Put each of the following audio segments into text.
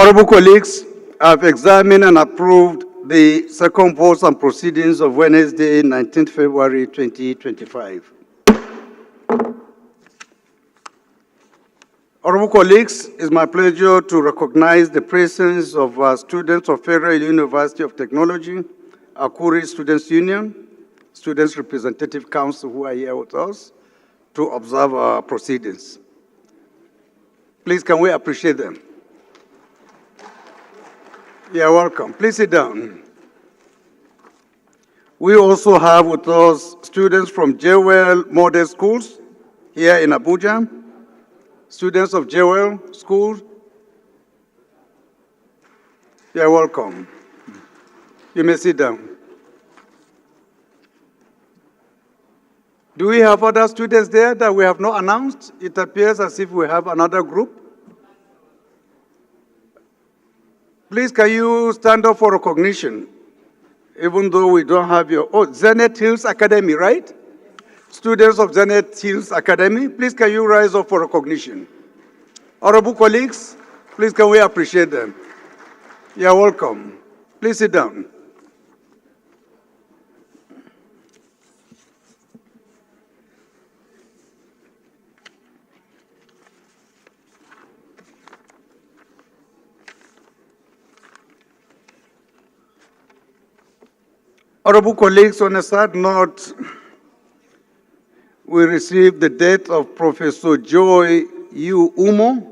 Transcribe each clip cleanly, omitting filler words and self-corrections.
Honorable colleagues, I've examined and approved the second votes and proceedings of Wednesday, 19th February 2025. Honorable colleagues, it's my pleasure to recognize the presence of students of Federal University of Technology, Akure Students' Union, Students' Representative Council who are here with us to observe our proceedings. Please, can we appreciate them? You're welcome. Please sit down. We also have with us students from Jewel Model Schools here in Abuja. Students of Jewel School, you're welcome. You may sit down. Do we have other students there that we have not announced? It appears as if we have another group. Please, can you stand up for recognition? Even though we don't have your, Zenith Hills Academy, right? Students of Zenith Hills Academy, please can you rise up for recognition? Honorable colleagues, please can we appreciate them? You're welcome. Please sit down. Honorable colleagues, on a sad note, we received the death of Professor Joy Yu Umo.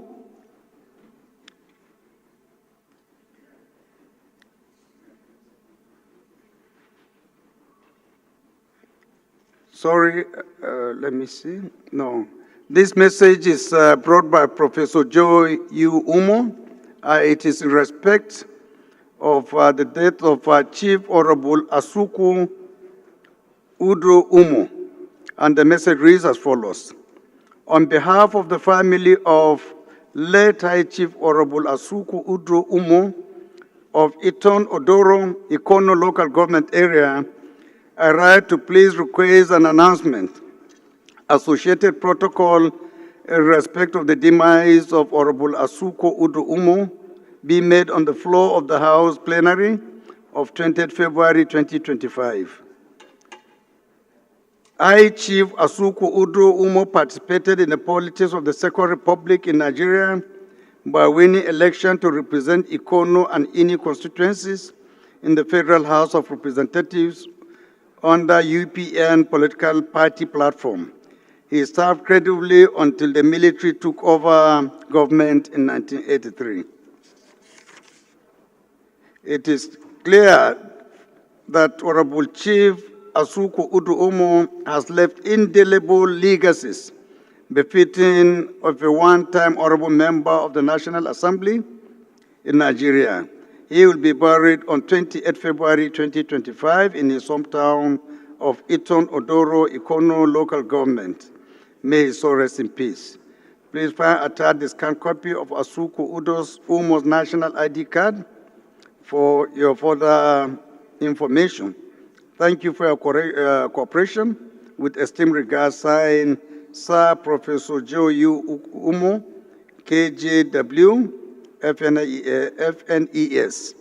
Sorry, let me see. No. This message is brought by Professor Joy Yu Umo. It is in respect of the death of Chief Honorable Asuku Udro Umo. And the message reads as follows. On behalf of the family of late High Chief Honorable Asuku Udro Umo of Iton Odoro, Ikono local government area, I write to please request an announcement, associated protocol in respect of the demise of Honorable Asuku Udro Umo be made on the floor of the House plenary of 20th February 2025. I, Chief Asuku Udro Umo, participated in the politics of the Second Republic in Nigeria by winning election to represent Ikono and Ini constituencies in the Federal House of Representatives under UPN political party platform. He served credibly until the military took over government in 1983. It is clear that Honorable Chief Asuku Udro Umo has left indelible legacies befitting of a one-time honorable member of the National Assembly in Nigeria. He will be buried on 28 February 2025 in his hometown of Iton Odoro, Ikono local government. May his soul rest in peace. Please find attached the scanned copy of Asuku Umo's national ID card for your further information. Thank you for your cooperation. With esteemed regards, signed, Sir Professor Joe U. Umo, KJW, FNES.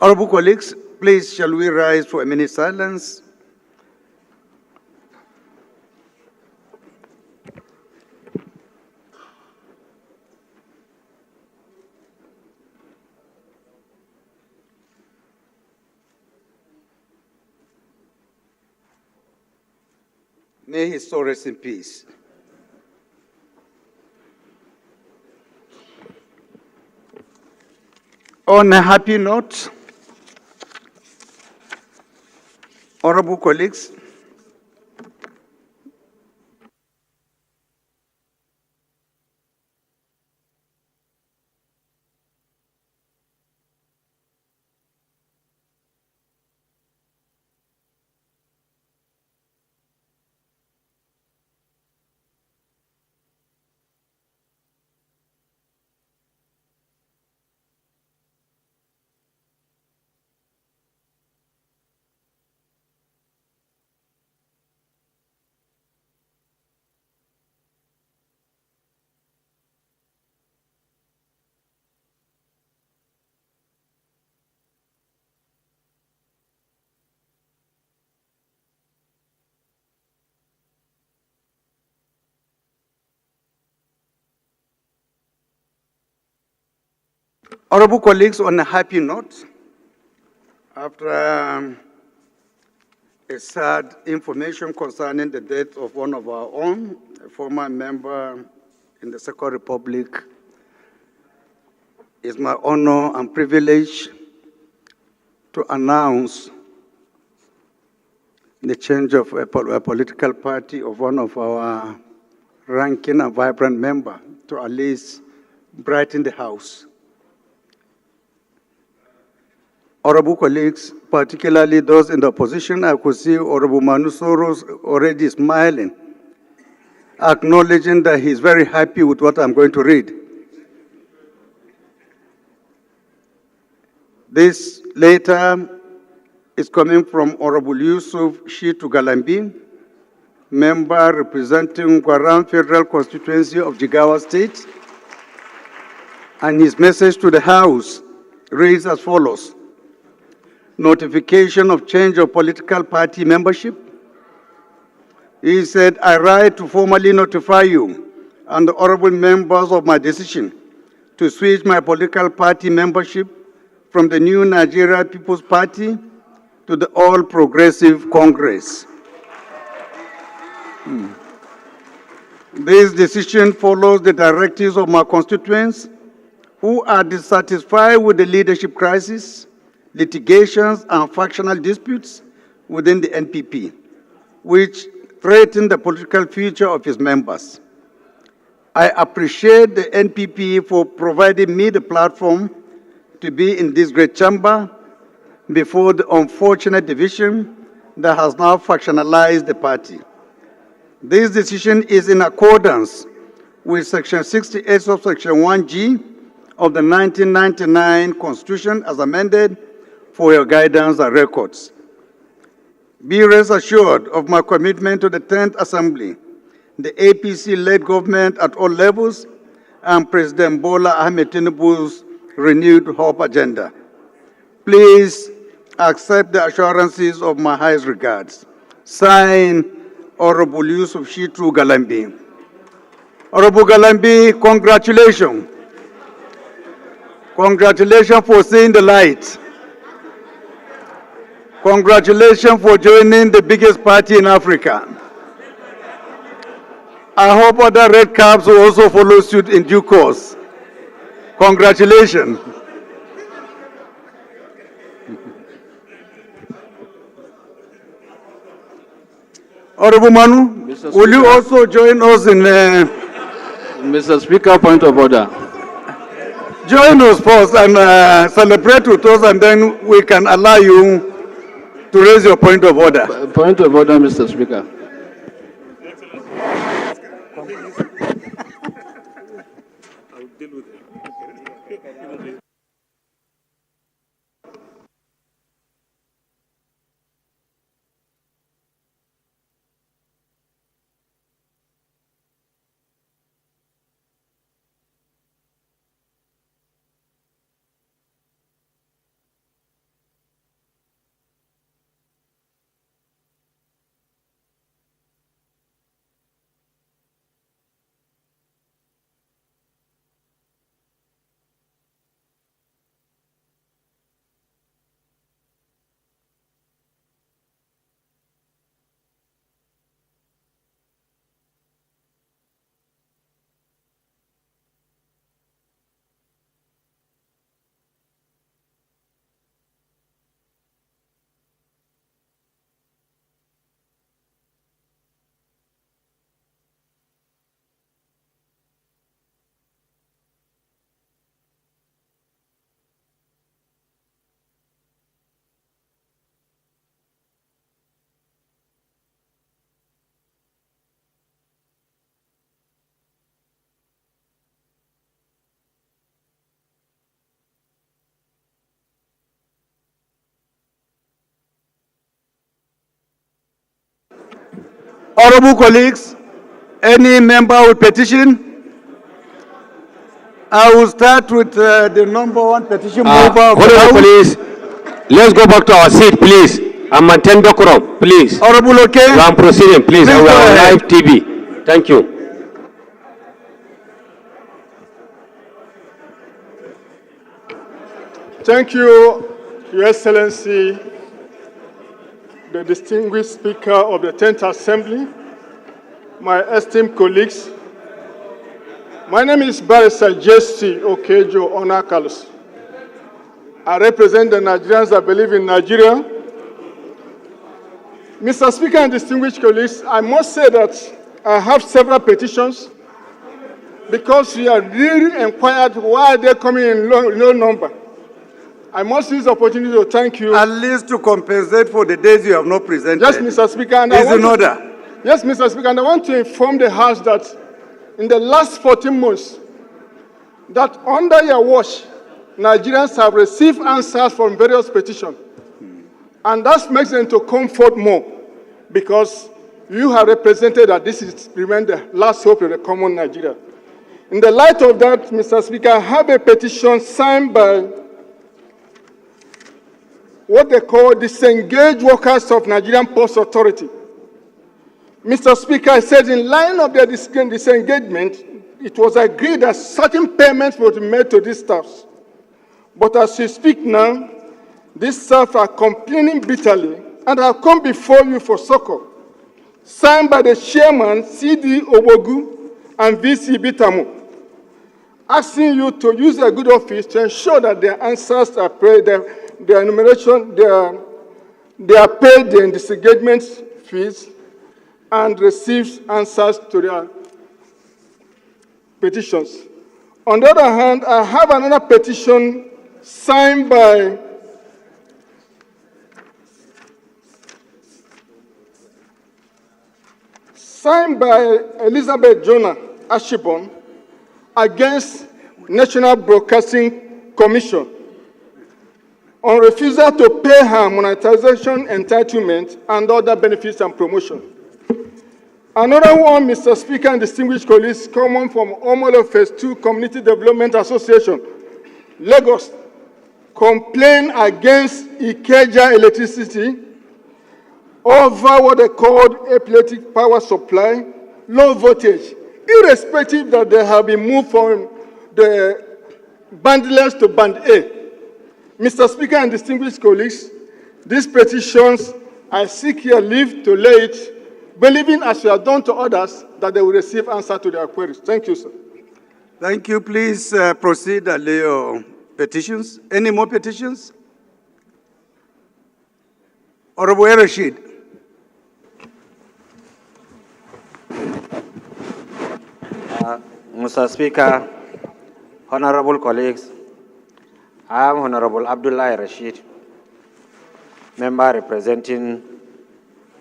Honorable colleagues, please shall we rise for a minute silence? May his soul rest in peace. On a happy note, honorable colleagues, Honorable colleagues, on a happy note, after a sad information concerning the death of one of our own, a former member in the Second Republic, it's my honor and privilege to announce the change of a political party of one of our ranking and vibrant member to at least brighten the house. Honorable colleagues, particularly those in the opposition, I could see Honorable Manu Soros already smiling, acknowledging that he's very happy with what I'm going to read. This letter is coming from Honorable Yusuf Shitu Galambi, member representing Gwaram Federal Constituency of Jigawa State, and his message to the House reads as follows. Notification of change of political party membership. He said, I write to formally notify you and the honorable members of my decision to switch my political party membership from the New Nigeria People's Party to the All Progressive Congress. This decision follows the directives of my constituents who are dissatisfied with the leadership crisis, litigations, and factional disputes within the NPP, which threaten the political future of its members. I appreciate the NPP for providing me the platform to be in this great chamber before the unfortunate division that has now factionalized the party. This decision is in accordance with Section 68, subsection 1G of the 1999 Constitution as amended for your guidance and records. Be rest assured of my commitment to the 10th Assembly, the APC-led government at all levels, and President Bola Ahmed Tinubu's renewed hope agenda. Please accept the assurances of my highest regards. Signed, Honorable Yusuf Shitu Galambi. Honorable Galambi, congratulations. Congratulations for seeing the light. Congratulations for joining the biggest party in Africa. I hope other red caps will also follow suit in due course. Congratulations. Honorable Manu, will you also join us in... Mr. Speaker, point of order. Join us first and celebrate with us, and then we can allow you to raise your point of order. Point of order, Mr. Speaker. Honorable colleagues, any member with petition? I will start with the number one petition mover. Honorable police, let's go back to our seat, please, and maintain decorum, please. Honorable, okay? I'm proceeding, please. We are on live TV. Thank you. Thank you, Your Excellency, the distinguished Speaker of the 10th Assembly, my esteemed colleagues. My name is Barrister Jesse Okejo Onakalos. I represent the Nigerians that believe in Nigeria. Mr. Speaker and distinguished colleagues, I must say that I have several petitions because we are really inquired why they're coming in low number. I must use the opportunity to thank you. At least to compensate for the days you have not presented. Yes, Mr. Speaker. And is in order. Yes, Mr. Speaker, and I want to inform the House that in the last 14 months, that under your watch, Nigerians have received answers from various petitions. And that makes them to comfort more because you have represented that this is remain the last hope of the common Nigeria. In the light of that, Mr. Speaker, I have a petition signed by what they call disengaged workers of Nigerian Post Authority. Mr. Speaker, I said in line of their disengagement, it was agreed that certain payments would be made to these staffs. But as we speak now, these staff are complaining bitterly and have come before you for succor, signed by the chairman, C.D. Obogu, and V.C. Bitamu, asking you to use their good office to ensure that their answers are paid, their enumeration, they are paid their disengagement fees and receives answers to their petitions. On the other hand, I have another petition signed by Elizabeth Jonah Ashibon against National Broadcasting Commission on refusal to pay her monetization entitlement and other benefits and promotion. Another one, Mr. Speaker and distinguished colleagues, coming from Omolo Phase 2 Community Development Association, Lagos, complain against Ikeja Electricity over what they called epileptic power supply, low voltage, irrespective that they have been moved from the bandless to band A. Mr. Speaker and distinguished colleagues, these petitions, I seek your leave to lay it, believing as you have done to others, that they will receive answer to their queries. Thank you, sir. Thank you. Please proceed and lay your petitions. Any more petitions? Honorable Rashid. Mr. Speaker, honorable colleagues, I am Honorable Abdullah Rashid, member representing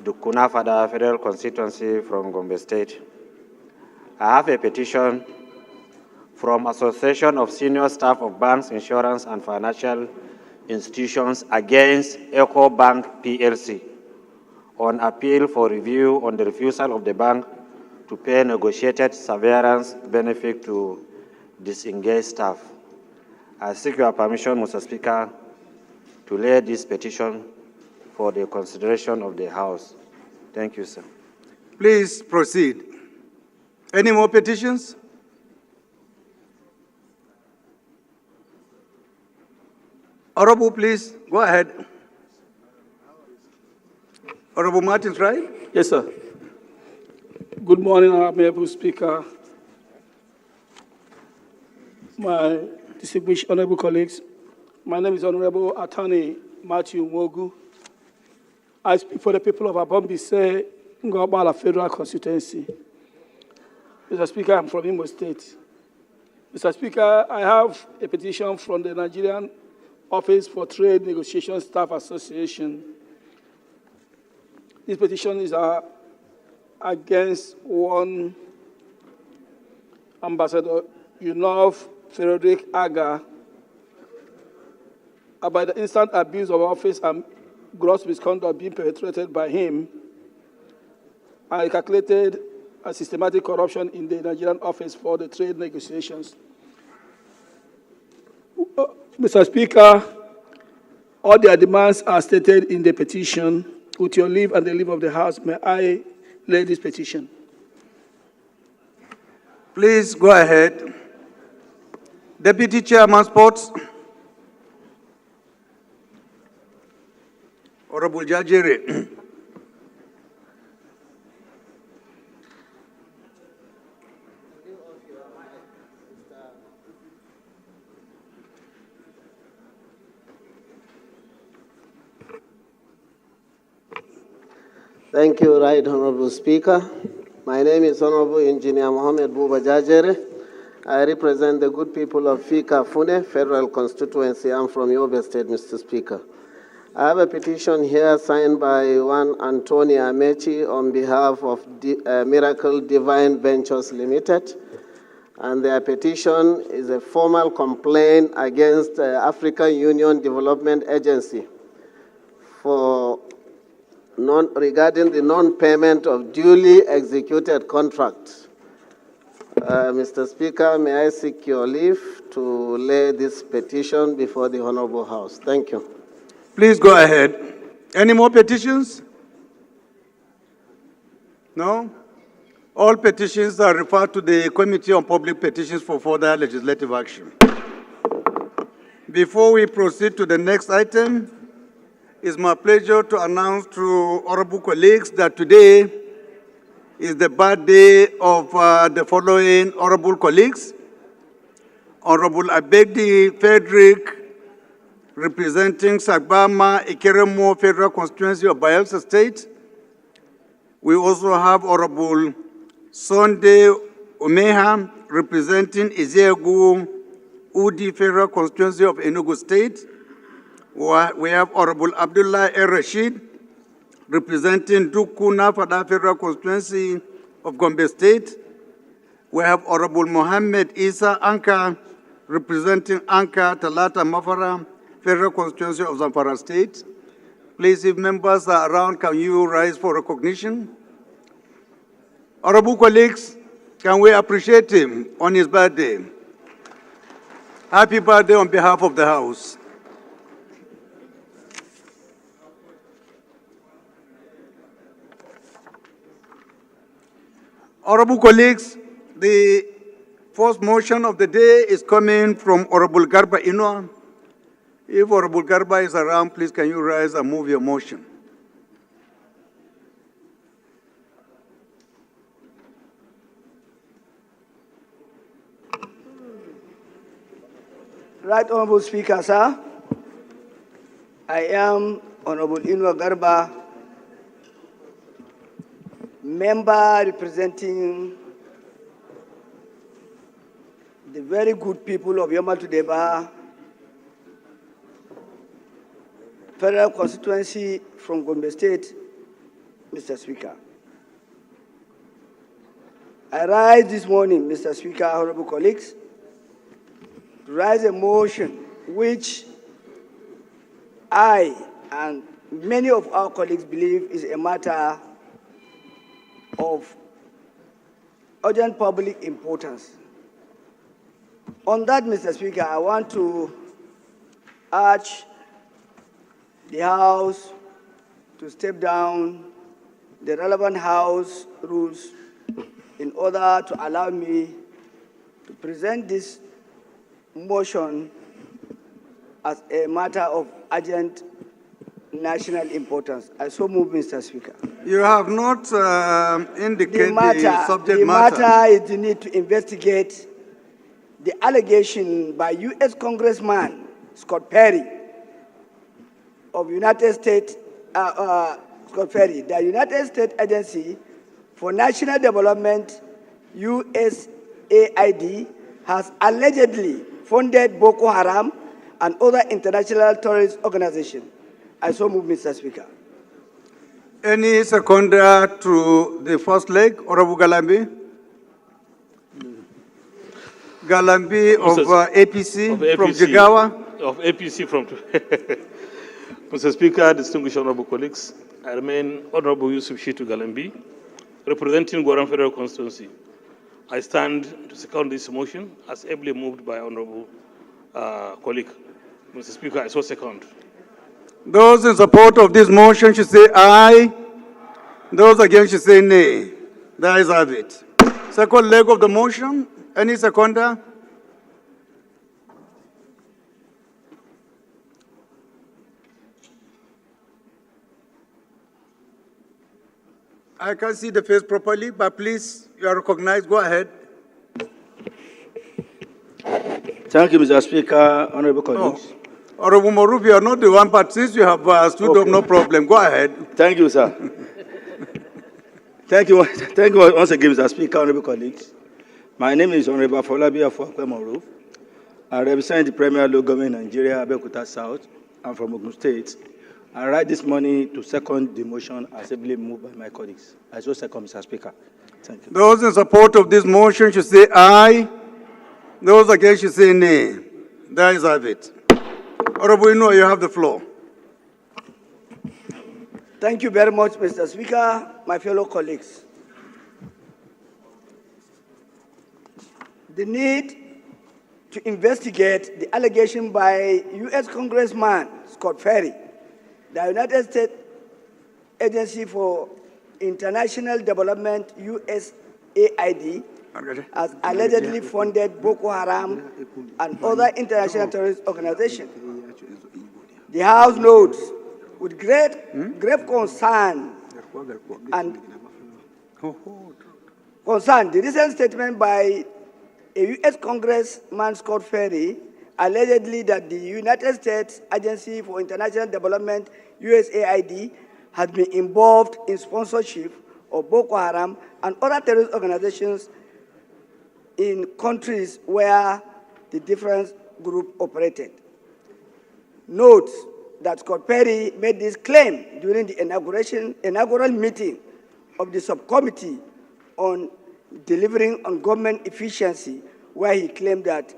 Dukuna Fada Federal Constituency from Gombe State. I have a petition from Association of Senior Staff of Banks, Insurance and Financial Institutions against Eco Bank PLC on appeal for review on the refusal of the bank to pay negotiated severance benefit to disengaged staff. I seek your permission, Mr. Speaker, to lay this petition for the consideration of the House. Thank you, sir. Please proceed. Any more petitions? Honorable, please, go ahead. Honorable Martins, right? Yes, sir. Good morning, Honorable Speaker, my distinguished honorable colleagues. My name is Honorable Attorney Matthew Wogu. I speak for the people of Abombise, Ngobala Federal Constituency. Mr. Speaker, I'm from Imo State. Mr. Speaker, I have a petition from the Nigerian Office for Trade Negotiation Staff Association. This petition is against one Ambassador Yunov Frederick Aga about the instant abuse of office and gross misconduct being perpetrated by him, and calculated a systematic corruption in the Nigerian Office for the Trade Negotiations. Mr. Speaker, all their demands are stated in the petition. With your leave and the leave of the House, may I lay this petition? Please go ahead. Deputy Chairman Sports. Honorable Jajere. Thank you, Right Honorable Speaker. My name is Honorable Engineer Mohammed Buba Jajere. I represent the good people of Fika Fune Federal Constituency. I'm from Yobe State, Mr. Speaker. I have a petition here signed by one Antonia Amechi on behalf of Miracle Divine Ventures Limited. And their petition is a formal complaint against African Union Development Agency for regarding the non-payment of duly executed contracts. Mr. Speaker, may I seek your leave to lay this petition before the Honorable House? Thank you. Please go ahead. Any more petitions? No? All petitions are referred to the Committee on Public Petitions for further legislative action. Before we proceed to the next item, it's my pleasure to announce to honorable colleagues that today is the birthday of the following honorable colleagues. Honorable Abedi Frederick, representing Sagbama Ikeremo Federal Constituency of Bayelsa State. We also have Honorable Sunday Omeha, representing Izegu Udi Federal Constituency of Enugu State. We have Honorable Abdullah El Rashid, representing Dukuna Fada Federal Constituency of Gombe State. We have Honorable Mohammed Isa Anka, representing Anka Talata Mafara Federal Constituency of Zamfara State. Please, if members are around, can you rise for recognition? Honorable colleagues, can we appreciate him on his birthday? Happy birthday on behalf of the House. Honorable colleagues, the first motion of the day is coming from Honorable Garba Inua. If Honorable Garba is around, please can you rise and move your motion? Right Honorable Speaker, sir. I am Honorable Inua Garba, member representing the very good people of Yamatudeba Federal Constituency from Gombe State, Mr. Speaker. I rise this morning, Mr. Speaker, honorable colleagues, to raise a motion which I and many of our colleagues believe is a matter of urgent public importance. On that, Mr. Speaker, I want to urge the House to step down the relevant House rules in order to allow me to present this motion as a matter of urgent national importance. I so move, Mr. Speaker. You have not indicated the subject matter. The matter is the need to investigate the allegation by U.S. Congressman Scott Perry of United States, Scott Perry, the United States Agency for National Development, USAID, has allegedly funded Boko Haram and other international terrorist organizations. I so move, Mr. Speaker. Any seconder to the first leg, Honorable Galambi? Galambi of APC from Jigawa. Of APC from... Mr. Speaker, distinguished honorable colleagues, I remain Honorable Yusuf Shitu Galambi, representing Gwaram Federal Constituency. I stand to second this motion as ably moved by honorable colleague. Mr. Speaker, I so second. Those in support of this motion should say aye. Those against should say nay. The ayes have it. Second leg of the motion, any seconder? I can't see the face properly, but please, you are recognized. Go ahead. Thank you, Mr. Speaker, honorable colleagues. Honorable Maruf, you are not the one, but since you have stood up, no problem. Go ahead. Thank you, sir. Thank you once again, Mr. Speaker, honorable colleagues. My name is Honorable Folabi Afokwe Maruf. I represent the Premier Local Government in Nigeria, Abeokuta South. I'm from Ogun State. I rise this morning to second the motion as ably moved by my colleagues. I so second, Mr. Speaker. Thank you. Those in support of this motion should say aye. Those against should say nay. There is have it. Honorable Ino, you have the floor. Thank you very much, Mr. Speaker, my fellow colleagues. The need to investigate the allegation by U.S. Congressman Scott Perry, the United States Agency for International Development, USAID, has allegedly funded Boko Haram and other international terrorist organizations. The House notes with grave concern the recent statement by a U.S. Congressman Scott Perry allegedly that the United States Agency for International Development, USAID, has been involved in sponsorship of Boko Haram and other terrorist organizations in countries where the different group operated. Note that Scott Perry made this claim during the inaugural meeting of the subcommittee on delivering on government efficiency, where he claimed that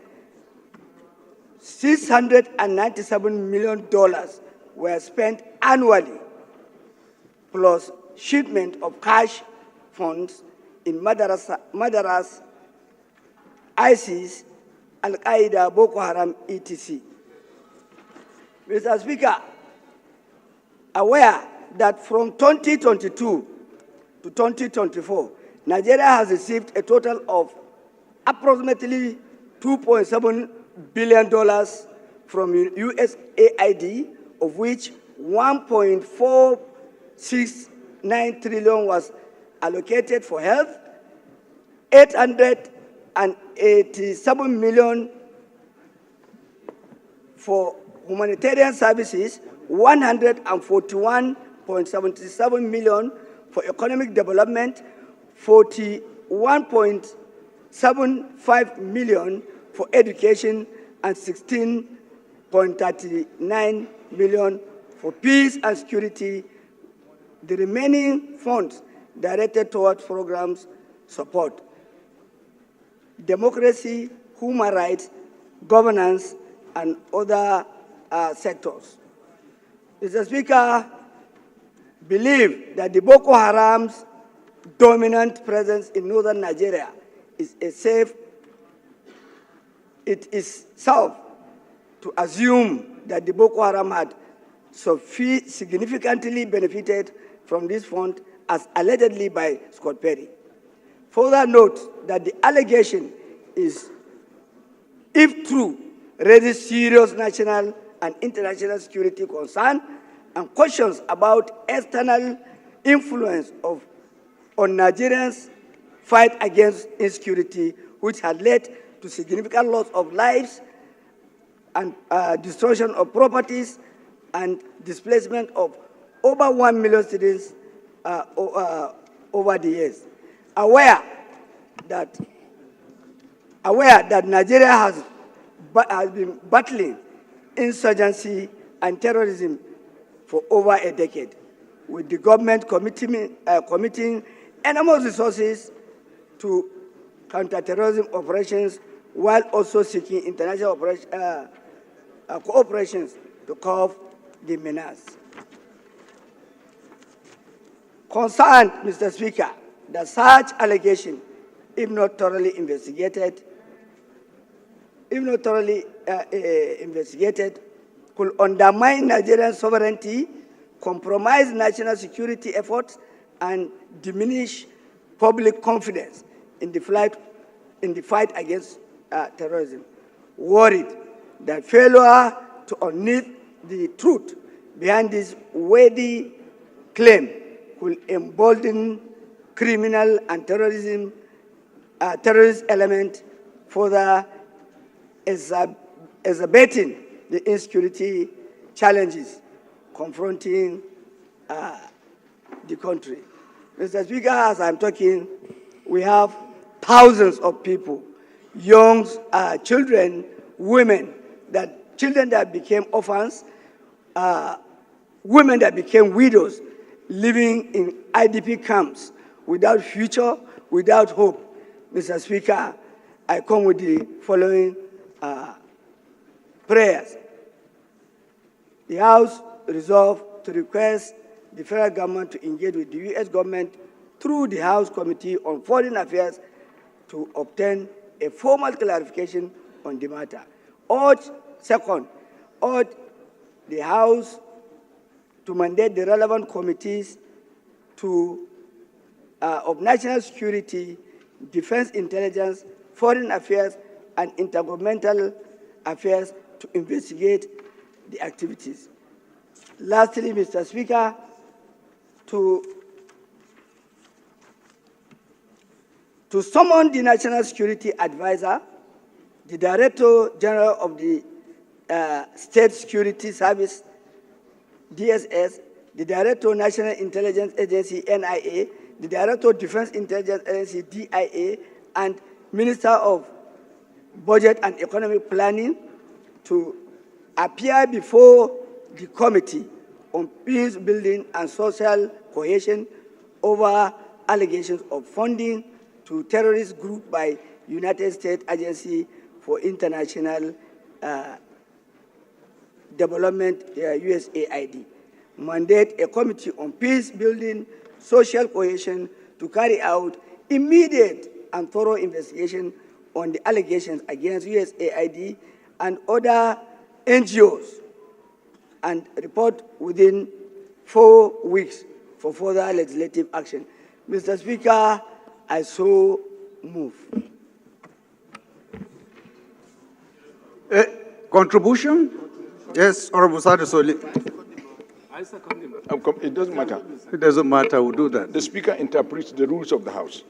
$697 million were spent annually, plus shipment of cash funds in Madaras, ISIS, Al-Qaeda, Boko Haram, etc. Mr. Speaker, aware that from 2022 to 2024, Nigeria has received a total of approximately $2.7 billion from USAID, of which $1.469 trillion was allocated for health, $887 million for humanitarian services, $141.77 million for economic development, $41.75 million for education, and $16.39 million for peace and security. The remaining funds directed towards programs support democracy, human rights, governance, and other sectors. Mr. Speaker, believe that the Boko Haram's dominant presence in northern Nigeria is safe to assume that the Boko Haram had significantly benefited from this fund as allegedly by Scott Perry. Further note that the allegation is, if true, raises serious national and international security concern and questions about external influence on Nigerians' fight against insecurity, which had led to significant loss of lives and destruction of properties and displacement of over 1 million citizens over the years. Aware that Nigeria has been battling insurgency and terrorism for over a decade, with the government committing enormous resources to counter-terrorism operations while also seeking international cooperations to curb the menace. Concerned, Mr. Speaker, that such allegation, if not thoroughly investigated, could undermine Nigerian sovereignty, compromise national security efforts, and diminish public confidence in the fight against terrorism. Worried that failure to unearth the truth behind this weighty claim will embolden criminal and terrorist element, further exacerbating the insecurity challenges confronting the country. Mr. Speaker, as I'm talking, we have thousands of people, young children, women, children that became orphans, women that became widows, living in IDP camps without future, without hope. Mr. Speaker, I come with the following prayers. The House resolved to request the federal government to engage with the U.S. government through the House Committee on Foreign Affairs to obtain a formal clarification on the matter. Second, urge the House to mandate the relevant committees of national security, defense intelligence, foreign affairs, and intergovernmental affairs to investigate the activities. Lastly, Mr. Speaker, to summon the National Security Advisor, the Director General of the State Security Service, DSS, the Director of National Intelligence Agency, NIA, the Director of Defense Intelligence Agency, DIA, and Minister of Budget and Economic Planning to appear before the Committee on Peace Building and Social Cohesion over allegations of funding to terrorist group by United States Agency for International Development, USAID. Mandate a committee on peace building, social cohesion to carry out immediate and thorough investigation on the allegations against USAID and other NGOs and report within 4 weeks for further legislative action. Mr. Speaker, I so move. Contribution? Yes, Honorable Sadisoli. It doesn't matter. It doesn't matter, we'll do that. The Speaker interprets the rules of the House.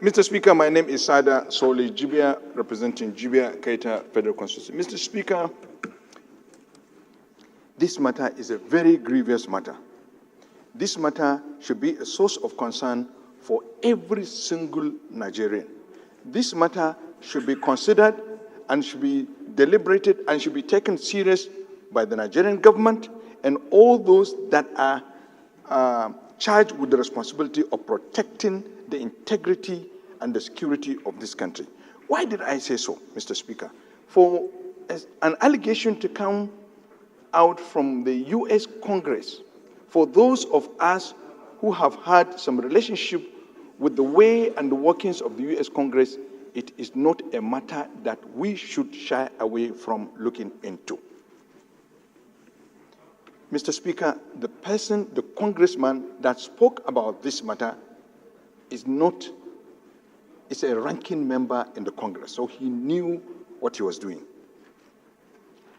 Mr. Speaker, my name is Sada Soli Jibia, representing Jibia Keita Federal Constituency. Mr. Speaker, this matter is a very grievous matter. This matter should be a source of concern for every single Nigerian. This matter should be considered and should be deliberated and should be taken serious by the Nigerian government and all those that are charged with the responsibility of protecting the integrity and the security of this country. Why did I say so, Mr. Speaker? For an allegation to come out from the U.S. Congress, for those of us who have had some relationship with the way and the workings of the U.S. Congress, it is not a matter that we should shy away from looking into. Mr. Speaker, the congressman that spoke about this matter is a ranking member in the Congress, so he knew what he was doing.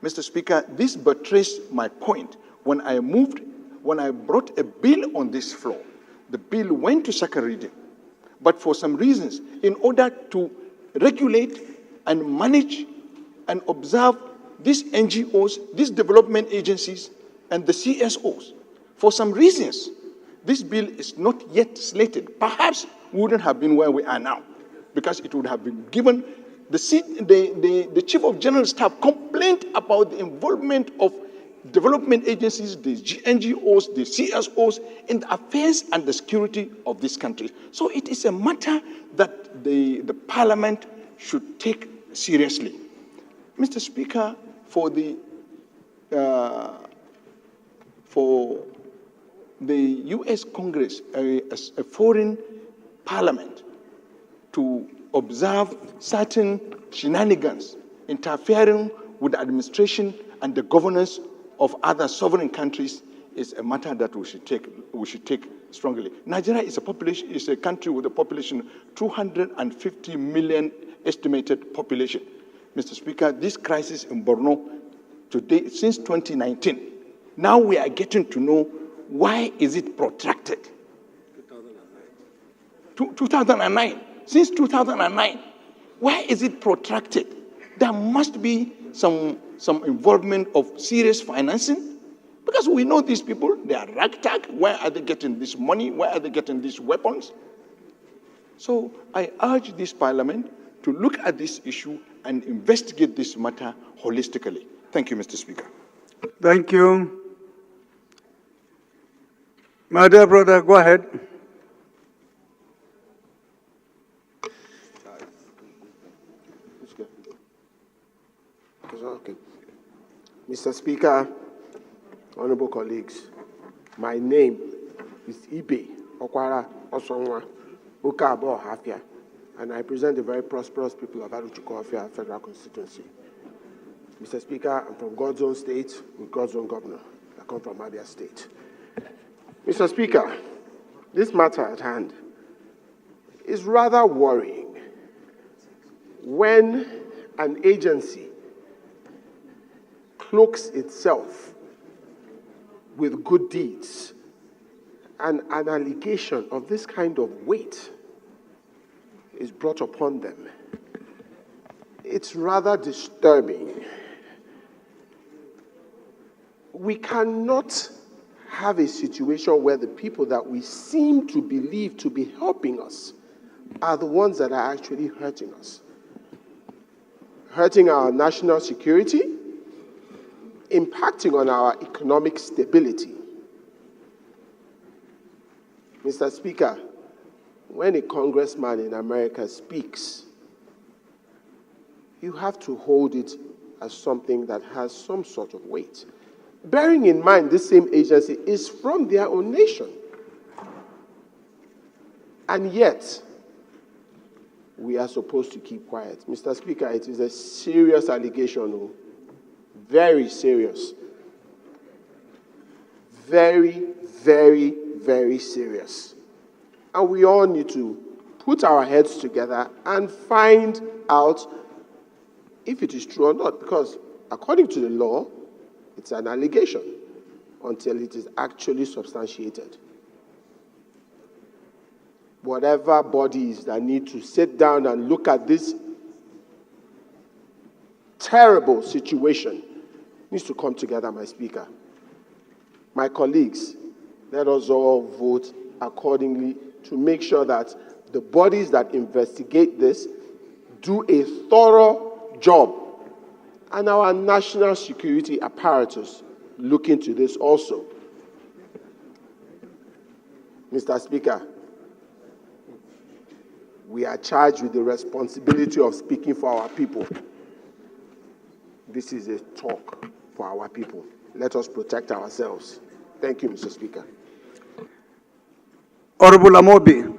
Mr. Speaker, this betrays my point. When I brought a bill on this floor, the bill went to second reading. But for some reasons, in order to regulate and manage and observe these NGOs, these development agencies, and the CSOs, for some reasons, this bill is not yet slated. Perhaps we wouldn't have been where we are now, because it would have been given the Chief of General Staff complained about the involvement of development agencies, the NGOs, the CSOs in the affairs and the security of this country. So it is a matter that the Parliament should take seriously. Mr. Speaker, for the U.S. Congress, a foreign parliament, to observe certain shenanigans interfering with the administration and the governance of other sovereign countries is a matter that we should take strongly. Nigeria is a country with a population 250 million estimated population. Mr. Speaker, this crisis in Borno today since 2019. Now we are getting to know why is it protracted. 2009. Since 2009. Why is it protracted? There must be some involvement of serious financing, because we know these people, they are ragtag. Where are they getting this money? Where are they getting these weapons? So I urge this parliament to look at this issue and investigate this matter holistically. Thank you, Mr. Speaker. Thank you. My dear brother, go ahead. Okay. Mr. Speaker, honorable colleagues, my name is Ibe Okwara Osonwa Ukabo Hafia, and I represent the very prosperous people of Aruchukwu Federal Constituency. Mr. Speaker, I'm from God's own state with God's own governor. I come from Abia State. Mr. Speaker, this matter at hand is rather worrying when an agency cloaks itself with good deeds and an allegation of this kind of weight is brought upon them. It's rather disturbing. We cannot have a situation where the people that we seem to believe to be helping us are the ones that are actually hurting us. Hurting our national security, impacting on our economic stability. Mr. Speaker, when a congressman in America speaks, you have to hold it as something that has some sort of weight. Bearing in mind this same agency is from their own nation. And yet, we are supposed to keep quiet. Mr. Speaker, it is a serious allegation. Very serious. Very, very, very serious. And we all need to put our heads together and find out if it is true or not, because according to the law, it's an allegation until it is actually substantiated. Whatever bodies that need to sit down and look at this terrible situation needs to come together, my Speaker. My colleagues, let us all vote accordingly to make sure that the bodies that investigate this do a thorough job, and our national security apparatus look into this also. Mr. Speaker, we are charged with the responsibility of speaking for our people. This is a talk for our people. Let us protect ourselves. Thank you, Mr. Speaker. Honorable Amobi.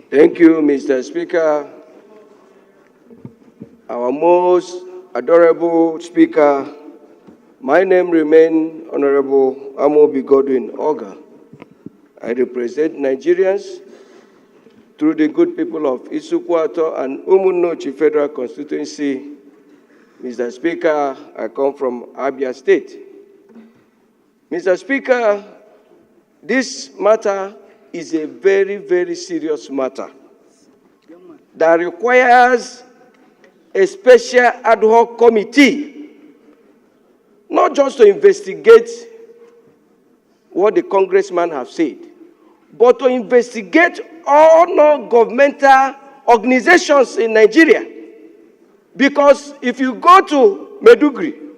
Thank you, Mr. Speaker. Our most adorable Speaker, my name remains Honorable Amobi Godwin Oga. I represent Nigerians through the good people of Isukwato and Umunnochi Federal Constituency. Mr. Speaker, I come from Abia State. Mr. Speaker, this matter is a very, very serious matter that requires a special ad hoc committee, not just to investigate what the congressman have said, but to investigate all non-governmental organizations in Nigeria. Because if you go to Maiduguri,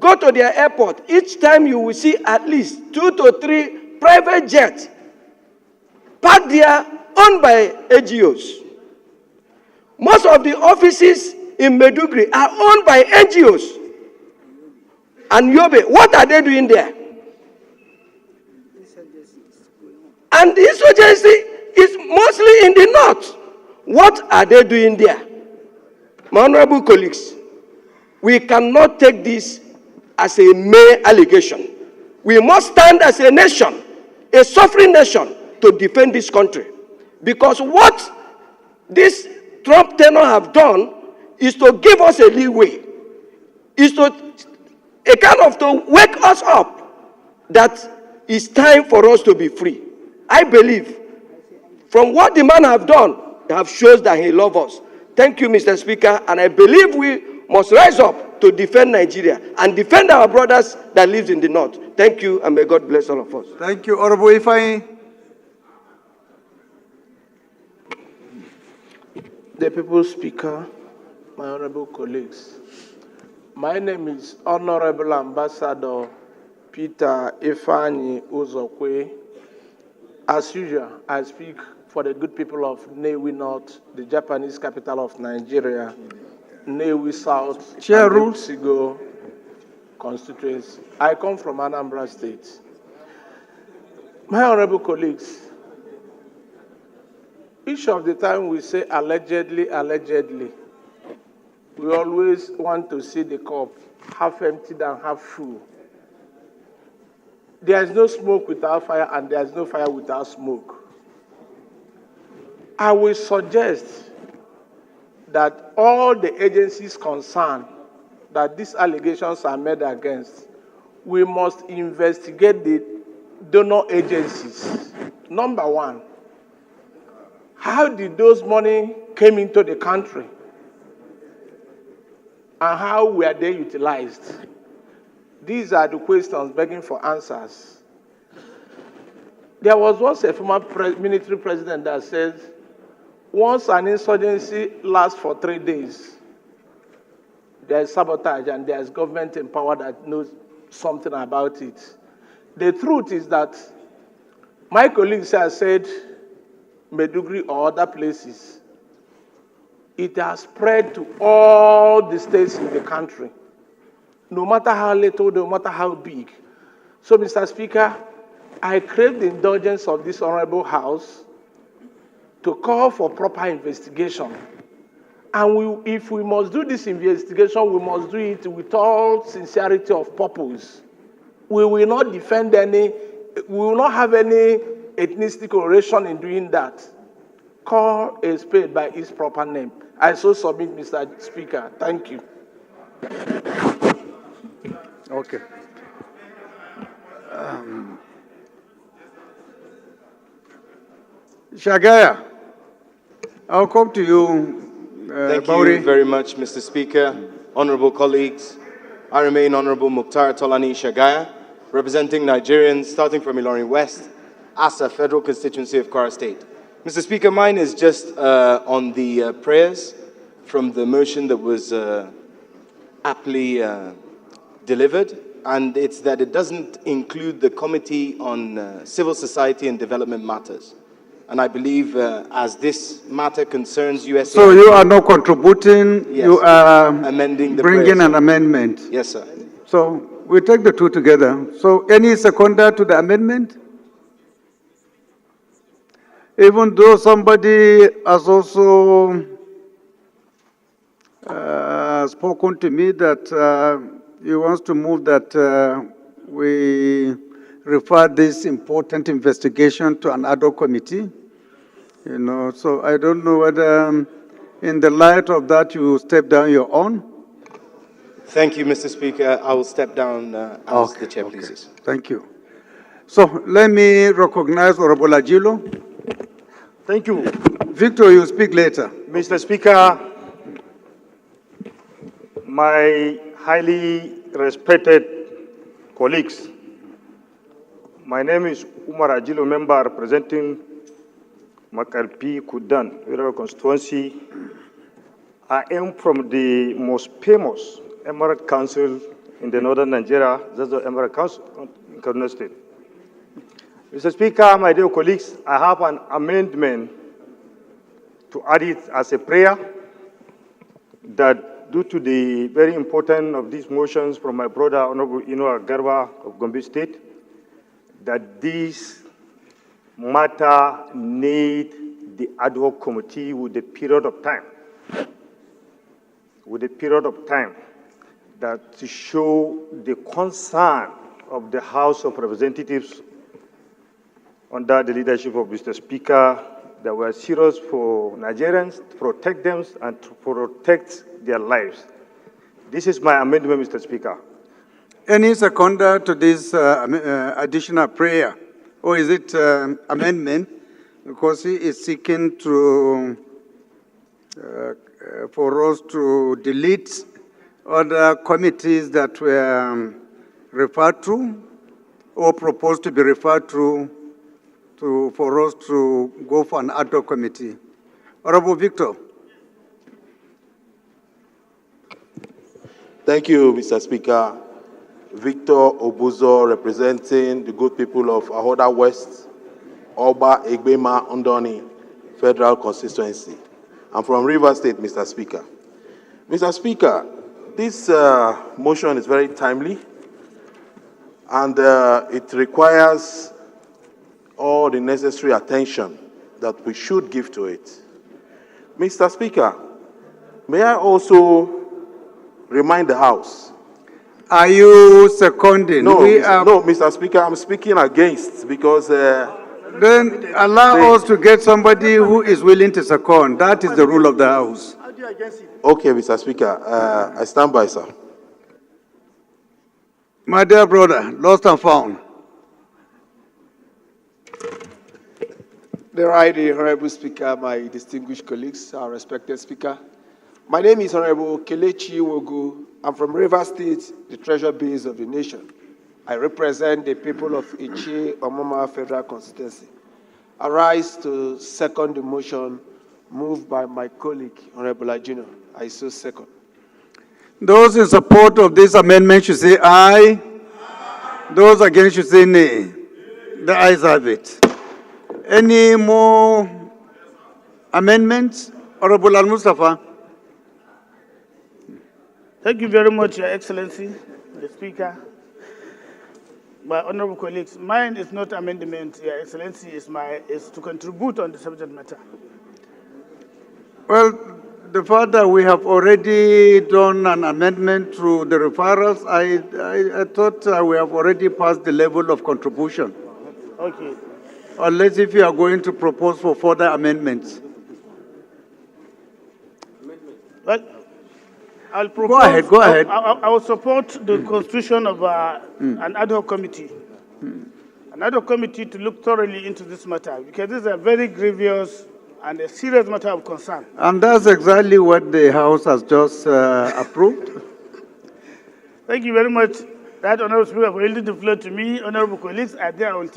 go to their airport, each time you will see at least 2 to 3 private jets parked there, owned by NGOs. Most of the offices in Maiduguri are owned by NGOs. And Yobe, what are they doing there? And the insurgency is mostly in the north. What are they doing there? My honorable colleagues, we cannot take this as a mere allegation. We must stand as a nation, a sovereign nation, to defend this country. Because what this Trump tenor have done is to give us a leeway, is to a kind of to wake us up that it's time for us to be free. I believe from what the man have done, he have shows that he loves us. Thank you, Mr. Speaker, and I believe we must rise up to defend Nigeria and defend our brothers that live in the north. Thank you, and may God bless all of us. Thank you, Honorable Ifeanyi. The People's Speaker, my honorable colleagues, my name is Honorable Ambassador Peter Ifeanyi Uzokwe. As usual, I speak for the good people of Nnewi North, the Japanese capital of Nigeria, Nnewi South, Chair and rules. Sigo constituency. I come from Anambra State. My honorable colleagues, each of the time we say allegedly, allegedly, we always want to see the cup half empty than half full. There is no smoke without fire, and there is no fire without smoke. I will suggest that all the agencies concerned that these allegations are made against, we must investigate the donor agencies. Number one, how did those money came into the country? And how were they utilized? These are the questions begging for answers. There was once a former military president that said, once an insurgency lasts for 3 days, there is sabotage and there is government in power that knows something about it. The truth is that my colleagues have said Maiduguri or other places, it has spread to all the states in the country, no matter how little, no matter how big. So, Mr. Speaker, I crave the indulgence of this honorable House to call for proper investigation. And if we must do this investigation, we must do it with all sincerity of purpose. We will not defend any, we will not have any ethnicity correlation in doing that. Call a spade by its proper name. I so submit, Mr. Speaker. Thank you. Okay. Shagaya, I'll come to you. Thank Bauri. you very much, Mr. Speaker. Honorable colleagues, I remain Honorable Mukhtar Tolani Shagaya, representing Nigerians starting from Ilorin West, Asa Federal Constituency of Kwara State. Mr. Speaker, mine is just on the prayers from the motion that was aptly delivered, and it's that it doesn't include the Committee on Civil Society and Development Matters. And I believe as this matter concerns USA... So you are not contributing, yes, you are amending the bringing prayers. an amendment. Yes, sir. So we take the two together. So any seconder to the amendment? Even though somebody has also spoken to me that he wants to move that we refer this important investigation to an ad hoc committee. You know, so I don't know whether in the light of that you step down your own. Thank you, Mr. Speaker. I will step down as the chair pleases. Thank you. So let me recognize Honorable Ajilo. Thank you. Victor, you speak later. Mr. Speaker, my highly respected colleagues, my name is Umar Ajilo, member representing Makarpi Kudan, Federal Constituency. I am from the most famous Emirate Council in the northern Nigeria, that's the Emirate Council in Kaduna State. Mr. Speaker, my dear colleagues, I have an amendment to add it as a prayer that due to the very importance of these motions from my brother, Honorable Ino Agarwa of Gombe State, that this matter need the ad hoc committee with a period of time. With a period of time that to show the concern of the House of Representatives under the leadership of Mr. Speaker that we are serious for Nigerians, to protect them and to protect their lives. This is my amendment, Mr. Speaker. Any seconder to this additional prayer? Or is it amendment? Because he is seeking to, for us to delete other committees that were referred to or proposed to be referred to for us to go for an ad hoc committee. Honorable Victor. Thank you, Mr. Speaker. Victor Obuzo, representing the good people of Ahoda West, Oba Egbema Ondoni Federal Constituency. I'm from Rivers State, Mr. Speaker. Mr. Speaker, this motion is very timely, and it requires all the necessary attention that we should give to it. Mr. Speaker, may I also remind the House. Are you seconding? No, no, Mr. Speaker, I'm speaking against because... then allow us to get somebody who is willing to second. That is the rule of the House. Okay, Mr. Speaker, I stand by, sir. My dear brother, lost and found. The Right Honorable Speaker, my distinguished colleagues, our respected Speaker. My name is Honorable Kelechi Wogu. I'm from Rivers State, the treasure base of the nation. I represent the people of Ichi Omoma Federal Constituency. I rise to second the motion moved by my colleague, Honorable Agino. I so second. Those in support of this amendment should say aye. Those against should say nay. The ayes have it. Any more amendments? Honorable Al-Mustafa. Thank you very much, Your Excellency, the Speaker. My honorable colleagues, mine is not amendment, Your Excellency, is to contribute on the subject matter. Well, the fact that we have already done an amendment through the referrals, I thought we have already passed the level of contribution. Okay. Unless if you are going to propose for further amendments. Well, I'll propose, go ahead. I will support the constitution of an ad hoc committee. An ad hoc committee to look thoroughly into this matter, because this is a very grievous and a serious matter of concern. And that's exactly what the House has just approved. Thank you very much. That honorable Speaker for yielding the floor to me. Honorable colleagues, I will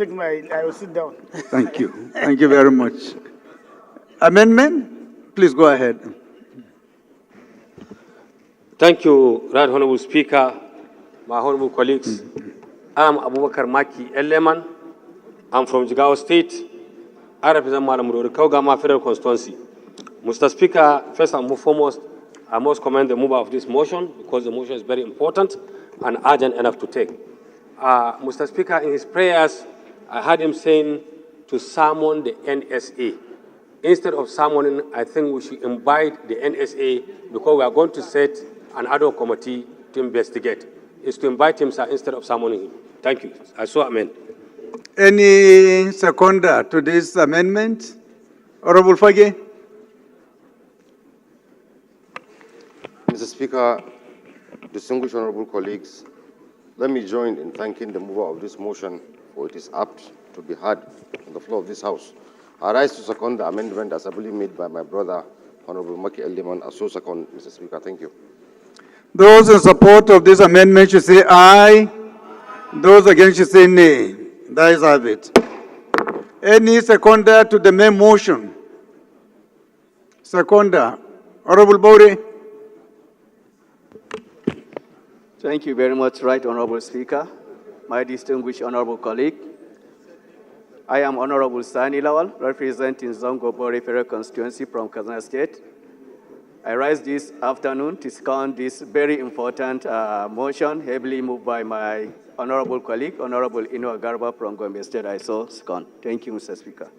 sit down. Thank you. Thank you very much. Amendment? Please go ahead. Thank you, Right Honorable Speaker, my honorable colleagues. I'm Abubakar Maki Eleman. I'm from Jigawa State. I represent Malamuro Kaugama Federal Constituency. Mr. Speaker, first and foremost, I must commend the mover of this motion because the motion is very important and urgent enough to take. Mr. Speaker, in his prayers, I heard him saying to summon the NSA. Instead of summoning, I think we should invite the NSA because we are going to set an ad hoc committee to investigate. It's to invite him, sir, instead of summoning him. Thank you. I so amend. Any seconder to this amendment? Honorable Fage. Mr. Speaker, distinguished honorable colleagues, let me join in thanking the mover of this motion for it is apt to be heard on the floor of this House. I rise to second the amendment as ably made by my brother, Honorable Maki Eldeman. I so second, Mr. Speaker. Thank you. Those in support of this amendment should say aye. Those against should say nay. The ayes have it. Any seconder to the main motion? Seconder. Honorable Bowry. Thank you very much, Right Honorable Speaker. My distinguished honorable colleague, I am Honorable Sani Lawal, representing Zongo Bori Federal Constituency from Kazana State. I rise this afternoon to second this very important motion, heavily moved by my honorable colleague, Honorable Ino Agarba from Gombe State. I so second. Thank you, Mr. Speaker.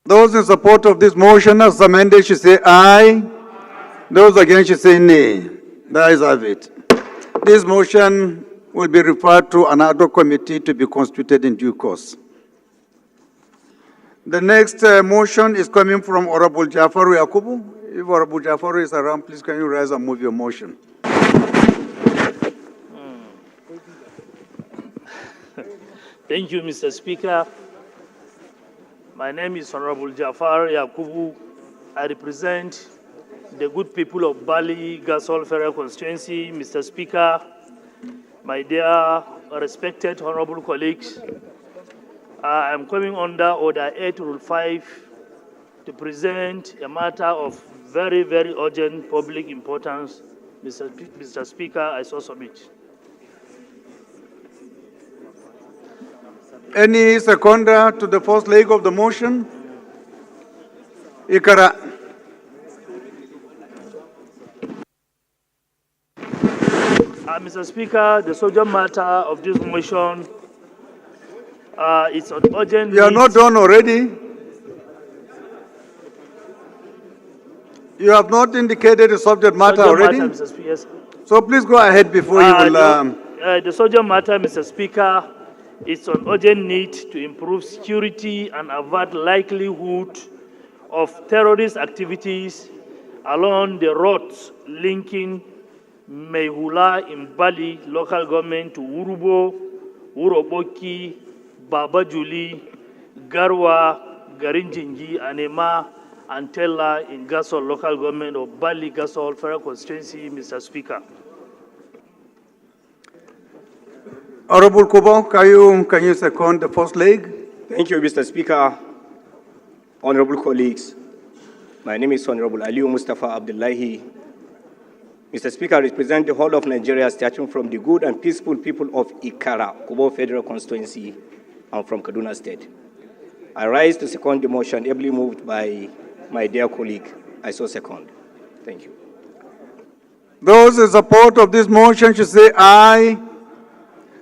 Those in support of this motion as amended should say aye. Those against should say nay. The ayes have it. This motion will be referred to an ad hoc committee to be constituted in due course. The next motion is coming from Honorable Jafaru Yakubu. If Honorable Jafaru is around, please can you rise and move your motion. Thank you, Mr. Speaker. My name is Honorable Jafar Yakubu. I represent the good people of Bali Gasol Federal Constituency. Mr. Speaker, my dear respected honorable colleagues, I am coming under Order 8, Rule 5 to present a matter of very, very urgent public importance. Mr. Speaker, I so submit. Any seconder to the first leg of the motion? Ikara. Mr. Speaker, the subject matter of this motion is on urgent. You are not done already? You have not indicated the subject matter already? Matter, Mr. Speaker, yes. So please go ahead before you will... The subject matter, Mr. Speaker, is on urgent need to improve security and avert likelihood of terrorist activities along the roads linking Mehula in Bali local government to Urubo, Uroboki, Babajuli, Garwa, Garinjingi, Anema, and Tella in Gasol local government of Bali Gasol Federal Constituency, Mr. Speaker. Honorable Kubo, can you second the first leg? Thank you, Mr. Speaker. Honorable colleagues, my name is Honorable Aliu Mustafa Abdullahi. Mr. Speaker, I represent the whole of Nigeria, starting from the good and peaceful people of Ikara, Kubo Federal Constituency, and from Kaduna State. I rise to second the motion ably moved by my dear colleague. I so second. Thank you. Those in support of this motion should say aye.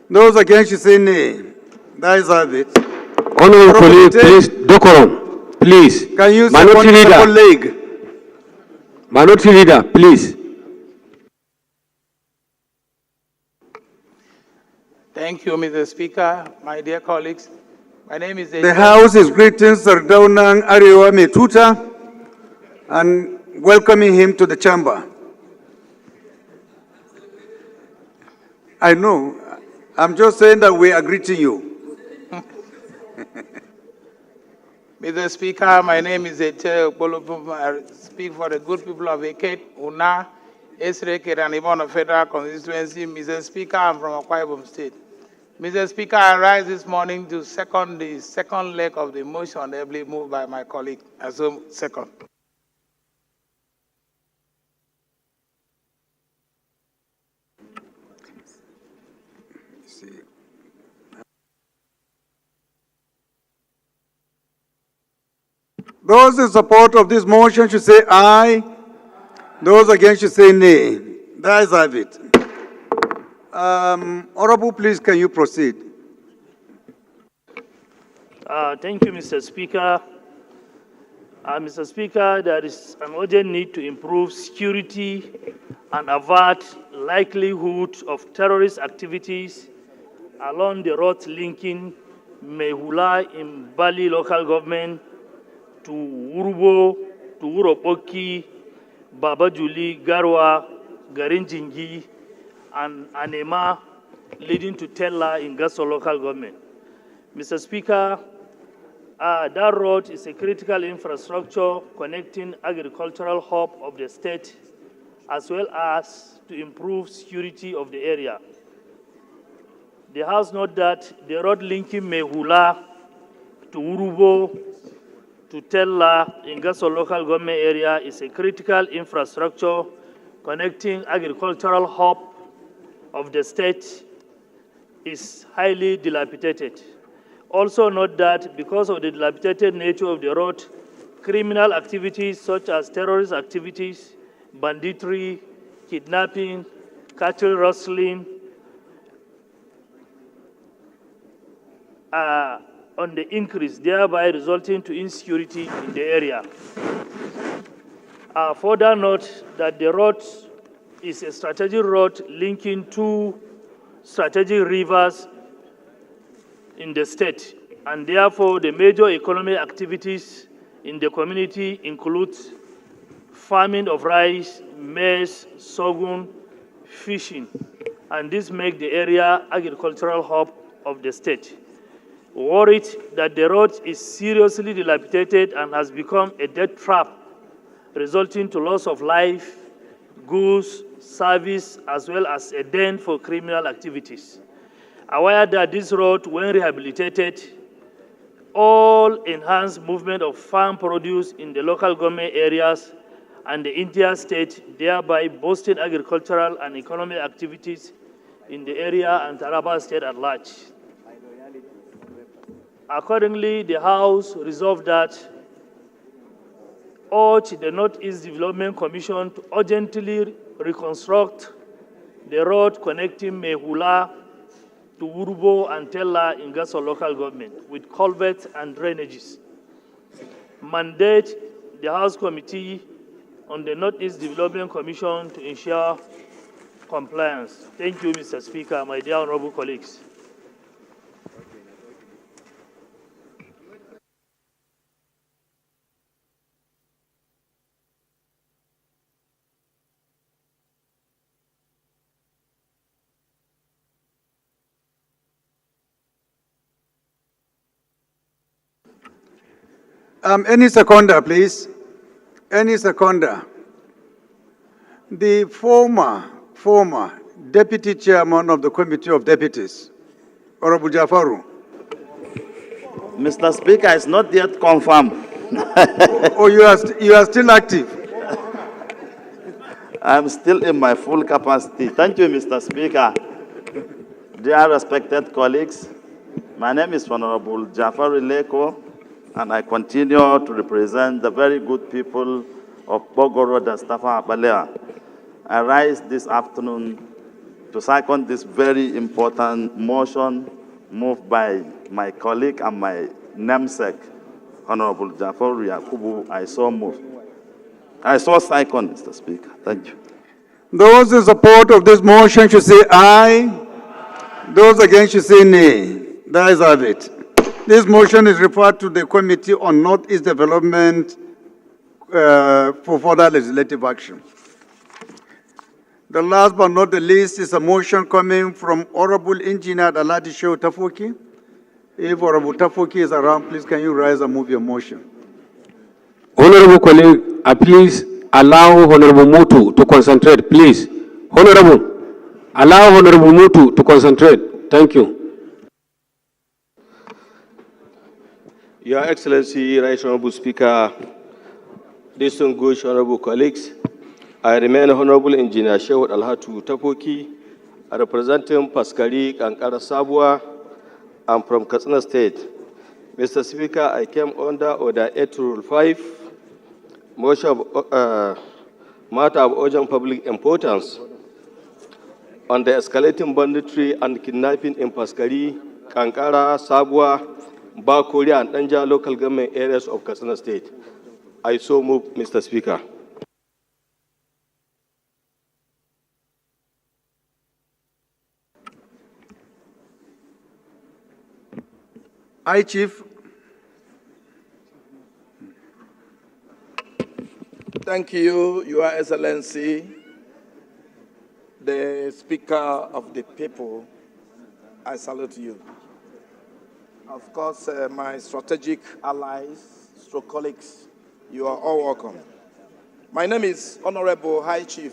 Those against should say nay. That is how it. Honorable colleague, please, decorum, please. Can you Minority second the leader, leg? Minority leader, please. Thank you, Mr. Speaker. My dear colleagues, my name is... The House is greeting Sardaunang Ariwa Metuta and welcoming him to the chamber. I know. I'm just saying that we are greeting you. Mr. Speaker, my name is Ete Okpolopo. I speak for the good people of Eket, Una, Esreke, and Ibono Federal Constituency. Mr. Speaker, I'm from Akwa Ibom State. Mr. Speaker, I rise this morning to second the second leg of the motion ably moved by my colleague. I so second. Those in support of this motion should say aye. Those against should say nay. That is have it. Honorable, please, can you proceed? Thank you, Mr. Speaker. Mr. Speaker, there is an urgent need to improve security and avert likelihood of terrorist activities along the road linking Mehula in Bali local government to Urubo, to Uropoki, Babajuli, Garwa, Garinjingi, and Anema, leading to Tella in Gasol local government. Mr. Speaker, that road is a critical infrastructure connecting agricultural hub of the state, as well as to improve security of the area. The House notes that the road linking Mehula to Urubo to Tella in Gasol local government area is a critical infrastructure connecting agricultural hub of the state is highly dilapidated. Also note that because of the dilapidated nature of the road, criminal activities such as terrorist activities, banditry, kidnapping, cattle rustling are on the increase, thereby resulting to insecurity in the area. Further note that the road is a strategic road linking two strategic rivers in the state, and therefore the major economic activities in the community include farming of rice, maize, sorghum, fishing, and this makes the area agricultural hub of the state. worried that the road is seriously dilapidated and has become a death trap, resulting to loss of life, goods, service, as well as a den for criminal activities. Aware that this road, when rehabilitated, all enhanced movement of farm produce in the local government areas and the entire state, thereby boosting agricultural and economic activities in the area and Taraba state at large. Accordingly, the House resolved that urge the Northeast Development Commission to urgently reconstruct the road connecting Mehula to Urubo and Tella in Gaso local government with culverts and drainages. Mandate the House Committee on the Northeast Development Commission to ensure compliance. Thank you, Mr. Speaker, my dear honorable colleagues. Any seconder, please. Any seconder. The former deputy chairman of the Committee of Deputies, Honorable Jafaru. Mr. Speaker, it's not yet confirmed. Oh, you are still active. I'm still in my full capacity. Thank you, Mr. Speaker. Dear respected colleagues, my name is Honorable Jafaru Leko, and I continue to represent the very good people of Bogoro and Stafa Balea. I rise this afternoon to second this very important motion moved by my colleague and my namesake, Honorable Jafaru Yakubu. I so move. I so second, Mr. Speaker. Thank you. Those in support of this motion should say aye. Those against should say nay. That is of it. This motion is referred to the Committee on Northeast Development for further legislative action. The last but not the least is a motion coming from Honorable Engineer Alhaji Shehu Tafoki. If Honorable Tafoki is around, please can you rise and move your motion? Honorable colleague, please allow Honorable Mutu to concentrate, please. Honorable, allow Honorable Mutu to concentrate. Thank you. Your Excellency, Right Honorable Speaker, distinguished honorable colleagues, I remain Honorable Engineer Shehu Alhatu Tafoki, representing Paskari Kankara Sabwa. I'm from Katsina State. Mr. Speaker, I came under Order 8 Rule 5, motion of, matter of urgent public importance on the escalating banditry and kidnapping in Paskari, Kankara, Sabwa, Bakuri, and Danja local government areas of Katsina State. I so move, Mr. Speaker. Aye, Chief. Thank you, Your Excellency, the Speaker of the people. I salute you. Of course, my strategic allies, colleagues, you are all welcome. My name is Honorable High Chief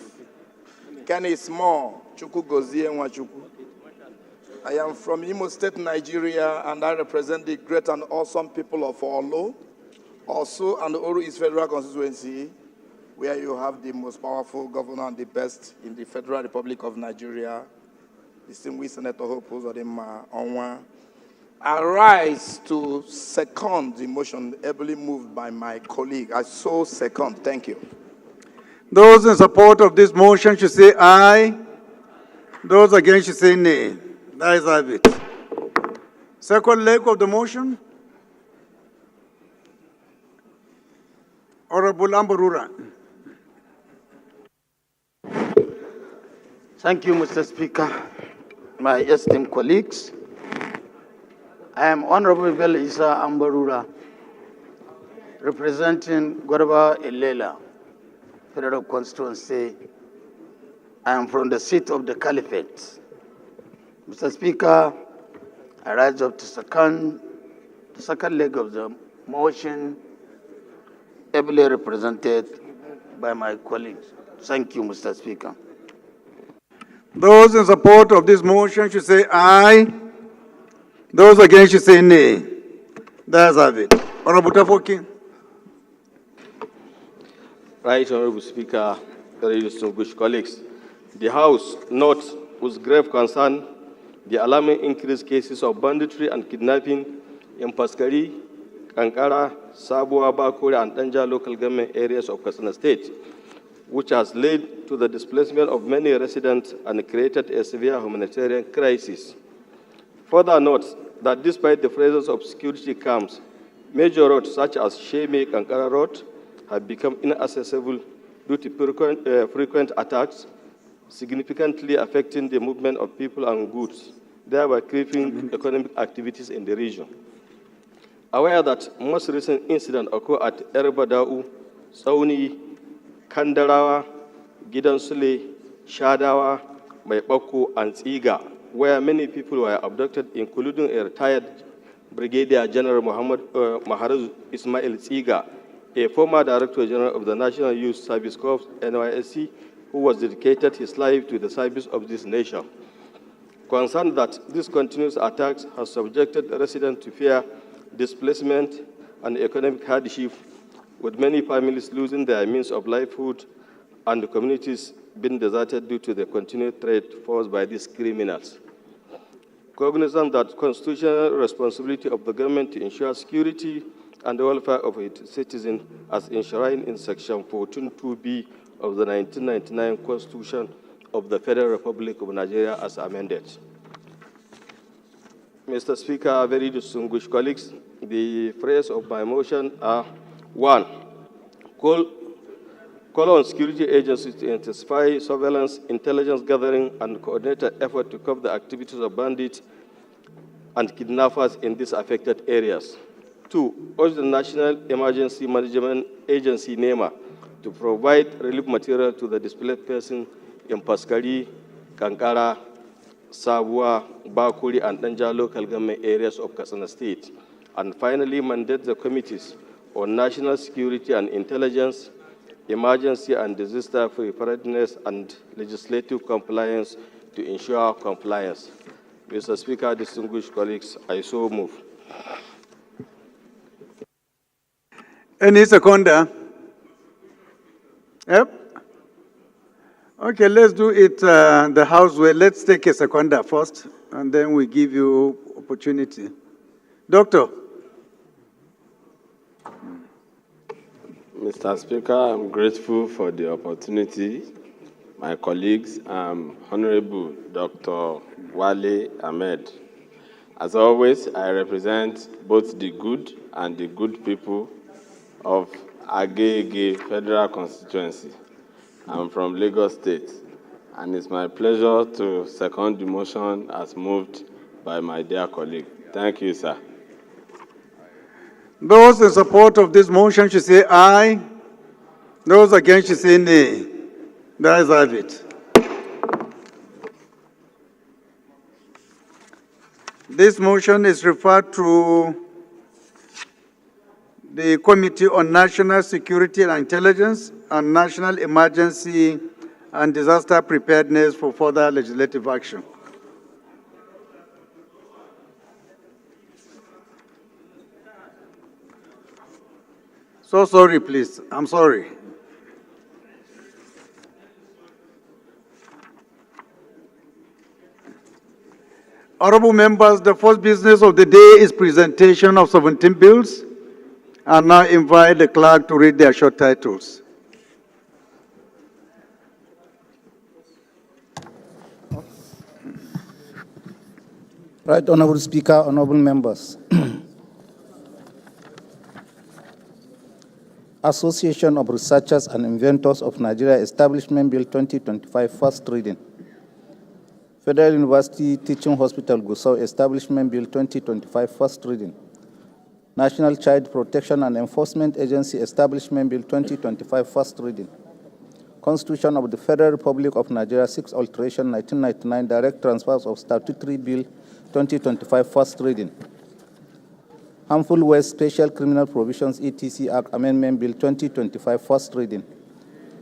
Kenny Small Chukwugozie Nwachukwu. I am from Imo State, Nigeria, and I represent the great and awesome people of Olo, also and Oru East Federal Constituency, where you have the most powerful governor and the best in the Federal Republic of Nigeria, distinguished Senator Hope Uzodimma Onwa. I rise to second the motion ably moved by my colleague. I so second. Thank you. Those in support of this motion should say aye. Those against should say nay. That is of it. Second leg of the motion. Honorable Ambarura. Thank you, Mr. Speaker. My esteemed colleagues, I am Honorable Bel Isa Ambarura, representing Gorba Ilela, Federal Constituency. I am from the seat of the Caliphate. Mr. Speaker, I rise up to second The second leg of the motion, ably represented by my colleagues. Thank you, Mr. Speaker. Those in support of this motion should say aye. Those against should say nay. That's have it. Honorable Tafoki. Right, Honorable Speaker, very distinguished colleagues. The House notes with grave concern the alarming increased cases of banditry and kidnapping in Paskari, Kankara, Sabua, Bakuri, and Tanja local government areas of Katsina State, which has led to the displacement of many residents and created a severe humanitarian crisis. Further notes that despite the presence of security camps, major roads such as Sheme Kankara Road have become inaccessible due to frequent attacks, significantly affecting the movement of people and goods, thereby crippling economic activities in the region. Aware that most recent incidents occur at Erbadau, Sauni, Kandarawa, Gidan Sule, Shadawa, Maibako, and Tsiga, where many people were abducted, including a retired Brigadier General Maharaj Ismail Tsiga, a former Director General of the National Youth Service Corps, NYSC, who was dedicated his life to the service of this nation. Concerned that these continuous attacks have subjected residents to fear, displacement, and economic hardship, with many families losing their means of livelihood and the communities being deserted due to the continued threat posed by these criminals. Cognizant that constitutional responsibility of the government to ensure security and the welfare of its citizens as enshrined in Section 14(2)(b) of the 1999 Constitution of the Federal Republic of Nigeria as amended. Mr. Speaker, very distinguished colleagues, the phrase of my motion are: 1. Call on security agencies to intensify surveillance, intelligence gathering, and coordinated effort to curb the activities of bandits and kidnappers in these affected areas. 2. Urge the National Emergency Management Agency, NEMA, to provide relief material to the displaced persons in Paskari, Kankara, Sabua, Bakuri, and Tanja local government areas of Katsina State. And finally, mandate the committees on national security and intelligence, emergency and disaster preparedness, and legislative compliance to ensure compliance. Mr. Speaker, distinguished colleagues, I so move. Any seconder? Yep. Okay, let's do it the House way. Let's take a seconder first, and then we give you opportunity. Doctor. Mr. Speaker, I'm grateful for the opportunity. My colleagues, Honorable Dr. Wale Ahmed. As always, I represent both the good and the good people of Agege Federal Constituency. I'm from Lagos State, and it's my pleasure to second the motion as moved by my dear colleague. Thank you, sir. Those in support of this motion should say aye. Those against should say nay. The ayes have it. This motion is referred to the Committee on National Security and Intelligence and National Emergency and Disaster Preparedness for further legislative action. So sorry, please. I'm sorry. Honorable members, the first business of the day is presentation of 17 bills. I now invite the clerk to read their short titles. Right, Honorable Speaker, honorable members. Association of Researchers and Inventors of Nigeria Establishment Bill 2025, first reading. Federal University Teaching Hospital Gusau Establishment Bill 2025, first reading. National Child Protection and Enforcement Agency Establishment Bill 2025, first reading. Constitution of the Federal Republic of Nigeria, 6th Alteration, 1999, Direct Transfers of Statutory Bill 2025, first reading. Harmful Waste Special Criminal Provisions ETC Act Amendment Bill 2025, first reading.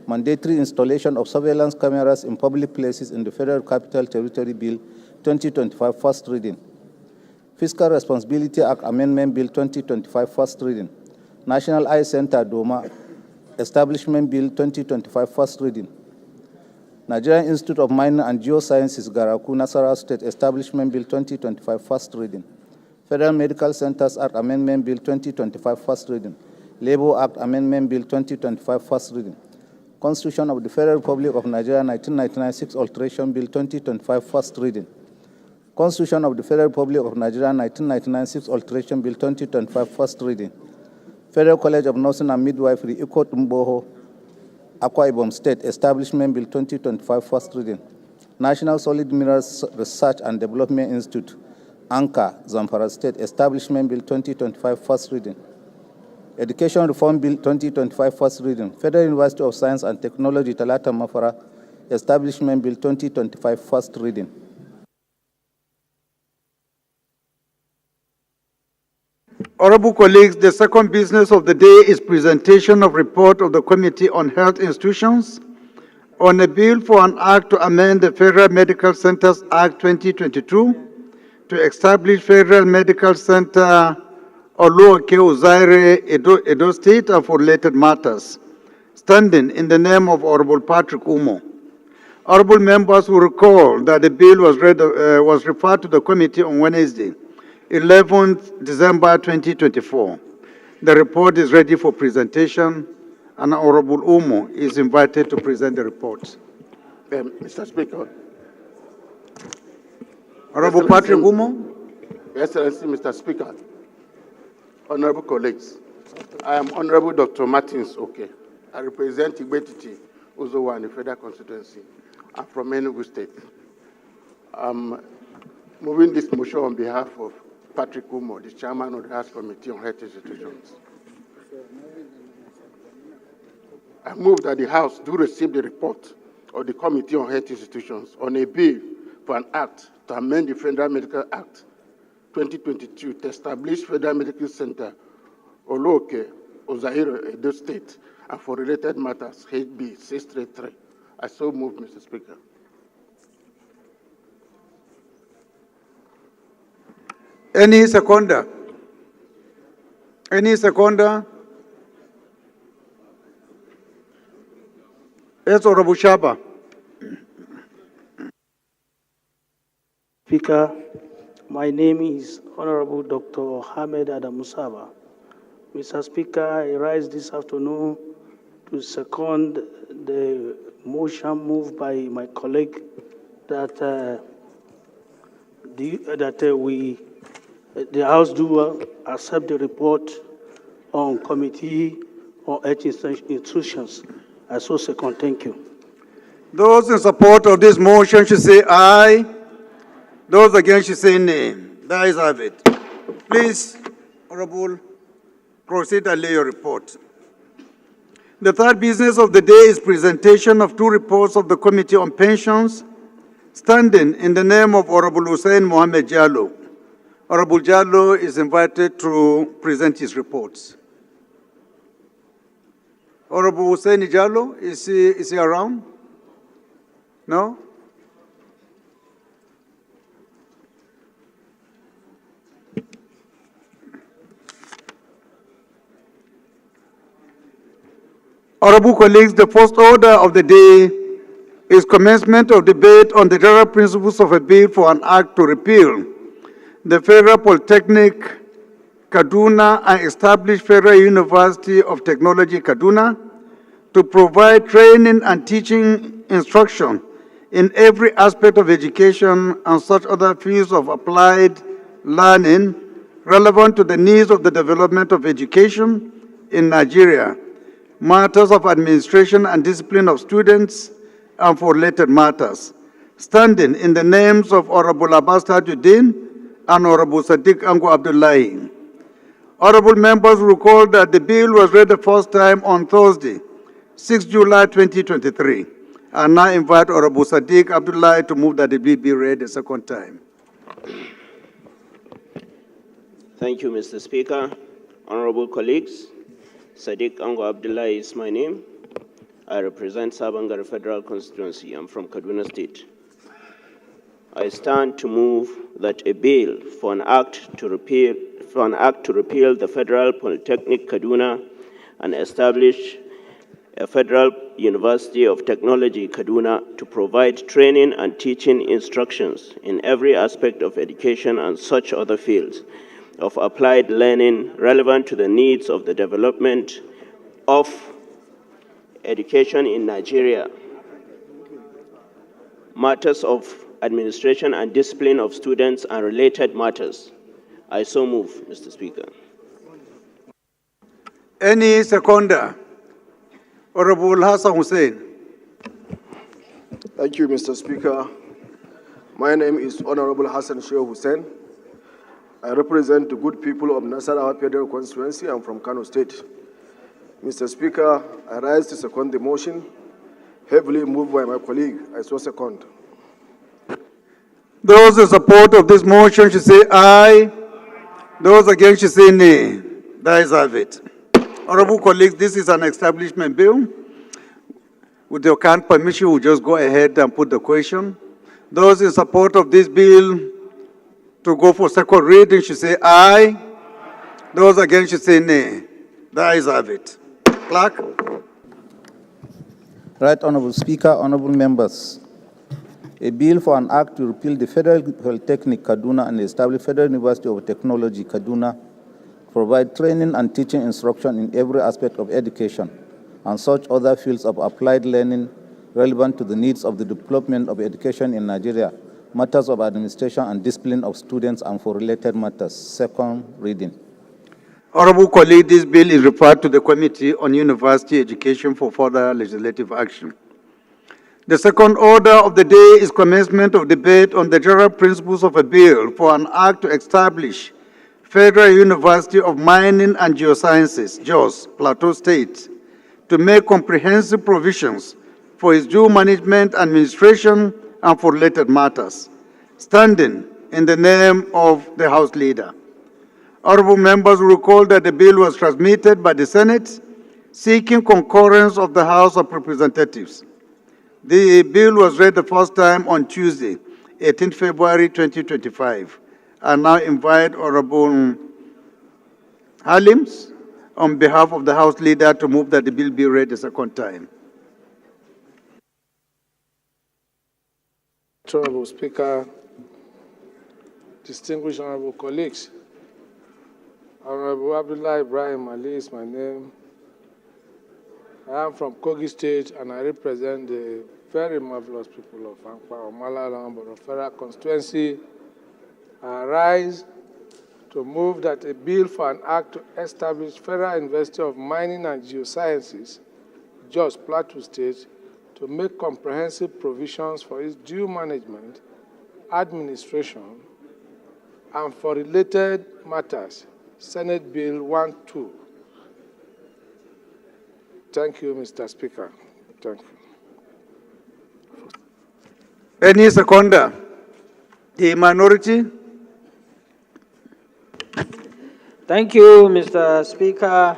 Mandatory installation of surveillance cameras in public places in the Federal Capital Territory Bill 2025, first reading. Fiscal Responsibility Act Amendment Bill 2025, first reading. National Eye Center Doma Establishment Bill 2025, first reading. Nigerian Institute of Mining and Geosciences Garaku Nasarawa State Establishment Bill 2025, first reading. Federal Medical Centers Act Amendment Bill 2025, first reading. Labor Act Amendment Bill 2025, first reading. Constitution of the Federal Republic of Nigeria 1999 Alteration Bill 2025, first reading. Constitution of the Federal Republic of Nigeria 1999 Alteration Bill 2025, first reading. Federal College of Nursing and Midwifery Ikot Mboho, Akwa Ibom State Establishment Bill 2025, first reading. National Solid Minerals Research and Development Institute, Anka, Zamfara State Establishment Bill 2025, first reading. Education Reform Bill 2025, first reading. Federal University of Science and Technology, Talata Mafara Establishment Bill 2025, first reading. Honorable colleagues, the second business of the day is presentation of report of the Committee on Health Institutions on a bill for an act to amend the Federal Medical Centers Act 2022 to establish Federal Medical Center Oluoke Uzaire, Edo State, and for related matters, standing in the name of Honorable Patrick Umo. Honorable members will recall that the bill was referred to the committee on Wednesday, 11th December 2024. The report is ready for presentation, and Honorable Umo is invited to present the report. Mr. Speaker. Honorable Patrick Umo. Excellency, Mr. Speaker, honorable colleagues, I am Honorable Dr. Martins Oke. I represent Igbetiti, Uzowa, in the Federal Constituency. I'm from Enugu State. I'm moving this motion on behalf of Patrick Umo, the chairman of the House Committee on Health Institutions. I move that the House do receive the report of the Committee on Health Institutions on a bill for an act to amend the Federal Medical Act 2022 to establish Federal Medical Center Oluoke Uzaire, Edo State, and for related matters, HB 633. I so move, Mr. Speaker. Any seconder? Any seconder? Yes, Honorable Shaba. Speaker, my name is Honorable Dr. Hamed Adamusaba. Mr. Speaker, I rise this afternoon to second the motion moved by my colleague that the House do accept the report on Committee on Health Institutions. I so second. Thank you. Those in support of this motion should say aye. Those against should say nay. The ayes have it. Please, Honorable, proceed and lay your report. The third business of the day is presentation of two reports of the Committee on Pensions, standing in the name of Honorable Hussein Mohammed Jallo. Honorable Jallo is invited to present his reports. Honorable Hussein Jallo, is he around? No? Honorable colleagues, the first order of the day is commencement of debate on the general principles of a bill for an act to repeal the Federal Polytechnic Kaduna and establish Federal University of Technology Kaduna to provide training and teaching instruction in every aspect of education and such other fields of applied learning relevant to the needs of the development of education in Nigeria, matters of administration and discipline of students, and for related matters, standing in the names of Honorable Abbas Tajuddin and Honorable Sadiq Ango Abdullahi. Honorable members recall that the bill was read the first time on Thursday, 6 July 2023. I now invite Honorable Sadiq Abdullahi to move that the bill be read a second time. Thank you, Mr. Speaker. Honorable colleagues, Sadiq Ango Abdullah is my name. I represent Sabangari Federal Constituency. I'm from Kaduna State. I stand to move that a bill for an act to repeal the Federal Polytechnic Kaduna and establish a Federal University of Technology Kaduna to provide training and teaching instructions in every aspect of education and such other fields of applied learning relevant to the needs of the development of education in Nigeria, matters of administration and discipline of students and related matters. I so move, Mr. Speaker. Any seconder? Honorable Hassan Hussein. Thank you, Mr. Speaker. My name is Honorable Hassan Sheikh Hussein. I represent the good people of Nasarawa Federal Constituency. I'm from Kano State. Mr. Speaker, I rise to second the motion, heavily moved by my colleague. I so second. Those in support of this motion should say aye. Those against should say nay. The ayes have it. Honorable colleagues, this is an establishment bill. With your kind permission, we'll just go ahead and put the question. Those in support of this bill to go for second reading should say aye. Those against should say nay. The ayes have it. Clerk. Right Honorable Speaker, honorable members. A bill for an act to repeal the Federal Polytechnic Kaduna and establish Federal University of Technology Kaduna, provide training and teaching instruction in every aspect of education and such other fields of applied learning relevant to the needs of the development of education in Nigeria, matters of administration and discipline of students and for related matters. Second reading. Honorable colleague, this bill is referred to the Committee on University Education for further legislative action. The second order of the day is commencement of debate on the general principles of a bill for an act to establish Federal University of Mining and Geosciences, JOS, Plateau State, to make comprehensive provisions for its due management, administration, and for related matters, standing in the name of the House Leader. Honorable members will recall that the bill was transmitted by the Senate, seeking concurrence of the House of Representatives. The bill was read the first time on Tuesday, 18 February 2025. I now invite Honorable Halims, on behalf of the House Leader, to move that the bill be read a second time. Honorable Speaker, distinguished honorable colleagues, Honorable Abdullah Ibrahim Ali is my name. I am from Kogi State and I represent the very marvelous people of Ankpa, Omala, Lamboro Federal Constituency. I rise to move that a bill for an act to establish Federal University of Mining and Geosciences, JOS, Plateau State, to make comprehensive provisions for its due management, administration, and for related matters. Senate Bill 1-2. Thank you, Mr. Speaker. Thank you. Any seconder? The minority? Thank you, Mr. Speaker,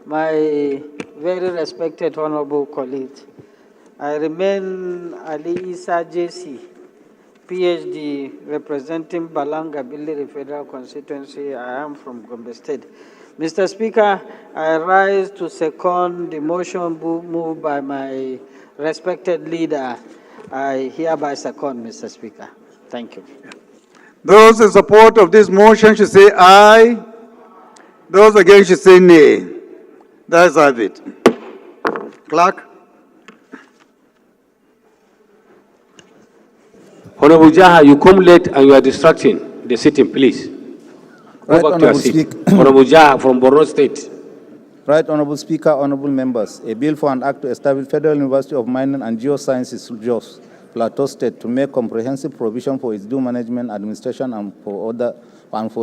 my very respected honorable colleagues. I remain Ali Isa JC, PhD, representing Balanga Billiri Federal Constituency. I am from Gombe State. Mr. Speaker, I rise to second the motion moved by my respected leader. I hereby second, Mr. Speaker. Thank you. Those in support of this motion should say aye. Those against should say nay. That's have it. Clerk. Honorable Jaha, you come late and you are distracting the sitting, please. Right, Go back to your seat. Speaker. Honorable Jaha from Borno State. Right, Honorable Speaker, honorable members. A bill for an act to establish Federal University of Mining and Geosciences, JOS, Plateau State, to make comprehensive provision for its due management, administration, and for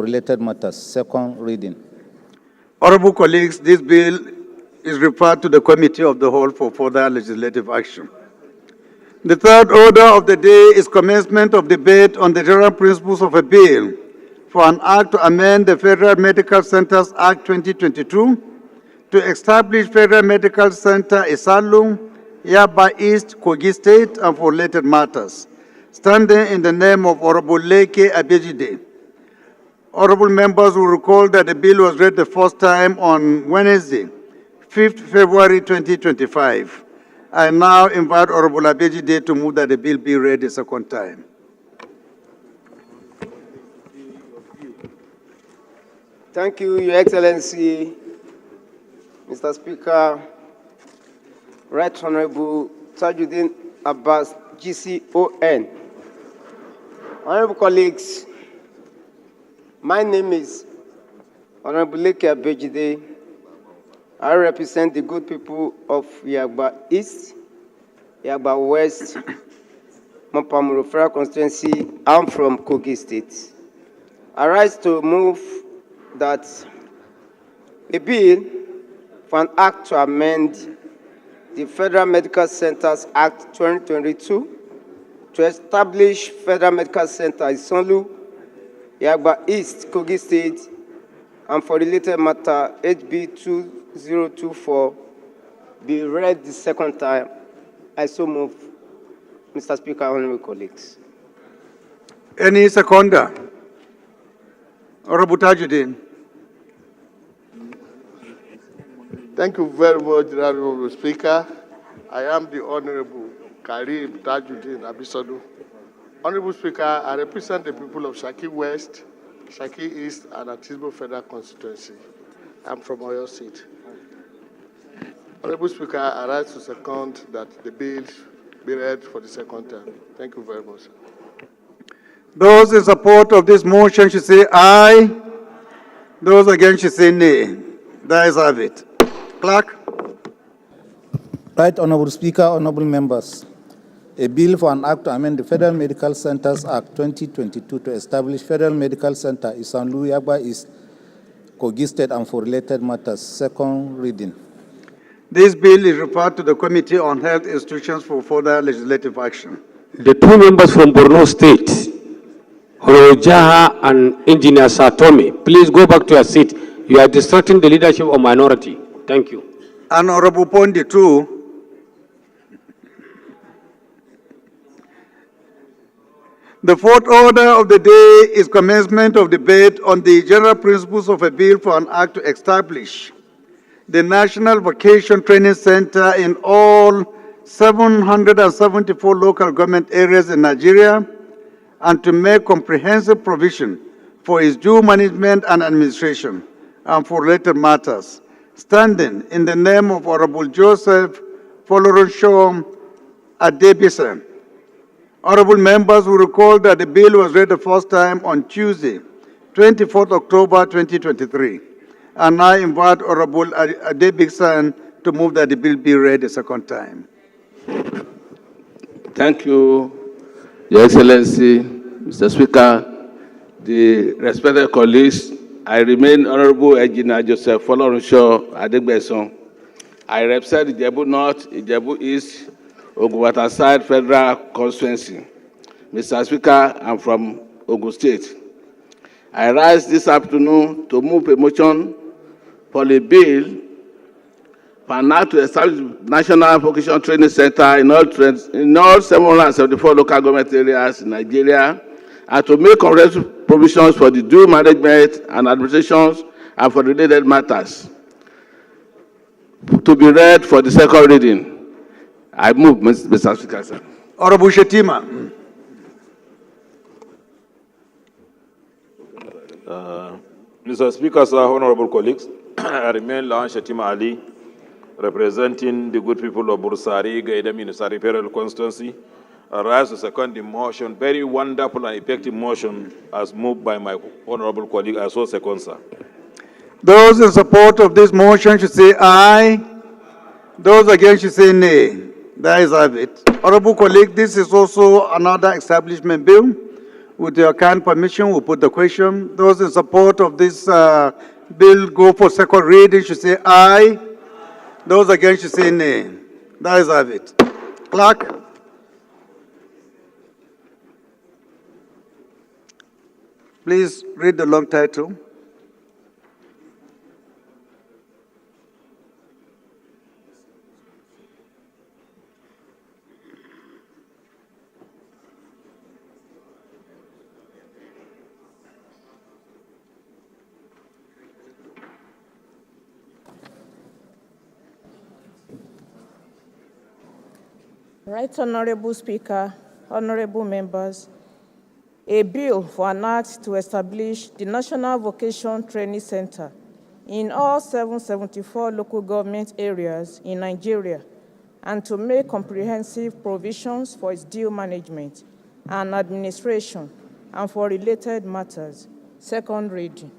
related matters. Second reading. Honorable colleagues, this bill is referred to the Committee of the Whole for further legislative action. The third order of the day is commencement of debate on the general principles of a bill for an act to amend the Federal Medical Centers Act 2022 to establish Federal Medical Center Isalu, Yaba East, Kogi State, and for related matters, standing in the name of Honorable Leke Abejide. Honorable members will recall that the bill was read the first time on Wednesday, 5th February 2025. I now invite Honorable Abejide to move that the bill be read a second time. Thank you, Your Excellency, Mr. Speaker, Right Honorable Tajuddin Abbas, GCON. Honorable colleagues, my name is Honorable Leke Abejide. I represent the good people of Yagba East, Yagba West, Mapamuro Federal Constituency. I'm from Kogi State. I rise to move that a bill for an act to amend the Federal Medical Centers Act 2022 to establish Federal Medical Center Isonlu, Yagba East, Kogi State, and for related matter, HB 2024, be read the second time. I so move, Mr. Speaker, honorable colleagues. Any seconder? Honorable Tajuddin. Thank you very much, Honorable Speaker. I am the Honorable Karim Tajuddin Abisadu. Honorable Speaker, I represent the people of Shaki West, Shaki East, and Atisbo Federal Constituency. I'm from Oyo State. Honorable Speaker, I rise to second that the bill be read for the second time. Thank you very much, sir. Those in support of this motion should say aye. Those against should say nay. The ayes have it. Clerk. Right Honorable Speaker, honorable members. A bill for an act to amend the Federal Medical Centers Act 2022 to establish Federal Medical Center Isanlu, Yagba East, Kogi State, and for related matters. Second reading. This bill is referred to the Committee on Health Institutions for further legislative action. The two members from Borno State, Honorable Jaha and Engineer Satomi, please go back to your seat. You are distracting the leadership of minority. Thank you. And Honorable Pondi too. The fourth order of the day is commencement of debate on the general principles of a bill for an act to establish the National Vocation Training Center in all 774 local government areas in Nigeria and to make comprehensive provision for its due management and administration and for related matters, standing in the name of Honorable Joseph Folorunshom Adebisa. Honorable members will recall that the bill was read the first time on Tuesday, 24th October 2023. And I invite Honorable Adebisa to move that the bill be read a second time. Thank you, Your Excellency, Mr. Speaker, the respected colleagues. I remain Honorable Engineer Joseph Folorunsho Adegbeson. I represent Ijebu North, Ijebu East, Ogun Side Federal Constituency. Mr. Speaker, I'm from Ogun State. I rise this afternoon to move a motion for a bill for an act to establish National Vocational Training Center in all 774 local government areas in Nigeria, and to make comprehensive provisions for the due management and administrations and for related matters. To be read for the second reading. I move, Mr. Speaker, sir. Honorable Shetima. Mr. Speaker, sir, honorable colleagues, I remain Lawan Shetima Ali, representing the good people of Bursari, Gaidam Unusari Federal Constituency. I rise to second the motion, very wonderful and effective motion as moved by my honorable colleague. I so second, sir. Those in support of this motion should say aye. Those against should say nay. The ayes have it. Honorable colleague, this is also another establishment bill. With your kind permission, we'll put the question. Those in support of this bill go for second reading should say aye. Those against should say nay. The ayes have it. Clerk. Please read the long title. Right Honorable Speaker, honorable members, a bill for an act to establish the National Vocation Training Center in all 774 local government areas in Nigeria and to make comprehensive provisions for its due management and administration and for related matters. Second reading.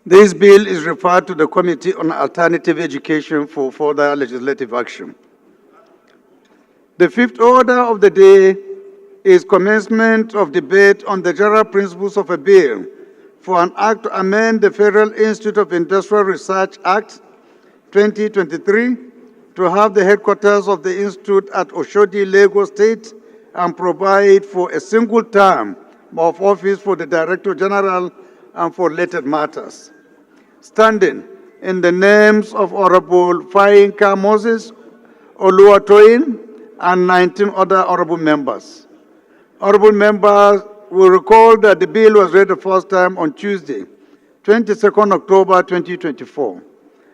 This bill is referred to the Committee on Alternative Education for further legislative action. The fifth order of the day is commencement of debate on the general principles of a bill for an act to amend the Federal Institute of Industrial Research Act 2023 to have the headquarters of the institute at Oshodi, Lagos State, and provide for a single term of office for the Director General and for related matters. Standing in the names of Honorable Fayinka Moses Oluwatoyin and 19 other honorable members. Honorable members will recall that the bill was read the first time on Tuesday, 22nd October 2024.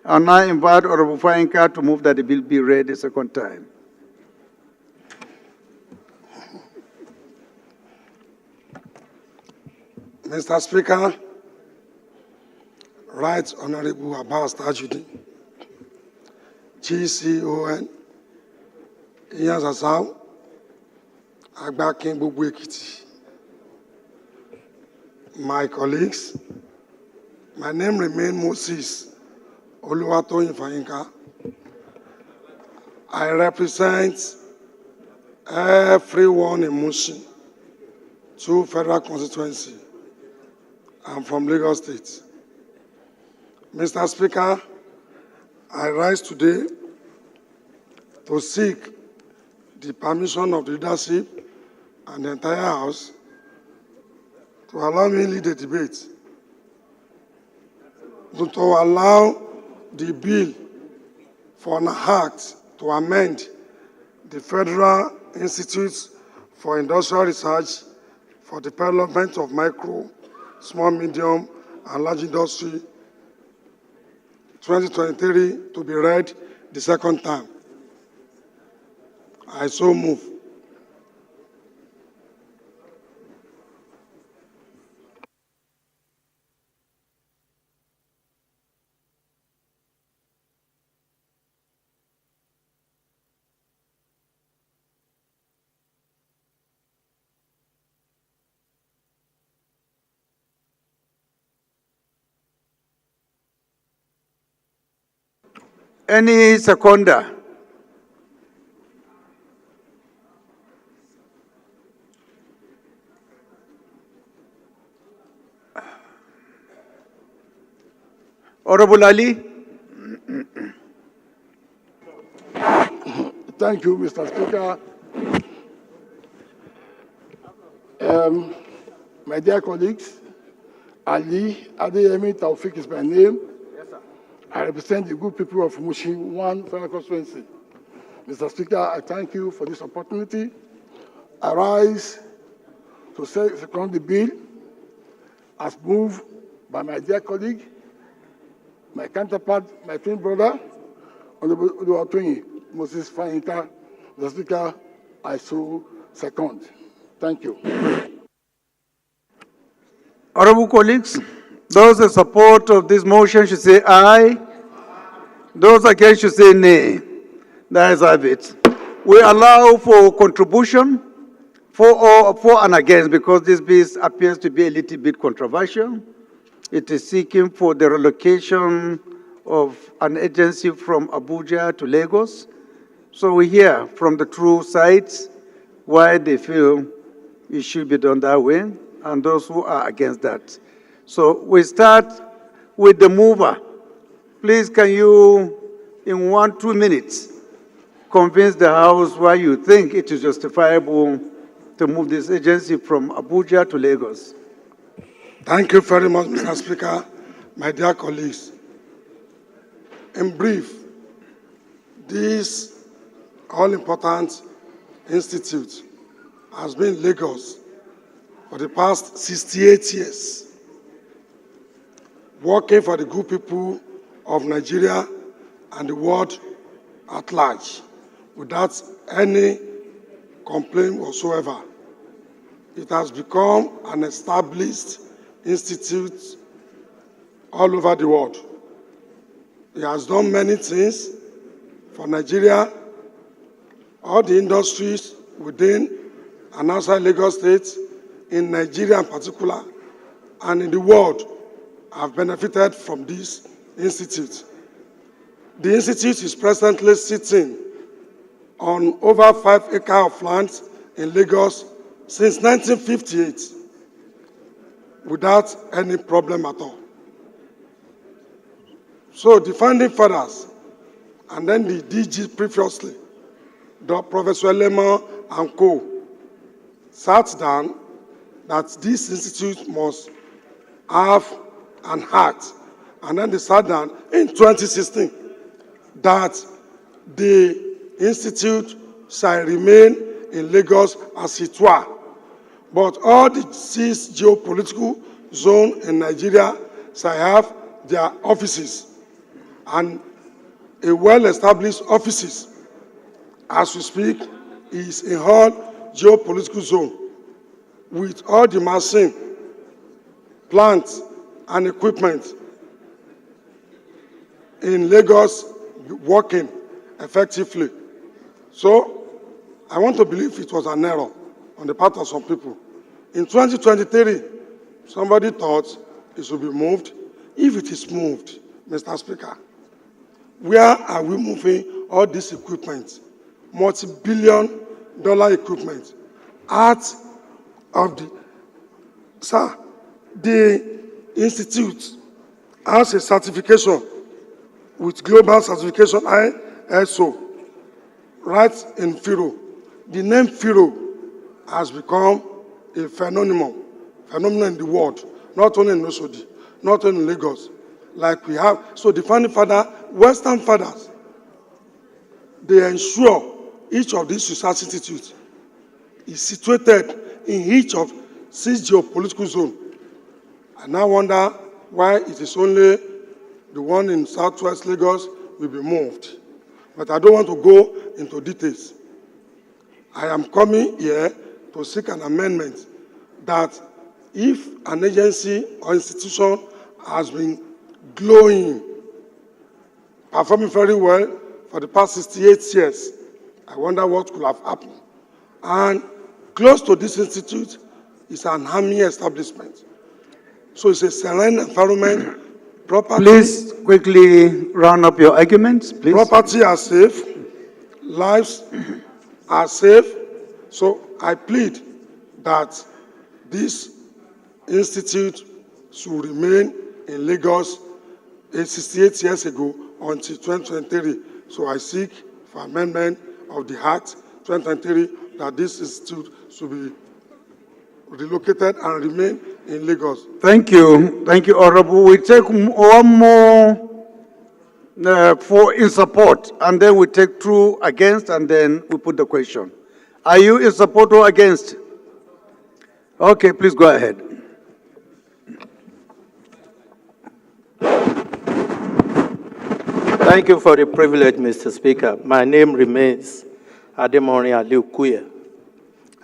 I now invite Honorable Fayinka to move that the bill be read a second time. Mr. Speaker, Right Honorable Abbas Tajuddin, GCON, Iyan Sasau, Agbakin Gbogbo Ekiti. My colleagues, my name remains Moses Oluwatoyin Fayinka. I represent everyone in Mushin, 2 federal constituency. I'm from Lagos State. Mr. Speaker, I rise today to seek the permission of the leadership and the entire House to allow me lead the debate, to allow the bill for an act to amend the Federal Institute for Industrial Research for the development of micro, small, medium, and large industry 2023 to be read the second time. I so move. Any seconder? Honorable Ali. Thank you, Mr. Speaker. My dear colleagues, Ali Adeyemi Taufik is my name. Yes, sir. I represent the good people of Mushin 1 Federal Constituency. Mr. Speaker, I thank you for this opportunity. I rise to second the bill as moved by my dear colleague, my counterpart, my twin brother, Honorable Oluwatoyin Moses Fayinka. Mr. Speaker, I so second. Thank you. Honorable colleagues, those in support of this motion should say aye. Those against should say nay. That is have it. We allow for contribution for and against because this bill appears to be a little bit controversial. It is seeking for the relocation of an agency from Abuja to Lagos. So we hear from the true sides why they feel it should be done that way and those who are against that. So we start with the mover. Please, can you, in 1-2 minutes, convince the House why you think it is justifiable to move this agency from Abuja to Lagos? Thank you very much, Mr. Speaker, my dear colleagues. In brief, this all-important institute has been in Lagos for the past 68 years, working for the good people of Nigeria and the world at large without any complaint whatsoever. It has become an established institute all over the world. It has done many things for Nigeria, all the industries within and outside Lagos State, in Nigeria in particular, and in the world have benefited from this institute. The institute is presently sitting on over 5 acres of land in Lagos since 1958 without any problem at all. So the founding fathers and then the DG previously, Professor Lema and co, sat down that this institute must have an act. And then they sat down in 2016 that the institute shall remain in Lagos as it were. But all the 6 geopolitical zones in Nigeria shall have their offices, and a well-established offices, as we speak, is in all geopolitical zone with all the machine, plants, and equipment in Lagos working effectively. So I want to believe it was an error on the part of some people. In 2023, somebody thought it should be moved. If it is moved, Mr. Speaker, where are we moving all this equipment, multi-billion-dollar equipment, out of the... Sir, the institute has a certification with global certification ISO, right in Firo. The name Firo has become a phenomenon in the world, not only in Osodi, not only in Lagos, like we have. So the founding father, Western fathers, they ensure each of these research institutes is situated in each of 6 geopolitical zones. I now wonder why it is only the one in Southwest Lagos will be moved. But I don't want to go into details. I am coming here to seek an amendment that if an agency or institution has been glowing, performing very well for the past 68 years, I wonder what could have happened. And close to this institute is an army establishment. So it's a serene environment. Property, please quickly round up your arguments, please. Property are safe, lives are safe. So I plead that this institute should remain in Lagos 68 years ago until 2023. So I seek for amendment of the Act 2023 that this institute should be relocated and remain in Lagos. Thank you, Honorable. We take one more for in support, and then we take 2 against, and then we put the question. Are you in support or against? Okay, please go ahead. Thank you for the privilege, Mr. Speaker. My name remains Ademori Aliu Kuye.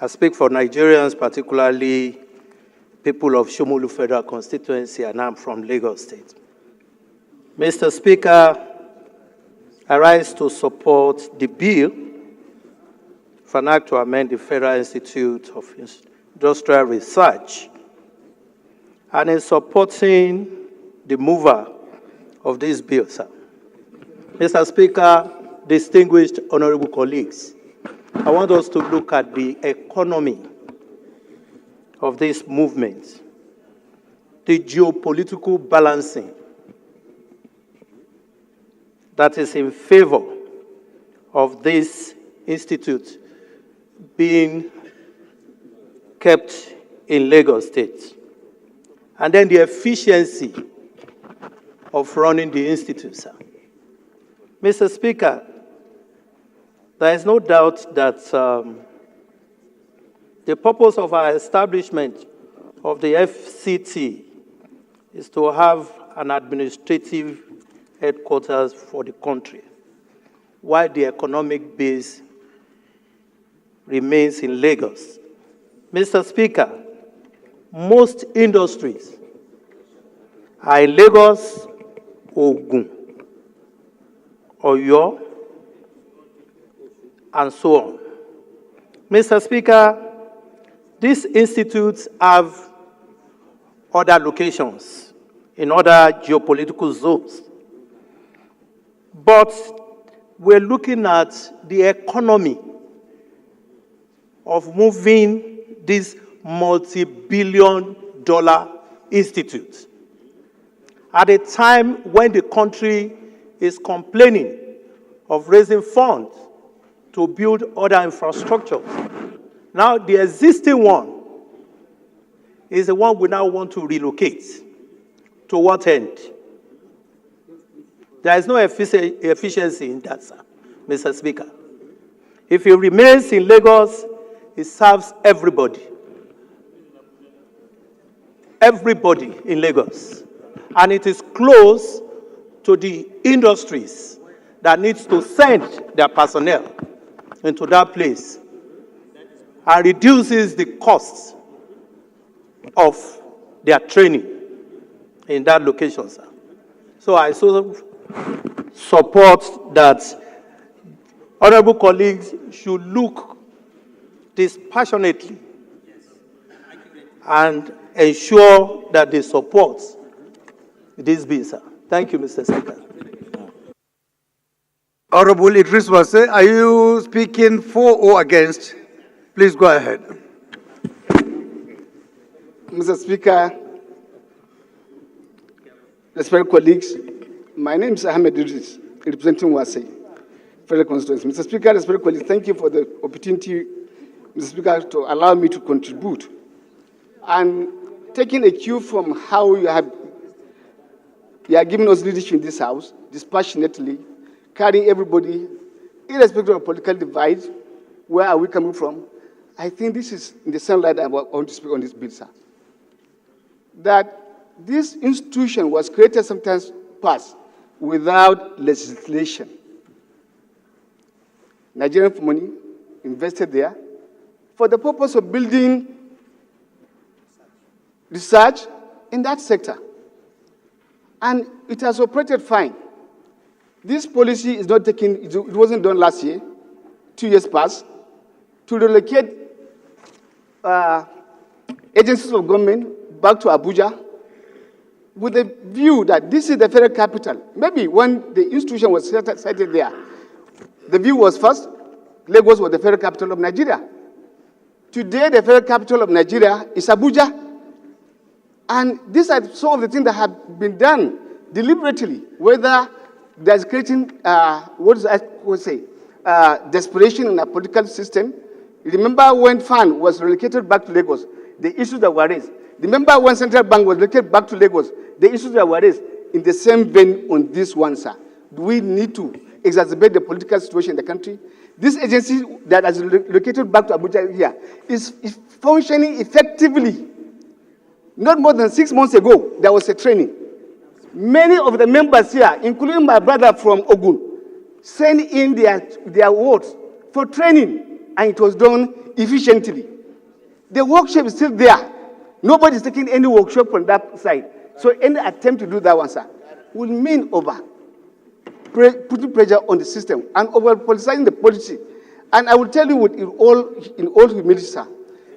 I speak for Nigerians, particularly people of Shomolu Federal Constituency, and I'm from Lagos State. Mr. Speaker, I rise to support the bill for an act to amend the Federal Institute of Industrial Research, and in supporting the mover of this bill, sir. Mr. Speaker, distinguished honorable colleagues, I want us to look at the economy of this movement, the geopolitical balancing that is in favor of this institute being kept in Lagos State. and then the efficiency of running the institute, sir. Mr. Speaker, there is no doubt that the purpose of our establishment of the FCT is to have an administrative headquarters for the country, while the economic base remains in Lagos. Mr. Speaker, most industries are in Lagos, Ogun, Oyo, and so on. Mr. Speaker, these institutes have other locations in other geopolitical zones. But we're looking at the economy of moving this multi-billion-dollar institute at a time when the country is complaining of raising funds to build other infrastructure. Now, the existing one is the one we now want to relocate. To what end? There is no efficiency in that, sir, Mr. Speaker. If it remains in Lagos, it serves everybody. Everybody in Lagos. And it is close to the industries that needs to send their personnel into that place and reduces the costs of their training in that location, sir. So I support that honorable colleagues should look dispassionately and ensure that they support this bill, sir. Thank you, Mr. Speaker. Honorable Idris Wase, are you speaking for or against? Please go ahead. Mr. Speaker, respected colleagues, my name is Ahmed Idris, representing Wase, Federal Constituency. Mr. Speaker, respected colleagues, thank you for the opportunity, Mr. Speaker, to allow me to contribute. And taking a cue from how you are giving us leadership in this House, dispassionately, carrying everybody, irrespective of political divide, where are we coming from? I think this is in the same light I want to speak on this bill, sir. That this institution was created sometimes past without legislation. Nigerian money invested there for the purpose of building research in that sector. And it has operated fine. This policy is not taken, it wasn't done last year, 2 years past, to relocate agencies of government back to Abuja with a view that this is the federal capital. Maybe when the institution was sited there, the view was first, Lagos was the federal capital of Nigeria. Today, the federal capital of Nigeria is Abuja. And these are some of the things that have been done deliberately, whether there's creating, desperation in a political system. Remember when FAN was relocated back to Lagos, the issues that were raised. Remember when Central Bank was relocated back to Lagos, the issues that were raised. In the same vein on this one, sir, do we need to exacerbate the political situation in the country? This agency that has relocated back to Abuja here is functioning effectively. Not more than 6 months ago, there was a training. Many of the members here, including my brother from Ogun, sent in their words for training, and it was done efficiently. The workshop is still there. Nobody is taking any workshop from that side. So any attempt to do that one, sir, will mean putting pressure on the system and over-politicizing the policy. And I will tell you in all humility, sir,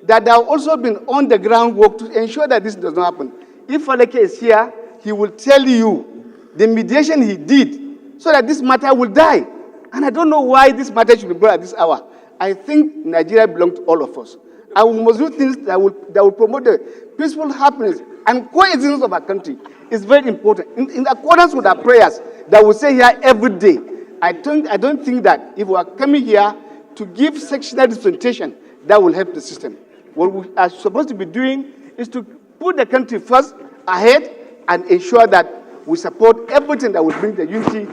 that there have also been on-the-ground work to ensure that this does not happen. If Faleke is here, he will tell you the mediation he did so that this matter will die. And I don't know why this matter should be brought at this hour. I think Nigeria belongs to all of us. And we must do things that will promote the peaceful happiness and coexistence of our country. It's very important. In accordance with our prayers that we say here every day, I don't think that if we are coming here to give sectional dispensation, that will help the system. What we are supposed to be doing is to put the country first ahead and ensure that we support everything that will bring the unity,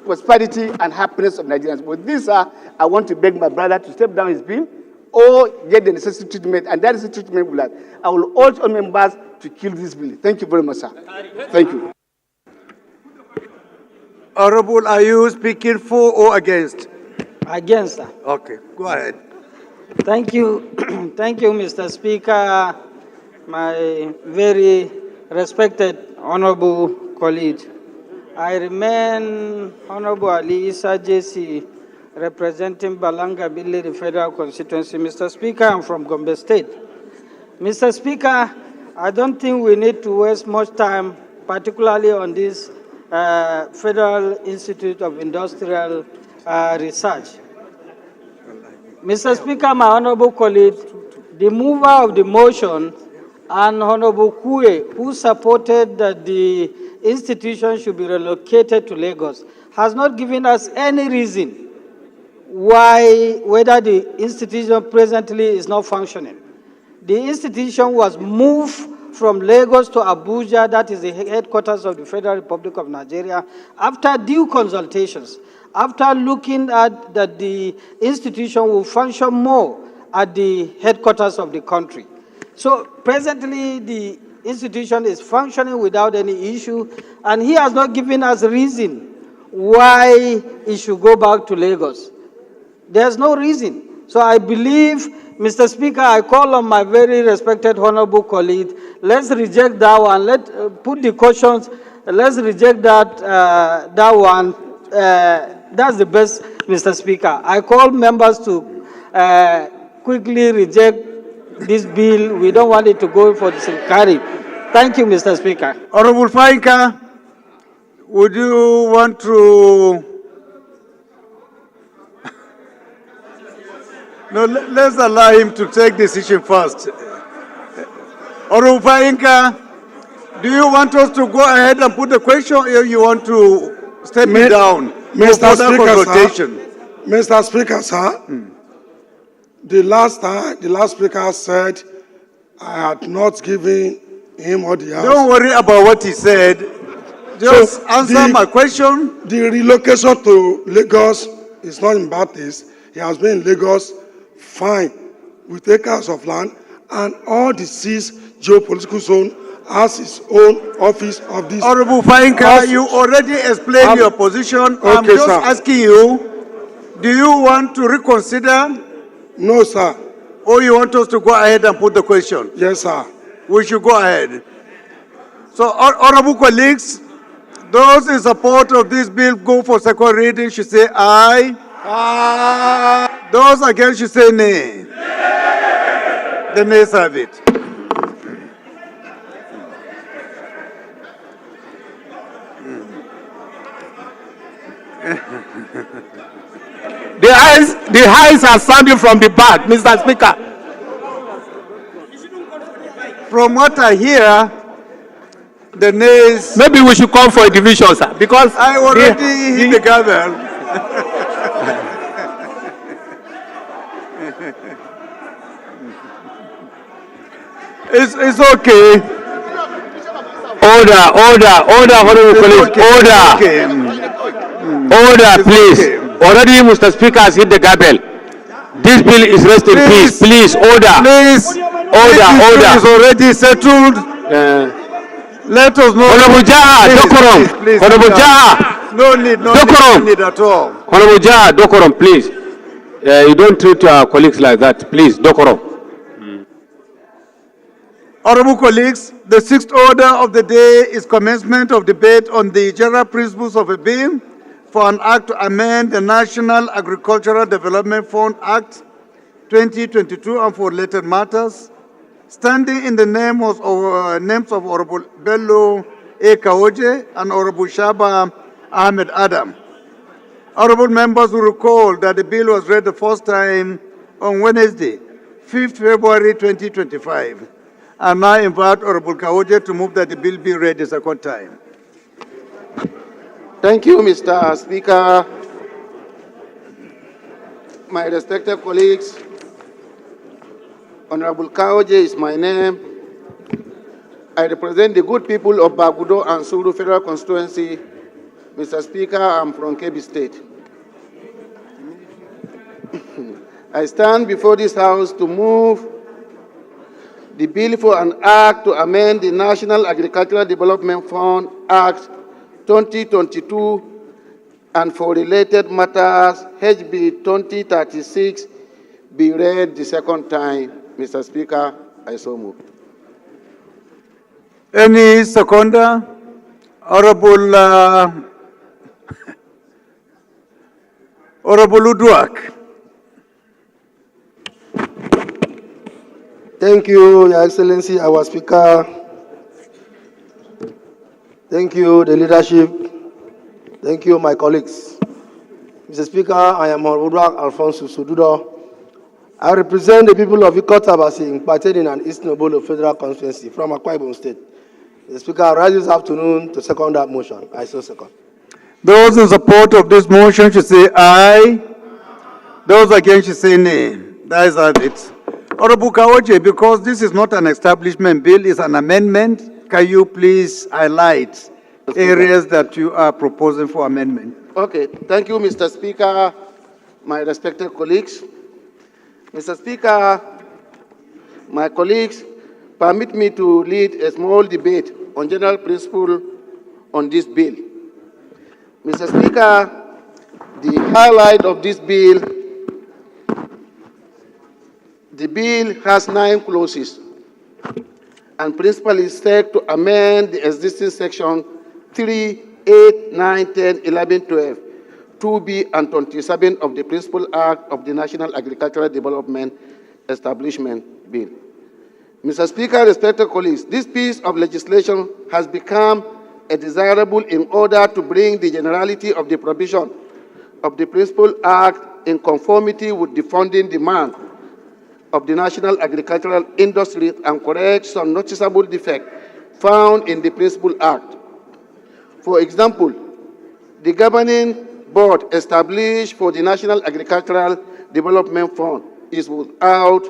prosperity, and happiness of Nigerians. With this, I want to beg my brother to step down his bill or get the necessary treatment, and that is the treatment we have. I will urge all members to kill this bill. Thank you very much, sir. Thank you. Honorable, are you speaking for or against? Against, sir. Okay, go ahead. Thank you. Thank you, Mr. Speaker, my very respected honorable colleague. I remain Honorable Ali Issa JC, representing Balanga Biliri Federal Constituency. Mr. Speaker, I'm from Gombe State. Mr. Speaker, I don't think we need to waste much time, particularly on this Federal Institute of Industrial Research. Mr. Speaker, my honorable colleague, the mover of the motion and Honorable Kue, who supported that the institution should be relocated to Lagos, has not given us any reason why, whether the institution presently is not functioning. The institution was moved from Lagos to Abuja, that is the headquarters of the Federal Republic of Nigeria, after due consultations, after looking at that the institution will function more at the headquarters of the country. So presently, the institution is functioning without any issue, and he has not given us a reason why it should go back to Lagos. There's no reason. So I believe, Mr. Speaker, I call on my very respected honorable colleague, let's reject that one. Let's put the cautions, let's reject that one. That's the best, Mr. Speaker. I call members to quickly reject this bill. We don't want it to go for the carry. Thank you, Mr. Speaker. Honorable Fainka, would you want to... No, let's allow him to take decision first. Honorable Fainka, do you want us to go ahead and put the question, or you want to step it down? Mr. Speaker, sir, the last speaker said I had not given him or the house. Don't worry about what he said. Just answer my question. The relocation to Lagos is not in bad taste. He has been in Lagos, fine, with acres of land, and all the 6 geopolitical zone has its own office of this. Honorable Fainka, you already explained your position. I'm just asking you, do you want to reconsider? No, sir. Or you want us to go ahead and put the question? Yes, sir. We should go ahead. So, honorable colleagues, those in support of this bill go for second reading should say aye. Aye. Those against should say nay. Nay. The nays have it. The eyes are sounding from the back, Mr. Speaker. From what I hear, the nays... Maybe we should call for a division, sir, because... I already hit the gavel. It's okay. Order, honorable colleagues, order, please. Okay. Already, Mr. Speaker has hit the gavel. This bill is rest in peace. Please, order. Please, order. Is already settled. Let us know. Honorable Jaha, Dokorom. Honorable Jaha. No need at all. Honorable Jaha, Dokorom, please. You don't treat your colleagues like that. Please, Dokorom. Honorable colleagues, the 6th order of the day is commencement of debate on the general principles of a bill for an act to amend the National Agricultural Development Fund Act 2022 and for related matters, standing in the names of Honorable Bello A. Kaoje and Honorable Shaba Ahmed Adam. Honorable members will recall that the bill was read the first time on Wednesday, 5th February 2025. I now invite Honorable Kaoje to move that the bill be read a second time. Thank you, Mr. Speaker. My respected colleagues, Honorable Kaoje is my name. I represent the good people of Bagudo and Suru Federal Constituency. Mr. Speaker, I'm from Kebbi State. I stand before this House to move the bill for an act to amend the National Agricultural Development Fund Act 2022 and for related matters, HB 2036, be read the second time. Mr. Speaker, I so move. Any seconder? Honorable Uduak. Thank you, Your Excellency, our Speaker. Thank you, the leadership. Thank you, my colleagues. Mr. Speaker, I am Honorable Alfonso Sodudo. I represent the people of Ikotabasi in Pateni and East Nobolo Federal Constituency from Akwa Ibom State. Mr. Speaker, I rise this afternoon to second that motion. I so second. Those in support of this motion should say aye. Those against should say nay. That is it. Honorable Kawoje, because this is not an establishment bill, it's an amendment, can you please highlight areas that you are proposing for amendment? Okay, thank you, Mr. Speaker, my respected colleagues. Mr. Speaker, my colleagues, permit me to lead a small debate on general principle on this bill. Mr. Speaker, the highlight of this bill, the bill has 9 clauses and principally is set to amend the existing section 3, 8, 9, 10, 11, 12, 2B and 27 of the Principal Act of the National Agricultural Development Establishment Bill. Mr. Speaker, respected colleagues, this piece of legislation has become a desirable in order to bring the generality of the provision of the Principal Act in conformity with the funding demand of the national agricultural industry and correct some noticeable defect found in the Principal Act. For example, the governing board established for the National Agricultural Development Fund is without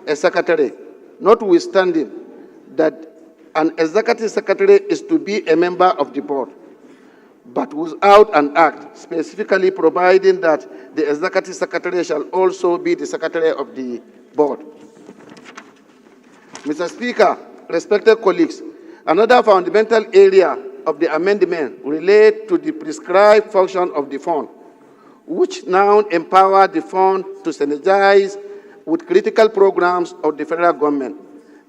a secretary, notwithstanding that an executive secretary is to be a member of the board, but without an act specifically providing that the executive secretary shall also be the secretary of the board. Mr. Speaker, respected colleagues, another fundamental area of the amendment relates to the prescribed function of the fund, which now empower the fund to synergize with critical programs of the federal government,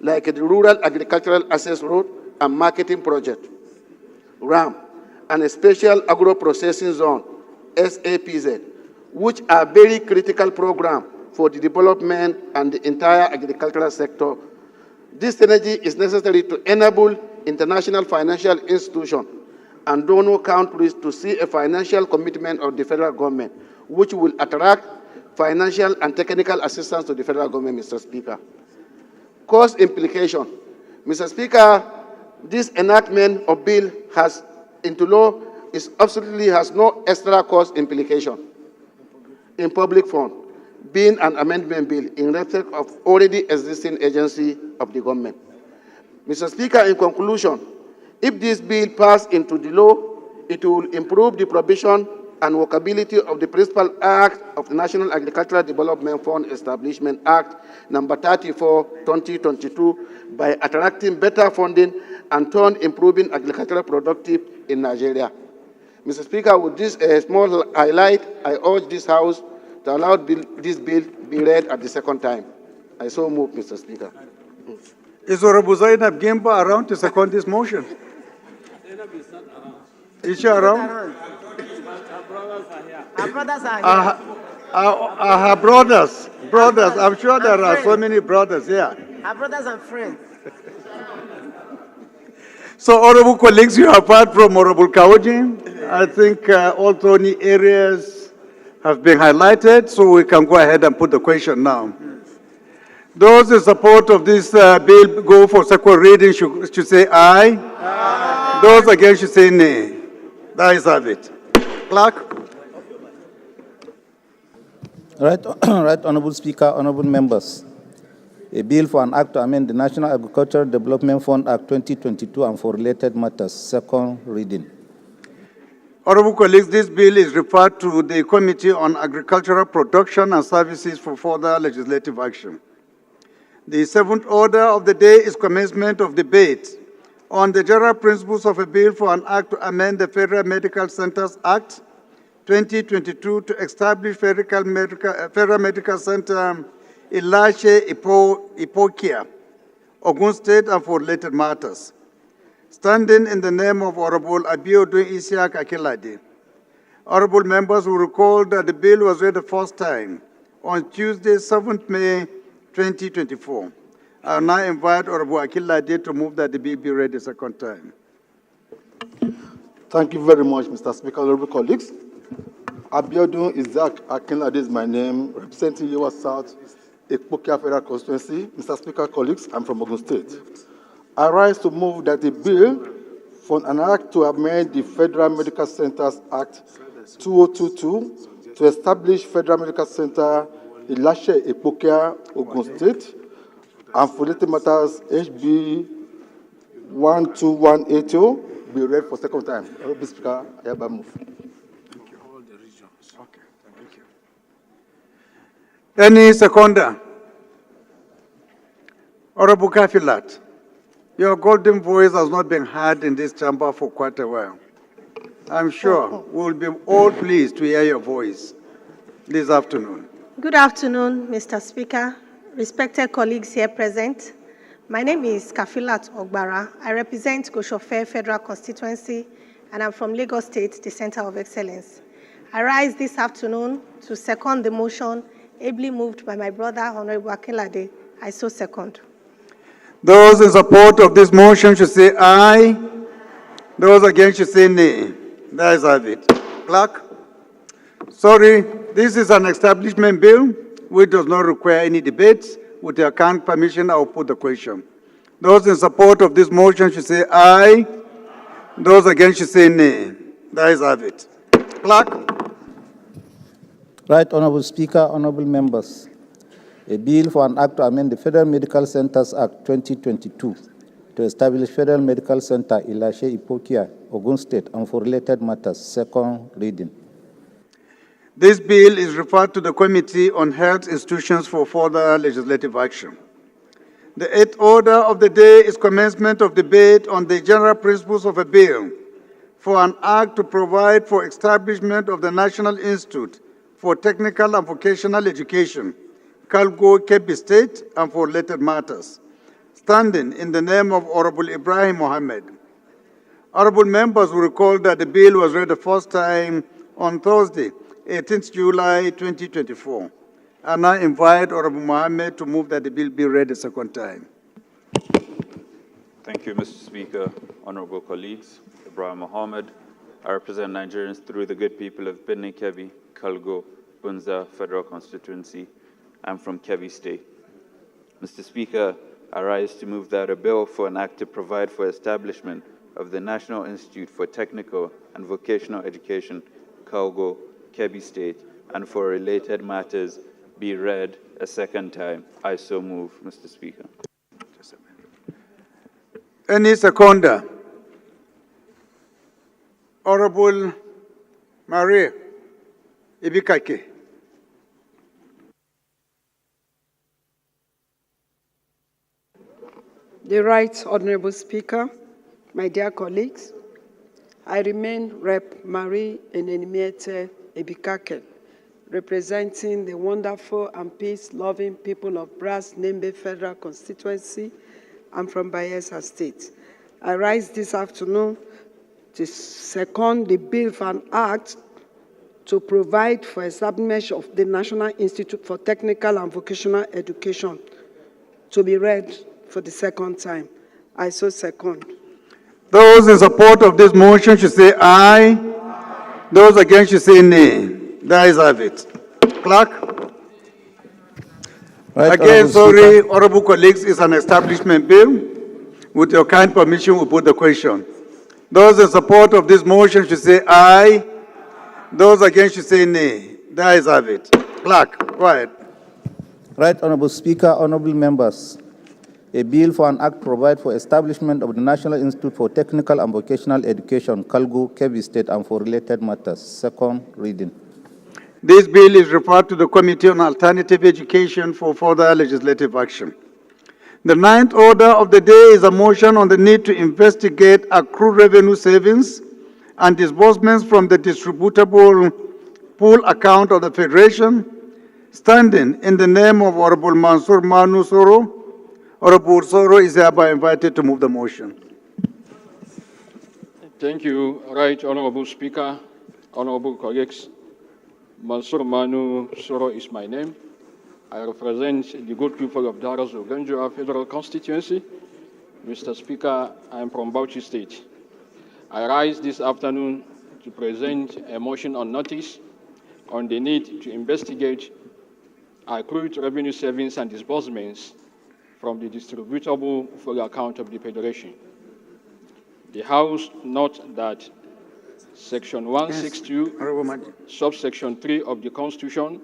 like the Rural Agricultural Access Road and Marketing Project, RAM, and a Special Agro-Processing Zone, SAPZ, which are very critical programs for the development and the entire agricultural sector. This synergy is necessary to enable international financial institutions and donor countries to see a financial commitment of the federal government, which will attract financial and technical assistance to the federal government, Mr. Speaker. Cost implication. Mr. Speaker, this enactment of bill into law absolutely has no extra cost implication in public fund, being an amendment bill in respect of already existing agency of the government. Mr. Speaker, in conclusion, if this bill passes into the law, it will improve the provision and workability of the Principal Act of the National Agricultural Development Fund Establishment Act number 34, 2022 by attracting better funding and turn improving agricultural productive in Nigeria. Mr. Speaker, with this small highlight, I urge this House to allow this bill be read at the second time. I so move, Mr. Speaker. Is Honorable Zainab Gimba around to second this motion? Is she around? Our brothers are here. Her brothers. Brothers. I'm sure there are so many brothers here. Our brothers and friends. So, honorable colleagues, you have heard from Honorable Kawoji. I think all 20 areas have been highlighted, so we can go ahead and put the question now. Those in support of this bill go for second reading should say aye. Aye. Those against should say nay. That is it. Clerk. Right, Honorable Speaker, honorable members. A bill for an act to amend the National Agricultural Development Fund Act 2022 and for related matters. Second reading. Honorable colleagues, this bill is referred to the Committee on Agricultural Production and Services for further legislative action. The seventh order of the day is commencement of debate on the general principles of a bill for an act to amend the Federal Medical Centers Act 2022 to establish Federal Medical Center Ilashe Ipokia, Ogun State, and for related matters. Standing in the name of Honorable Abiodun Isiaq Akilade, honorable members will recall that the bill was read the first time on Tuesday, 7th May 2024. I will now invite Honorable Akilade to move that the bill be read the second time. Thank you very much, Mr. Speaker, honorable colleagues. Abiodun Isiaq Akilade is my name, representing Yewa South, Ekpokia Federal Constituency. Mr. Speaker, colleagues, I'm from Ogun State. I rise to move that the bill for an act to amend the Federal Medical Centers Act 2022 to establish Federal Medical Center Ilashe Ekpokia, Ogun State, and for related matters HB 12180 be read for second time. Honorable Speaker, I hereby move. Any seconder? Honorable Kafilat, your golden voice has not been heard in this chamber for quite a while. I'm sure we'll be all pleased to hear your voice this afternoon. Good afternoon, Mr. Speaker, respected colleagues here present. My name is Kafilat Ogbara. I represent Goshofe Federal Constituency, and I'm from Lagos State, the Center of Excellence. I rise this afternoon to second the motion ably moved by my brother, Honorable Akilade. I so second. Those in support of this motion should say aye. Those against should say nay. That is have it. Clerk? Sorry, this is an establishment bill which does not require any debates. With your kind permission, I will put the question. Those in support of this motion should say aye. Those against should say nay. That is have it. Clerk? Right, Honorable Speaker, honorable members. A bill for an act to amend the Federal Medical Centers Act 2022 to establish Federal Medical Center Ilashe Ipokia, Ogun State, and for related matters. Second reading. This bill is referred to the Committee on Health Institutions for further legislative action. The eighth order of the day is commencement of debate on the general principles of a bill for an act to provide for establishment of the National Institute for Technical and Vocational Education, Kalgo, Kebbi State, and for related matters. Standing in the name of Honorable Ibrahim Mohammed. Honorable members will recall that the bill was read the first time on Thursday, 18th July 2024. I now invite Honorable Mohammed to move that the bill be read the second time. Thank you, Mr. Speaker. Honorable colleagues, Ibrahim Mohammed. I represent Nigerians through the good people of Birnin Kebbi, Kalgo, Bunza Federal Constituency. I'm from Kebbi State. Mr. Speaker, I rise to move that a bill for an act to provide for establishment of the National Institute for Technical and Vocational Education, Kalgo, Kebbi State, and for related matters be read a second time. I so move, Mr. Speaker. Any seconder? Honorable Marie Ibikake. The Right Honorable Speaker, my dear colleagues, I remain Rep. Marie Enenimiete Ibikake, representing the wonderful and peace-loving people of Brass Nembe Federal Constituency. I'm from Bayelsa State. I rise this afternoon to second the bill for an act to provide for establishment of the National Institute for Technical and Vocational Education to be read for the second time. I so second. Those in support of this motion should say aye. Those against should say nay. That is have it. Clerk? Right, Again, sorry, honorable colleagues, it's an establishment bill. With your kind permission, we put the question. Those in support of this motion should say aye. Those against should say nay. That is have it. Clerk, go ahead. Right Honorable Speaker, honorable members, a bill for an act provide for establishment of the National Institute for Technical and Vocational Education, Kalgo, Kebbi State, and for related matters. Second reading. This bill is referred to the Committee on Alternative Education for further legislative action. The ninth order of the day is a motion on the need to investigate accrued revenue savings and disbursements from the distributable pool account of the Federation, standing in the name of Honorable Mansour Manu Soro. Honorable Soro is hereby invited to move the motion. Thank you, Right Honorable Speaker, honorable colleagues. Mansour Manu Soro is my name. I represent the good people of Daras Oganjua Federal Constituency. Mr. Speaker, I am from Bauchi State. I rise this afternoon to present a motion on notice on the need to investigate accrued revenue savings and disbursements from the distributable full account of the Federation. The House notes that Section 162, subsection 3 of the Constitution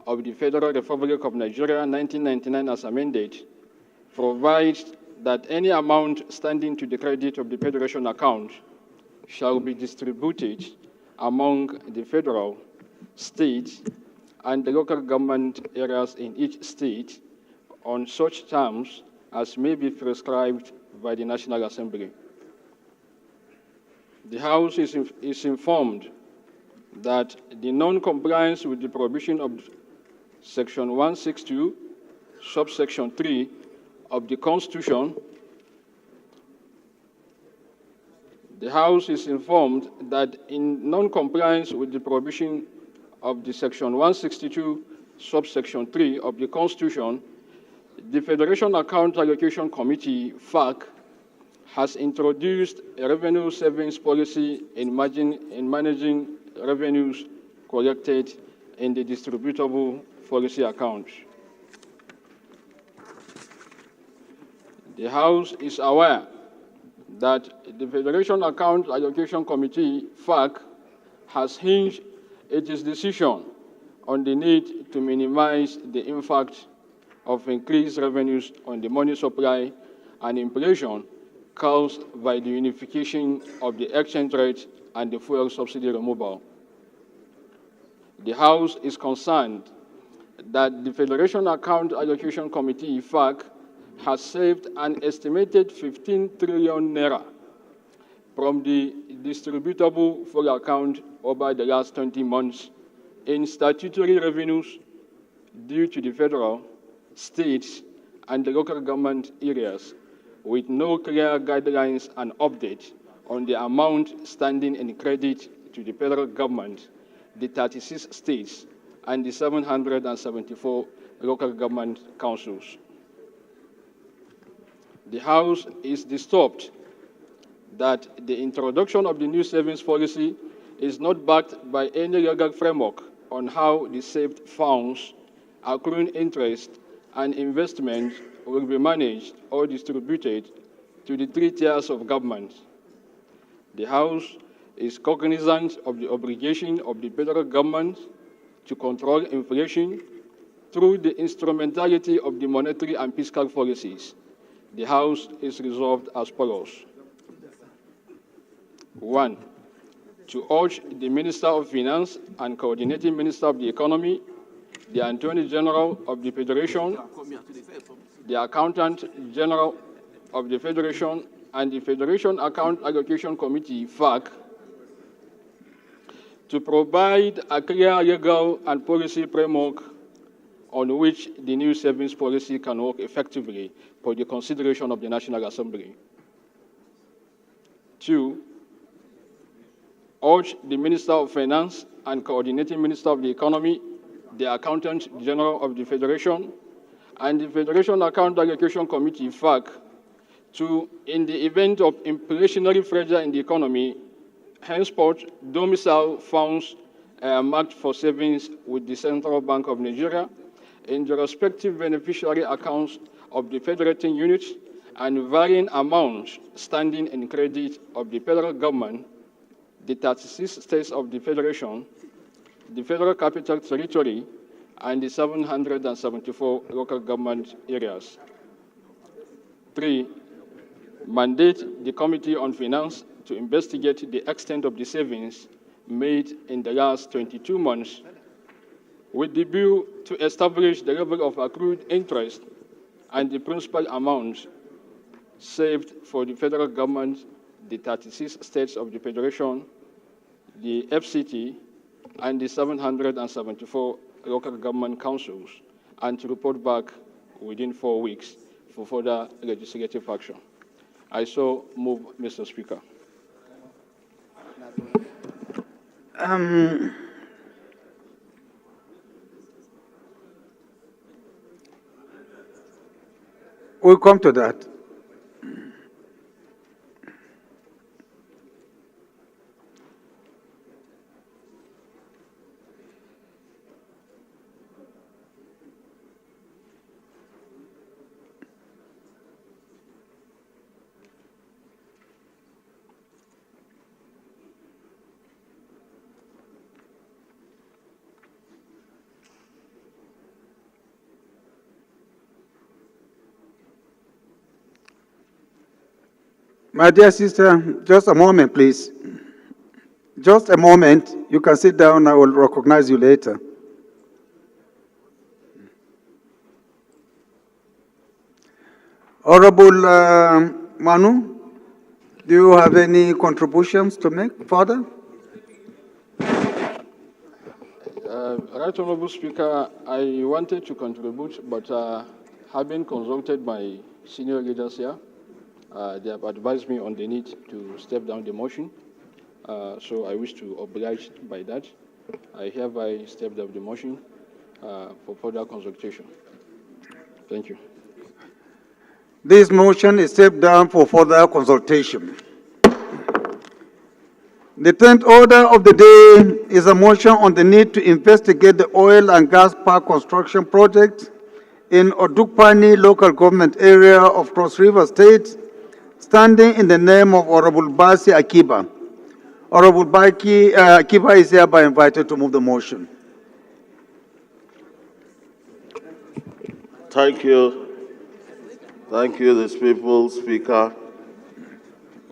of the Federal Republic of Nigeria, 1999 as amended, provides that any amount standing to the credit of the Federation account shall be distributed among the federal, state, and the local government areas in each state on such terms as may be prescribed by the National Assembly. The House is informed that the non-compliance with the provision of Section 162, subsection 3 of the Constitution, the House is informed that in non-compliance with the provision of the Section 162, subsection 3 of the Constitution, the Federation Account Allocation Committee, FAC, has introduced a revenue savings policy in managing revenues collected in the distributable policy account. The House is aware that the Federation Account Allocation Committee, FAC, has hinged its decision on the need to minimize the impact of increased revenues on the money supply and inflation caused by the unification of the exchange rate and the fuel subsidy removal. The House is concerned that the Federation Account Allocation Committee, FAC, has saved an estimated 15 trillion naira from the distributable full account over the last 20 months in statutory revenues due to the federal, states, and the local government areas, with no clear guidelines and update on the amount standing in credit to the federal government, the 36 states, and the 774 local government councils. The House is disturbed that the introduction of the new savings policy is not backed by any legal framework on how the saved funds, accruing interest, and investment will be managed or distributed to the three tiers of government. The House is cognizant of the obligation of the federal government to control inflation through the instrumentality of the monetary and fiscal policies. The House is resolved as follows. 1. To urge the Minister of Finance and Coordinating Minister of the Economy, the Attorney General of the Federation, the Accountant General of the Federation, and the Federation Account Allocation Committee, FAC, to provide a clear legal and policy framework on which the new savings policy can work effectively for the consideration of the National Assembly. 2. Urge the Minister of Finance and Coordinating Minister of the Economy, the Accountant General of the Federation, and the Federation Account Allocation Committee, FAC, to, in the event of inflationary pressure in the economy, henceforth domicile funds marked for savings with the Central Bank of Nigeria in the respective beneficiary accounts of the federating units and varying amounts standing in credit of the federal government, the 36 states of the Federation, the Federal Capital Territory, and the 774 local government areas. 3, mandate the Committee on Finance to investigate the extent of the savings made in the last 22 months with the view to establish the level of accrued interest and the principal amount saved for the federal government, the 36 states of the Federation, the FCT, and the 774 local government councils, and to report back within 4 weeks for further legislative action. I so move, Mr. Speaker. We'll come to that. My dear sister, just a moment, please. Just a moment. You can sit down. I will recognize you later. Honorable Manu, do you have any contributions to make further? Right Honorable Speaker, I wanted to contribute, but having consulted my senior leaders here, they have advised me on the need to step down the motion, so I wish to oblige by that. I hereby step down the motion for further consultation. Thank you. This motion is stepped down for further consultation. The 10th order of the day is a motion on the need to investigate the oil and gas park construction project in Odukpani local government area of Cross River State, standing in the name of Honorable Basi Akiba. Honorable Basi Akiba is hereby invited to move the motion. Thank you. Thank you, this people, Speaker,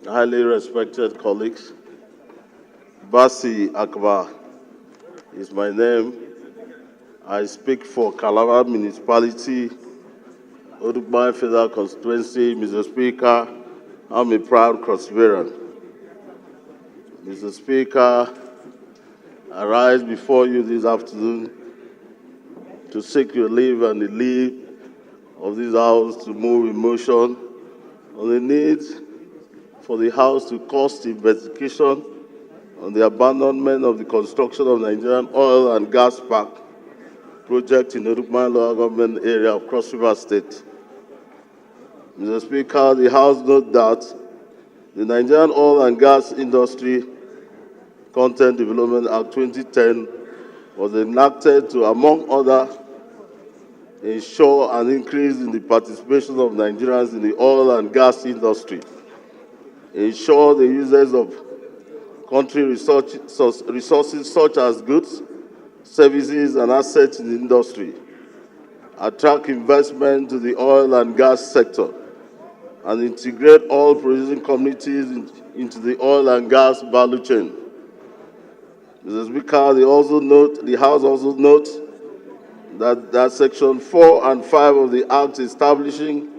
highly respected colleagues. Basi Akbar is my name. I speak for Calabar Municipality, Odukpani Federal Constituency. Mr. Speaker, I'm a proud Cross-Riveran. Mr. Speaker, I rise before you this afternoon to seek your leave and the leave of this House to move a motion on the need for the House to cost investigation on the abandonment of the construction of Nigerian oil and gas park project in the Odukpani local government area of Cross River State. Mr. Speaker, the House notes that the Nigerian Oil and Gas Industry Content Development Act 2010 was enacted to, among others, ensure an increase in the participation of Nigerians in the oil and gas industry, ensure the users of country resources such as goods, services, and assets in the industry, attract investment to the oil and gas sector, and integrate all producing communities into the oil and gas value chain. Mr. Speaker, the House also notes that Section 4 and 5 of the Act establishing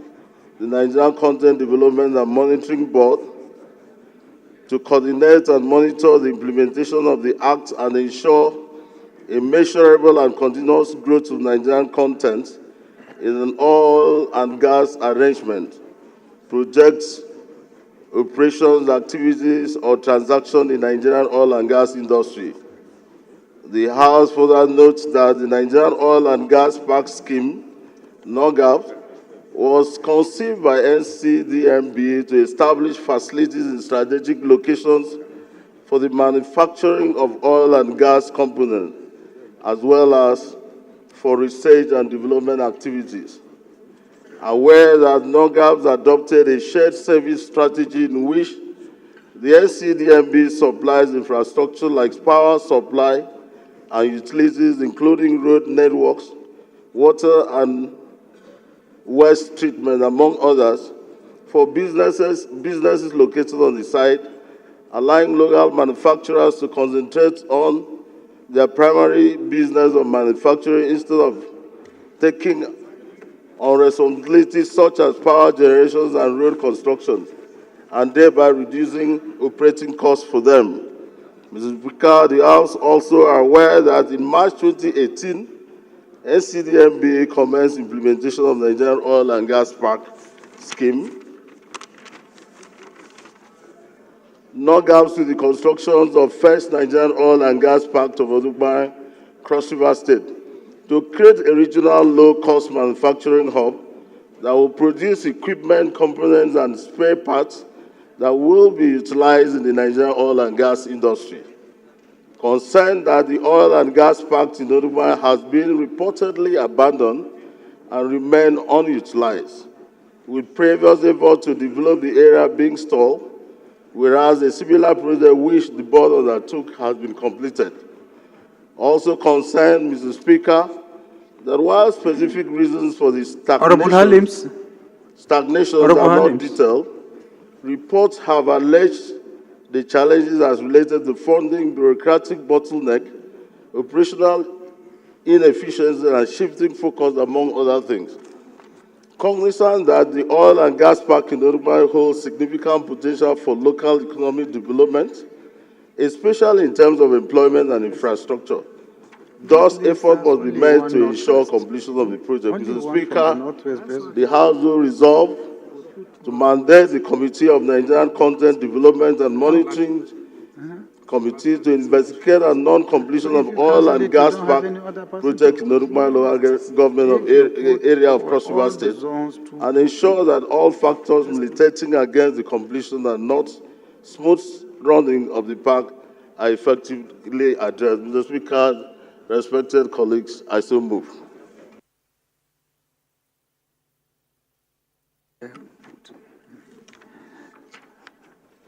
the Nigerian Content Development and Monitoring Board to coordinate and monitor the implementation of the Act and ensure a measurable and continuous growth of Nigerian content in an oil and gas arrangement, projects, operations, activities, or transactions in Nigerian oil and gas industry. The House further notes that the Nigerian Oil and Gas Park Scheme, NOGAP, was conceived by NCDMB to establish facilities in strategic locations for the manufacturing of oil and gas components, as well as for research and development activities. Aware that NOGAP adopted a shared service strategy in which the NCDMB supplies infrastructure like power supply, and utilities, including road networks, water and waste treatment, among others, for businesses located on the site, allowing local manufacturers to concentrate on their primary business of manufacturing instead of taking on responsibilities such as power generations and road construction, and thereby reducing operating costs for them. Mr. Speaker, the House also are aware that in March 2018, NCDMBA commenced implementation of the Nigerian Oil and Gas Park scheme. NOGAMs to the constructions of first Nigerian Oil and Gas Park of Odugbai, Cross River State, to create a regional low-cost manufacturing hub that will produce equipment, components, and spare parts that will be utilized in the Nigerian oil and gas industry. Concerned that the oil and gas park in Odugbai has been reportedly abandoned and remain unutilized, with previous efforts to develop the area being stalled, whereas a similar project which the board undertook has been completed. Also concerned, Mr. Speaker, that while specific reasons for the stagnations are not detailed, reports have alleged the challenges as related to funding, bureaucratic bottleneck, operational inefficiency, and shifting focus, among other things. Cognizant that the oil and gas park in Odugbai holds significant potential for local economic development, especially in terms of employment and infrastructure, thus effort must be made to ensure completion of the project. Mr. Speaker, the House will resolve to mandate the Committee of Nigerian Content Development and Monitoring Committee to investigate a non-completion of oil and gas park project in Odugbai local government of area of Cross River State, and ensure that all factors militating against the completion and not smooth running of the park are effectively addressed. Mr. Speaker, respected colleagues, I so move.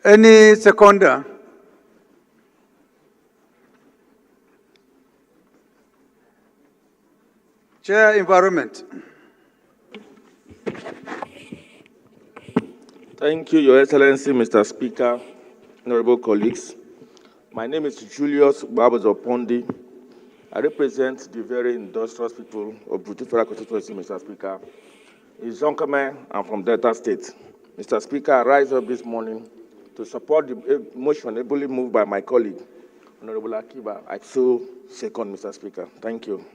Any seconder? Chair, Environment. Thank you, Your Excellency, Mr. Speaker, honorable colleagues. My name is Julius Babazopondi. I represent the very industrious people of British Federal Constituency, Mr. Speaker. It's Zonkame, I'm from Delta State. Mr. Speaker, I rise up this morning to support the motion ably moved by my colleague, Honorable Akiba. I so second, Mr. Speaker. Thank you.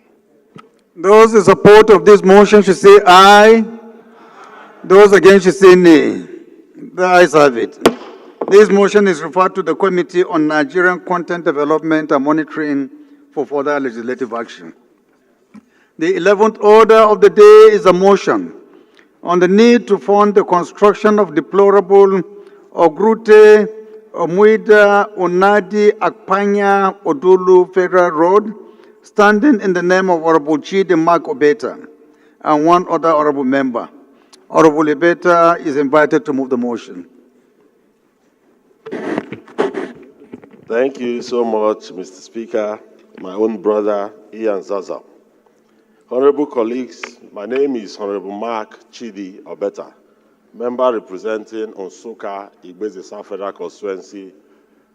Those in support of this motion should say aye. Those against should say nay. The ayes have it. This motion is referred to the Committee on Nigerian Content Development and Monitoring for further legislative action. The 11th order of the day is a motion on the need to fund the construction of deplorable Ogrute, Omuida, Onadi, Akpanya, Odulu Federal Road, standing in the name of Honorable Chidi Mark Obeta and one other honorable member. Honorable Obeta is invited to move the motion. Thank you so much, Mr. Speaker, my own brother, Ian Zaza. Honorable colleagues, my name is Honorable Mark Chidi Obeta, member representing Onsukka, Igbeze South Federal Constituency.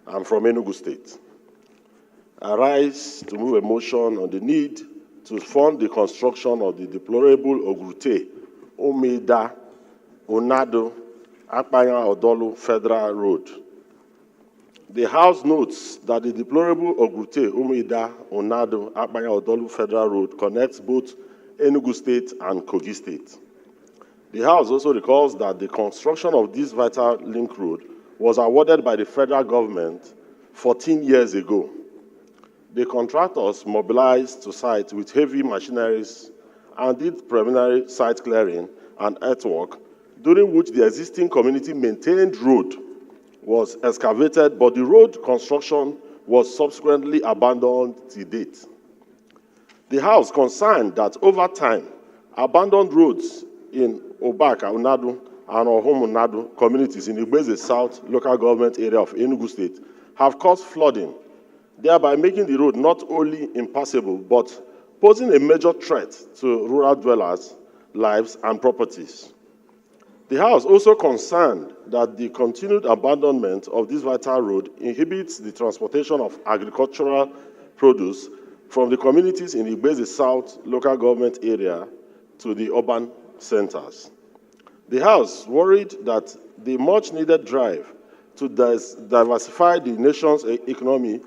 I'm from Enugu State. I rise to move a motion on the need to fund the construction of the deplorable Ogrute, Omida, Onado, Akpanya Odolu Federal Road. The House notes that the deplorable Ogrute, Omida, Onado, Akpanya Odolu Federal Road connects both Enugu State and Kogi State. The House also recalls that the construction of this vital link road was awarded by the federal government 14 years ago. The contractors mobilized to site with heavy machineries and did preliminary site clearing and earthwork, during which the existing community-maintained road was excavated, but the road construction was subsequently abandoned to date. The House concerned that over time, abandoned roads in Obaka, Onadu, and Ohom Onadu communities in Igbeze South local government area of Enugu State have caused flooding thereby making the road not only impassable, but posing a major threat to rural dwellers' lives and properties. The House also concerned that the continued abandonment of this vital road inhibits the transportation of agricultural produce from the communities in Igbeze South local government area to the urban centers. The House worried that the much-needed drive to diversify the nation's economy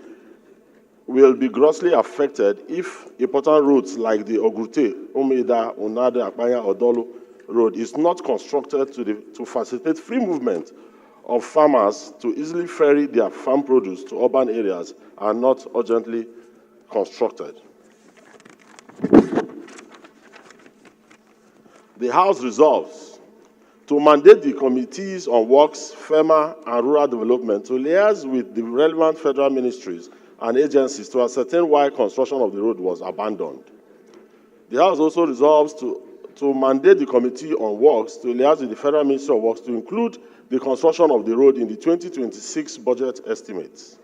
will be grossly affected if important roads like the Ogute, Umeda, Unade, Akpanya, Odolo road is not constructed to facilitate free movement of farmers to easily ferry their farm produce to urban areas are not urgently constructed. The House resolves to mandate the Committees on Works, FEMA, and Rural Development to liaise with the relevant federal ministries and agencies to ascertain why construction of the road was abandoned. The House also resolves to mandate the Committee on Works to liaise with the Federal Ministry of Works to include the construction of the road in the 2026 budget estimates.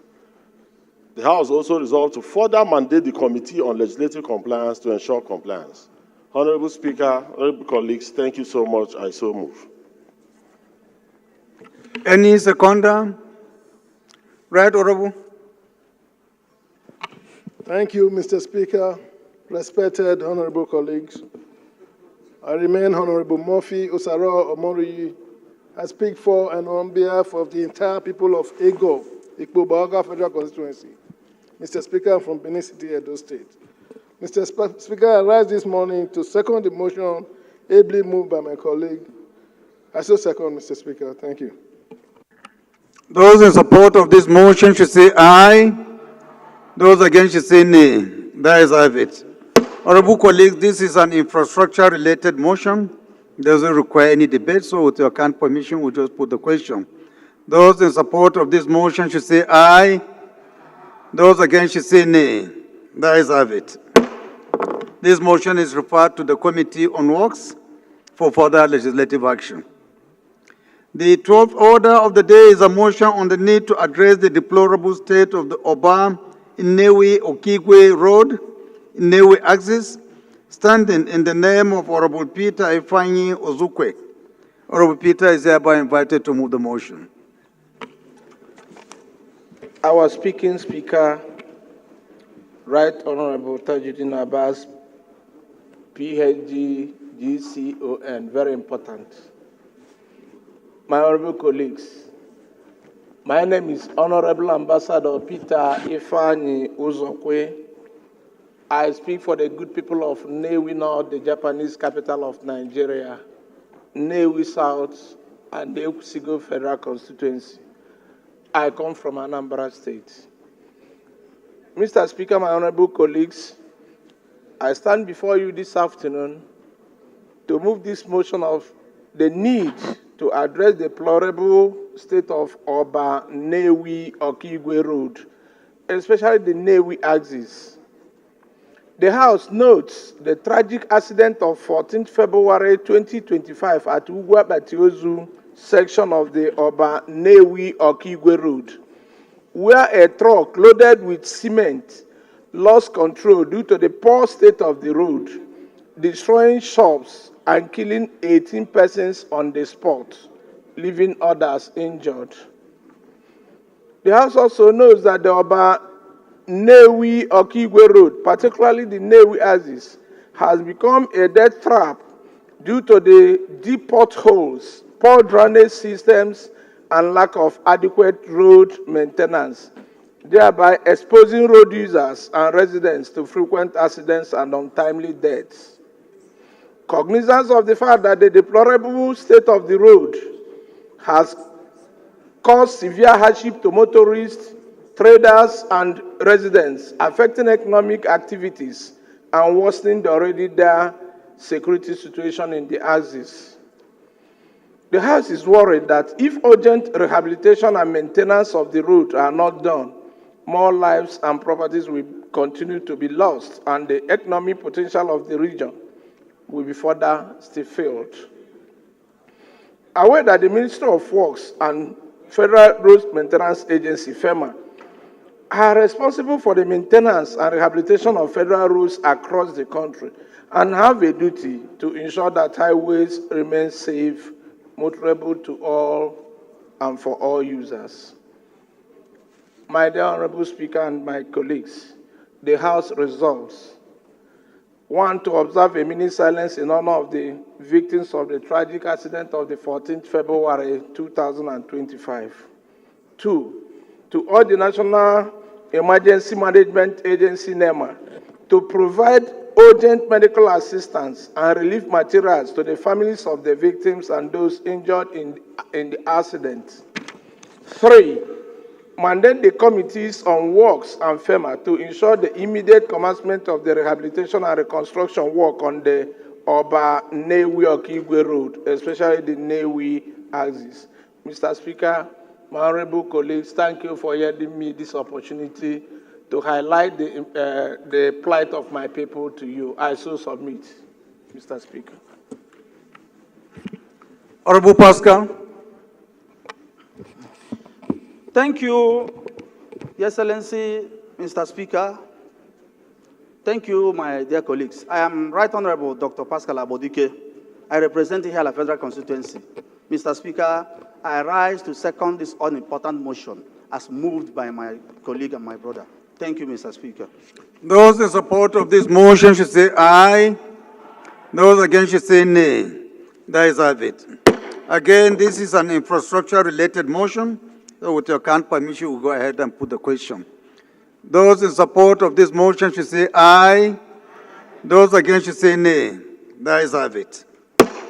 The House also resolved to further mandate the Committee on Legislative Compliance to ensure compliance. Honorable Speaker, honorable colleagues, thank you so much. I so move. Any seconder? Right, Honorable. Thank you, Mr. Speaker. Respected honorable colleagues, I remain Honorable Murphy Osaro Omori. I speak for and on behalf of the entire people of Ego, Ikpo-Baoga Federal Constituency. Mr. Speaker, from Benin City, Edo State. Mr. Speaker, I rise this morning to second the motion ably moved by my colleague. I so second, Mr. Speaker. Thank you. Those in support of this motion should say aye. Those against should say nay. That is have it. Honorable colleagues, this is an infrastructure-related motion. It doesn't require any debate, so with your kind permission, we'll just put the question. Those in support of this motion should say aye. Those against should say nay. That is have it. This motion is referred to the Committee on Works for further legislative action. The 12th order of the day is a motion on the need to address the deplorable state of the Oba Nnewi-Okigwe Road, Nnewi axis, standing in the name of Honorable Peter Ifeanyi Ozukwe. Honorable Peter is hereby invited to move the motion. Our speaking speaker, Right Honorable Tajuddin Abbas, PhD, GCON, very important. My honorable colleagues, my name is Honorable Ambassador Peter Ifeanyi Ozukwe. I speak for the good people of Nnewi North, the Japanese capital of Nigeria, Nnewi South, and the Ekusigo Federal Constituency. I come from Anambra State. Mr. Speaker, my honorable colleagues, I stand before you this afternoon to move this motion of the need to address the deplorable state of Oba Nnewi-Okigwe Road, especially the Nnewi axis. The House notes the tragic accident of 14 February 2025 at Ugwa Batiozu section of the Oba Nnewi-Okigwe Road, where a truck loaded with cement lost control due to the poor state of the road, destroying shops and killing 18 persons on the spot, leaving others injured. The House also knows that the Oba Nnewi-Okigwe Road, particularly the Nnewi axis, has become a death trap due to the deep potholes, poor drainage systems, and lack of adequate road maintenance, thereby exposing road users and residents to frequent accidents and untimely deaths. Cognizance of the fact that the deplorable state of the road has caused severe hardship to motorists, traders, and residents, affecting economic activities and worsening the already dire security situation in the axis. The House is worried that if urgent rehabilitation and maintenance of the road are not done, more lives and properties will continue to be lost, and the economic potential of the region will be further stifled. Aware that the Ministry of Works and Federal Road Maintenance Agency, FEMA, are responsible for the maintenance and rehabilitation of federal roads across the country and have a duty to ensure that highways remain safe, motorable to all and for all users. My dear Honorable Speaker and my colleagues, the House resolves: 1, to observe a minute silence in honor of the victims of the tragic accident of the 14th February 2025. 2, to urge the National Emergency Management Agency, NEMA, to provide urgent medical assistance and relief materials to the families of the victims and those injured in the accident. 3, mandate the committees on works and FEMA to ensure the immediate commencement of the rehabilitation and reconstruction work on the Oba Newi-Okigwe Road, especially the Newi axis. Mr. Speaker, my honorable colleagues, thank you for giving me this opportunity to highlight the plight of my people to you. I so submit, Mr. Speaker. Honorable Pascal. Thank you, Your Excellency, Mr. Speaker. Thank you, my dear colleagues. I am Right Honorable Dr. Pascal Abodike. I represent the Hiala Federal Constituency. Mr. Speaker, I rise to second this unimportant motion as moved by my colleague and my brother. Thank you, Mr. Speaker. Those in support of this motion should say aye. Those against should say nay. That is it. Again, this is an infrastructure-related motion. So with your kind permission, we'll go ahead and put the question. Those in support of this motion should say aye. Those against should say nay. That is it.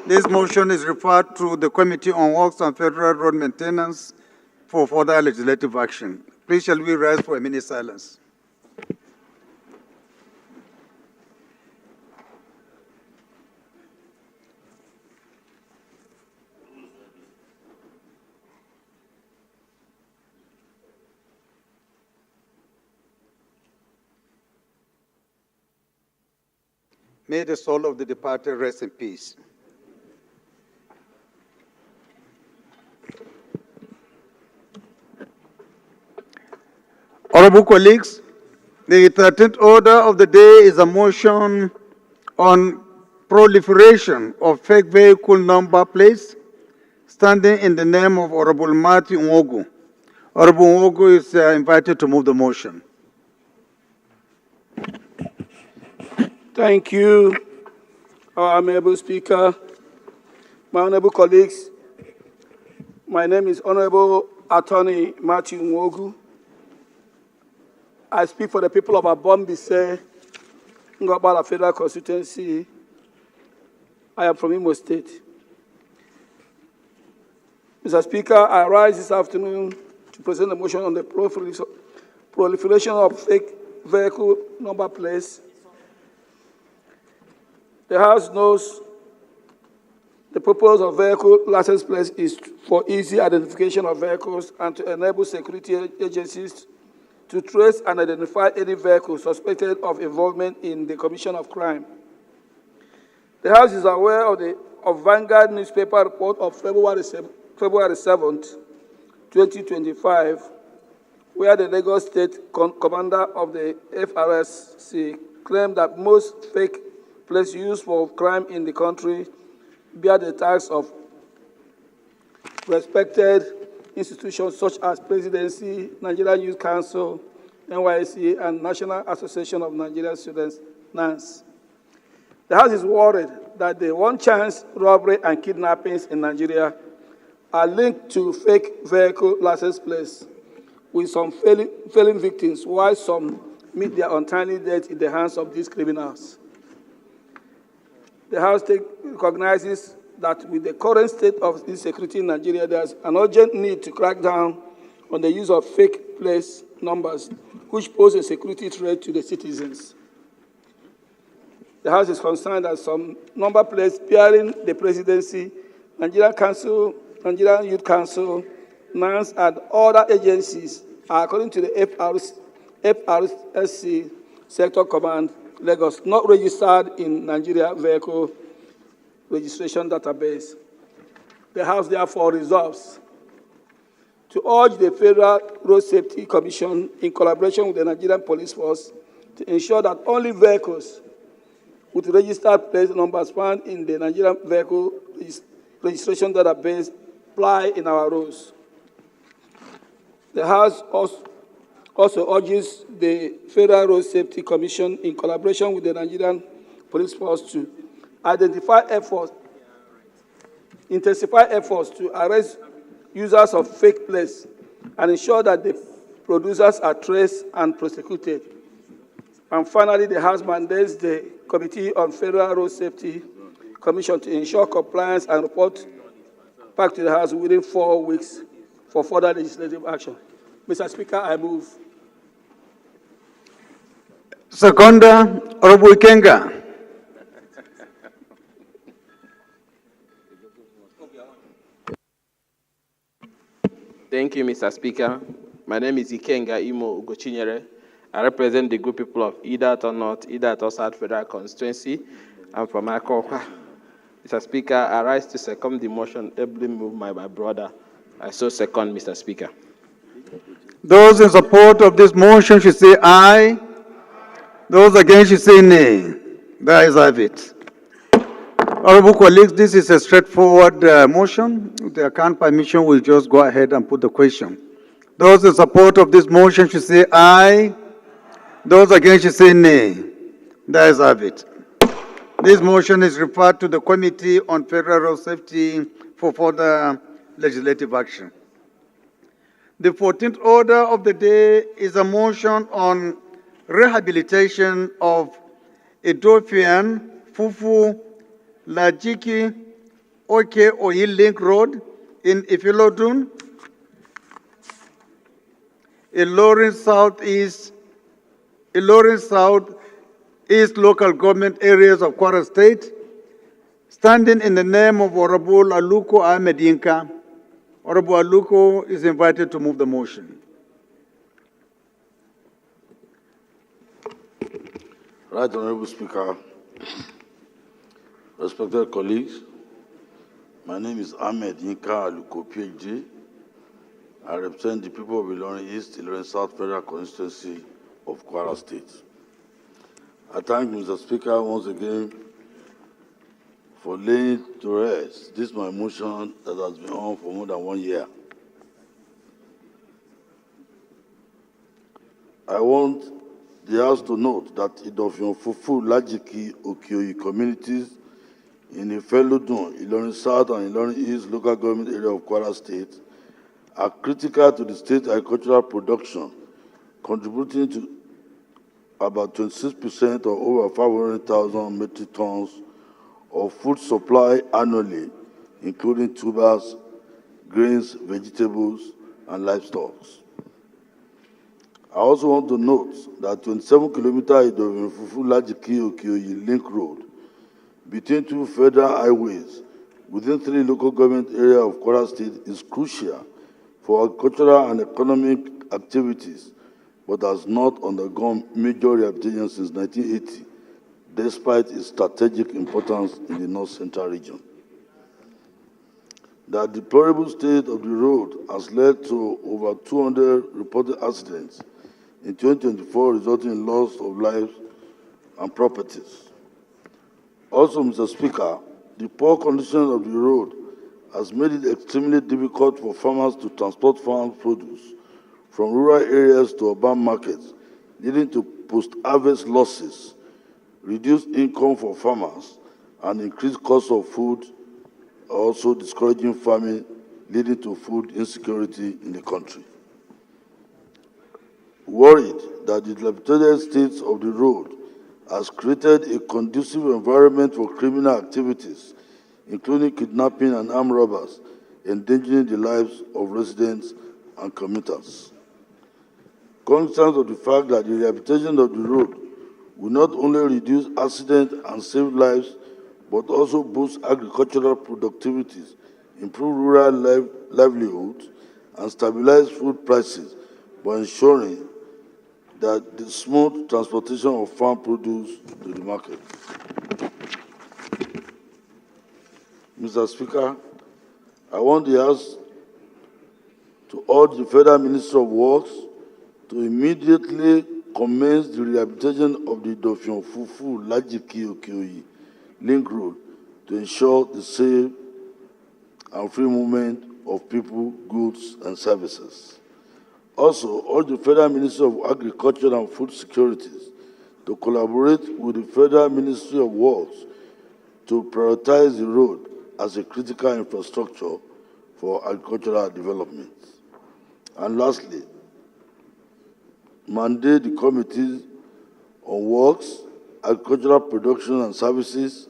This motion is referred to the Committee on Works and Federal Road Maintenance for further legislative action. Please shall we rise for a minute silence. May the soul of the departed rest in peace. Honorable colleagues, the 13th order of the day is a motion on proliferation of fake vehicle number plates standing in the name of Honorable Matthew Nwogu. Honorable Nwogu is invited to move the motion. Thank you, our Honorable Speaker, my honorable colleagues. My name is Honorable Attorney Matthew Nwogu. I speak for the people of Abombise, Ngobala Federal Constituency. I am from Imo State. Mr. Speaker, I rise this afternoon to present a motion on the proliferation of fake vehicle number plates. The House knows the purpose of vehicle license plates is for easy identification of vehicles and to enable security agencies to trace and identify any vehicle suspected of involvement in the commission of crime. The House is aware of Vanguard newspaper report of February 7th, 2025, where the Lagos State commander of the FRSC claimed that most fake plates used for crime in the country bear the tags of respected institutions such as Presidency, Nigerian Youth Council, NYSC, and National Association of Nigerian Students, NANS. The House is worried that the one-chance robbery and kidnappings in Nigeria are linked to fake vehicle license plates, with some failing victims, while some meet their untimely death in the hands of these criminals. The House recognizes that with the current state of insecurity in Nigeria, there's an urgent need to crack down on the use of fake place numbers, which pose a security threat to the citizens. The House is concerned that some number plates bearing the Presidency, Nigerian Council, Nigerian Youth Council, NANS, and other agencies are, according to the FRSC Sector Command, Lagos, not registered in Nigeria Vehicle Registration Database. The House therefore resolves to urge the Federal Road Safety Commission, in collaboration with the Nigerian Police Force, to ensure that only vehicles with registered plate numbers found in the Nigerian Vehicle Registration Database ply in our roads. The House also urges the Federal Road Safety Commission, in collaboration with the Nigerian Police Force, to intensify efforts to arrest users of fake plates and ensure that the producers are traced and prosecuted. And finally, the House mandates the Committee on Federal Road Safety Commission to ensure compliance and report back to the House within 4 weeks for further legislative action. Mr. Speaker, I move. Seconder, Honorable Ikenga. Thank you, Mr. Speaker. My name is Ikenga Imo Ugochinyere. I represent the good people of Idato North, Idato South Federal Constituency. I'm from Akokwa. Mr. Speaker, I rise to second the motion ably moved by my brother. I so second, Mr. Speaker. Those in support of this motion should say aye. Those against should say nay. The ayes have it. Honorable colleagues, this is a straightforward motion. With the account permission, we'll just go ahead and put the question. Those in support of this motion should say aye. Those against should say nay. The ayes have it. This motion is referred to the Committee on Federal Road Safety for further legislative action. The 14th order of the day is a motion on rehabilitation of Ethiopian Fufu Lajiki Oke Oil Link Road in Ifilodun, Ilorin South East local government areas of Kwara State, standing in the name of Honorable Aluko Ahmed Yinka. Honorable Aluko is invited to move the motion. Right, Honorable Speaker, respected colleagues, my name is Ahmed Yinka Aluko, PhD. I represent the people of Ilorin East, Ilorin South Federal Constituency of Kwara State. I thank Mr. Speaker once again for laying to rest this my motion that has been on for more than 1 year. I want the House to note that Idofion Fufu, Lajiki, Okioyi communities in Ifelodun, Ilorin South and Ilorin East local government area of Kwara State are critical to the state agricultural production, contributing to about 26% or over 500,000 metric tons of food supply annually, including tubers, grains, vegetables, and livestock. I also want to note that 27 kilometers of Fufu-Lajiki-Okioyi Link Road between two federal highways within 3 local government areas of Kwara State is crucial for agricultural and economic activities, but has not undergone major rehabilitation since 1980, despite its strategic importance in the North Central region. The deplorable state of the road has led to over 200 reported accidents in 2024, resulting in loss of lives and properties. Also, Mr. Speaker, the poor condition of the road has made it extremely difficult for farmers to transport farm produce from rural areas to urban markets, leading to post-harvest losses, reduced income for farmers, and increased cost of food, also discouraging farming, leading to food insecurity in the country. Worried that the dilapidated state of the road has created a conducive environment for criminal activities, including kidnapping and armed robbers, endangering the lives of residents and commuters. Cognizant of the fact that the rehabilitation of the road will not only reduce accidents and save lives, but also boost agricultural productivities, improve rural livelihoods, and stabilize food prices by ensuring that the smooth transportation of farm produce to the market. Mr. Speaker, I want the House to urge the Federal Ministry of Works to immediately commence the rehabilitation of the Dofion Fufu Lajiki Okeoyi Link Road to ensure the safe and free movement of people, goods, and services. Also, urge the Federal Ministry of Agriculture and Food Security to collaborate with the Federal Ministry of Works to prioritize the road as a critical infrastructure for agricultural development. And lastly, mandate the committees on works, agricultural production and services,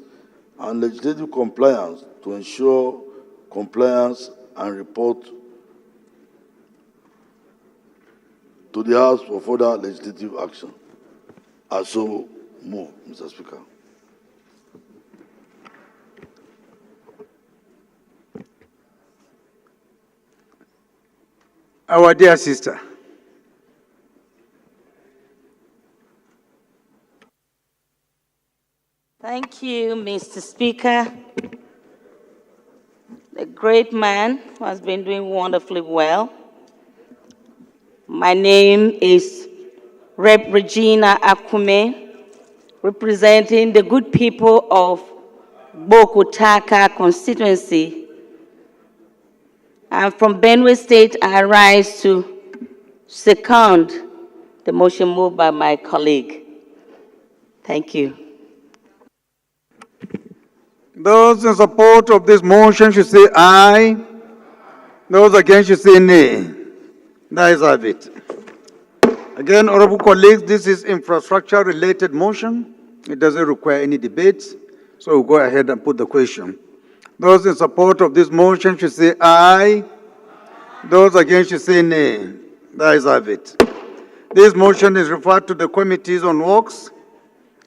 and legislative compliance to ensure compliance and report to the House for further legislative action. I so move, Mr. Speaker. Our dear sister. Thank you, Mr. Speaker. The great man who has been doing wonderfully well. My name is Rep. Regina Akume, representing the good people of Bokutaka constituency. I'm from Benue State. I rise to second the motion moved by my colleague. Thank you. Those in support of this motion should say aye. Those against should say nay. That is of it. Again, honorable colleagues, this is infrastructure-related motion. It doesn't require any debate, so we'll go ahead and put the question. Those in support of this motion should say aye. Those against should say nay. That is of it. This motion is referred to the Committees on Works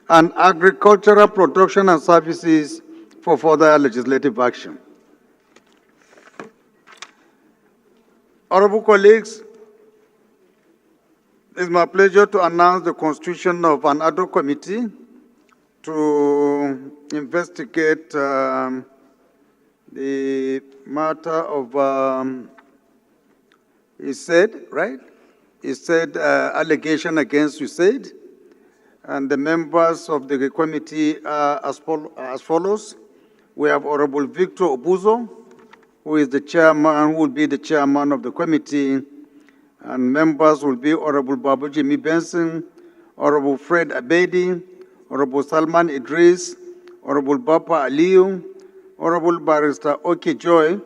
and Agricultural Production and Services for further legislative action. Honorable colleagues, it's my pleasure to announce the constitution of an ad hoc committee to investigate the matter of, allegation against USAID. And the members of the committee are as follows. We have Honorable Victor Obuzo, who is the chairman, who will be the chairman of the committee, and members will be Honorable Babu Jimmy Benson, Honorable Fred Abedi, Honorable Salman Idris, Honorable Bapa Aliyu, Honorable Barrister Oke Joe,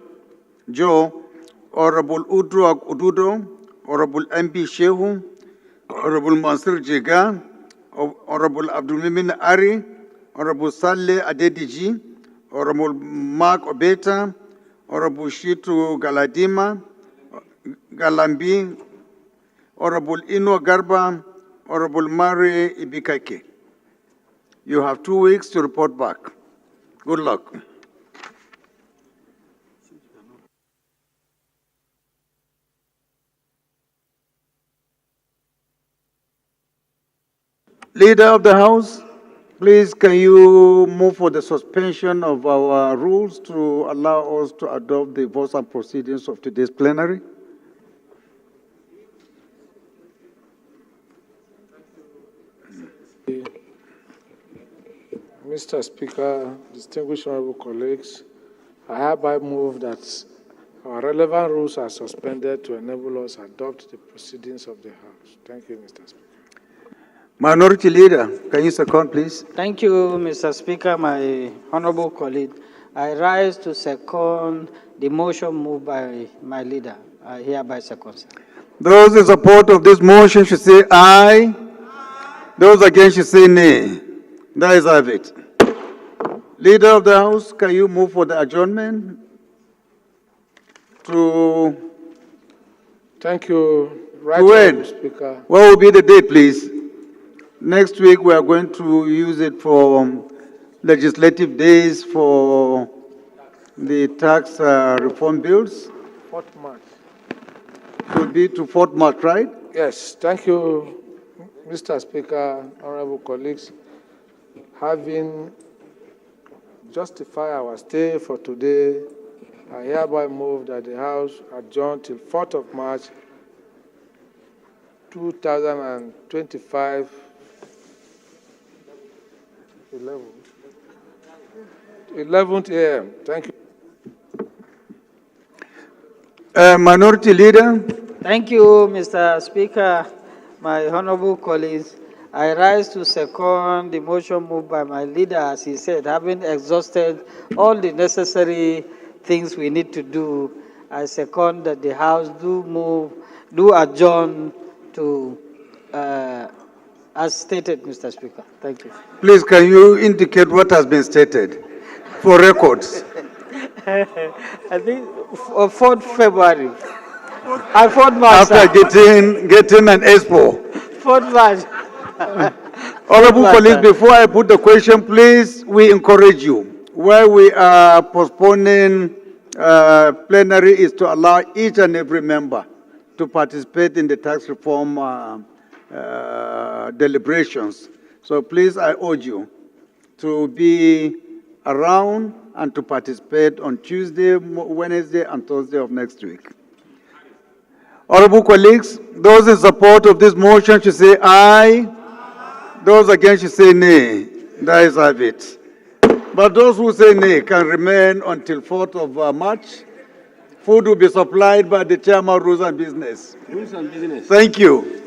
Honorable Uduak Ududo, Honorable MB Shehu, Honorable Mansur Jega, Honorable Abdulmumin Ari, Honorable Saleh Adediji, Honorable Mark Obeta, Honorable Shitu Galadima, Galambi, Honorable Ino Garba, Honorable Mari Ibikake. You have 2 weeks to report back. Good luck. Leader of the House, please can you move for the suspension of our rules to allow us to adopt the votes and proceedings of today's plenary? Mr. Speaker, distinguished honorable colleagues, I hereby move that our relevant rules are suspended to enable us to adopt the proceedings of the House. Thank you, Mr. Speaker. Minority Leader, can you second, please? Thank you, Mr. Speaker, my honorable colleague. I rise to second the motion moved by my leader. I hereby second, sir. Those in support of this motion should say aye. Those against should say nay. That is of it. Leader of the House, can you move for the adjournment to... Thank you. Right, to when? Speaker. What will be the date, please? Next week, we are going to use it for legislative days for the tax reform bills. 4th March. It will be to 4th March, right? Yes, thank you, Mr. Speaker, honorable colleagues. Having justified our stay for today I hereby move that the House adjourn till 4th of March 2025, 11th a.m. Thank you. Minority Leader. Thank you, Mr. Speaker. My honorable colleagues, I rise to second the motion moved by my leader, as he said, having exhausted all the necessary things we need to do. I second that the House do adjourn to, as stated, Mr. Speaker. Thank you. Please, can you indicate what has been stated for records? I think 4th February. I 4th March. After getting an expo. 4th March. Honorable colleagues, before I put the question, please, we encourage you. Where we are postponing plenary is to allow each and every member to participate in the tax reform deliberations. So please, I urge you to be around and to participate on Tuesday, Wednesday, and Thursday of next week. Honorable colleagues, those in support of this motion should say aye. Those against should say nay. That is have it. But those who say nay can remain until 4th of March. Food will be supplied by the chairman, Rules and Business. Rules and Business. Thank you.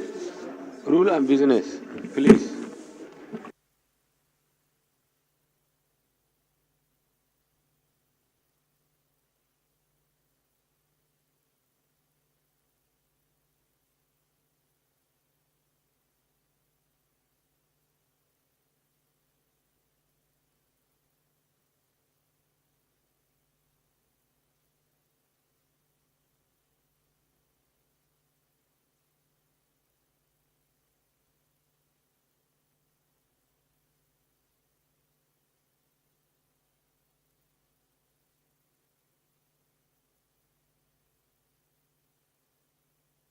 Rule and Business, please.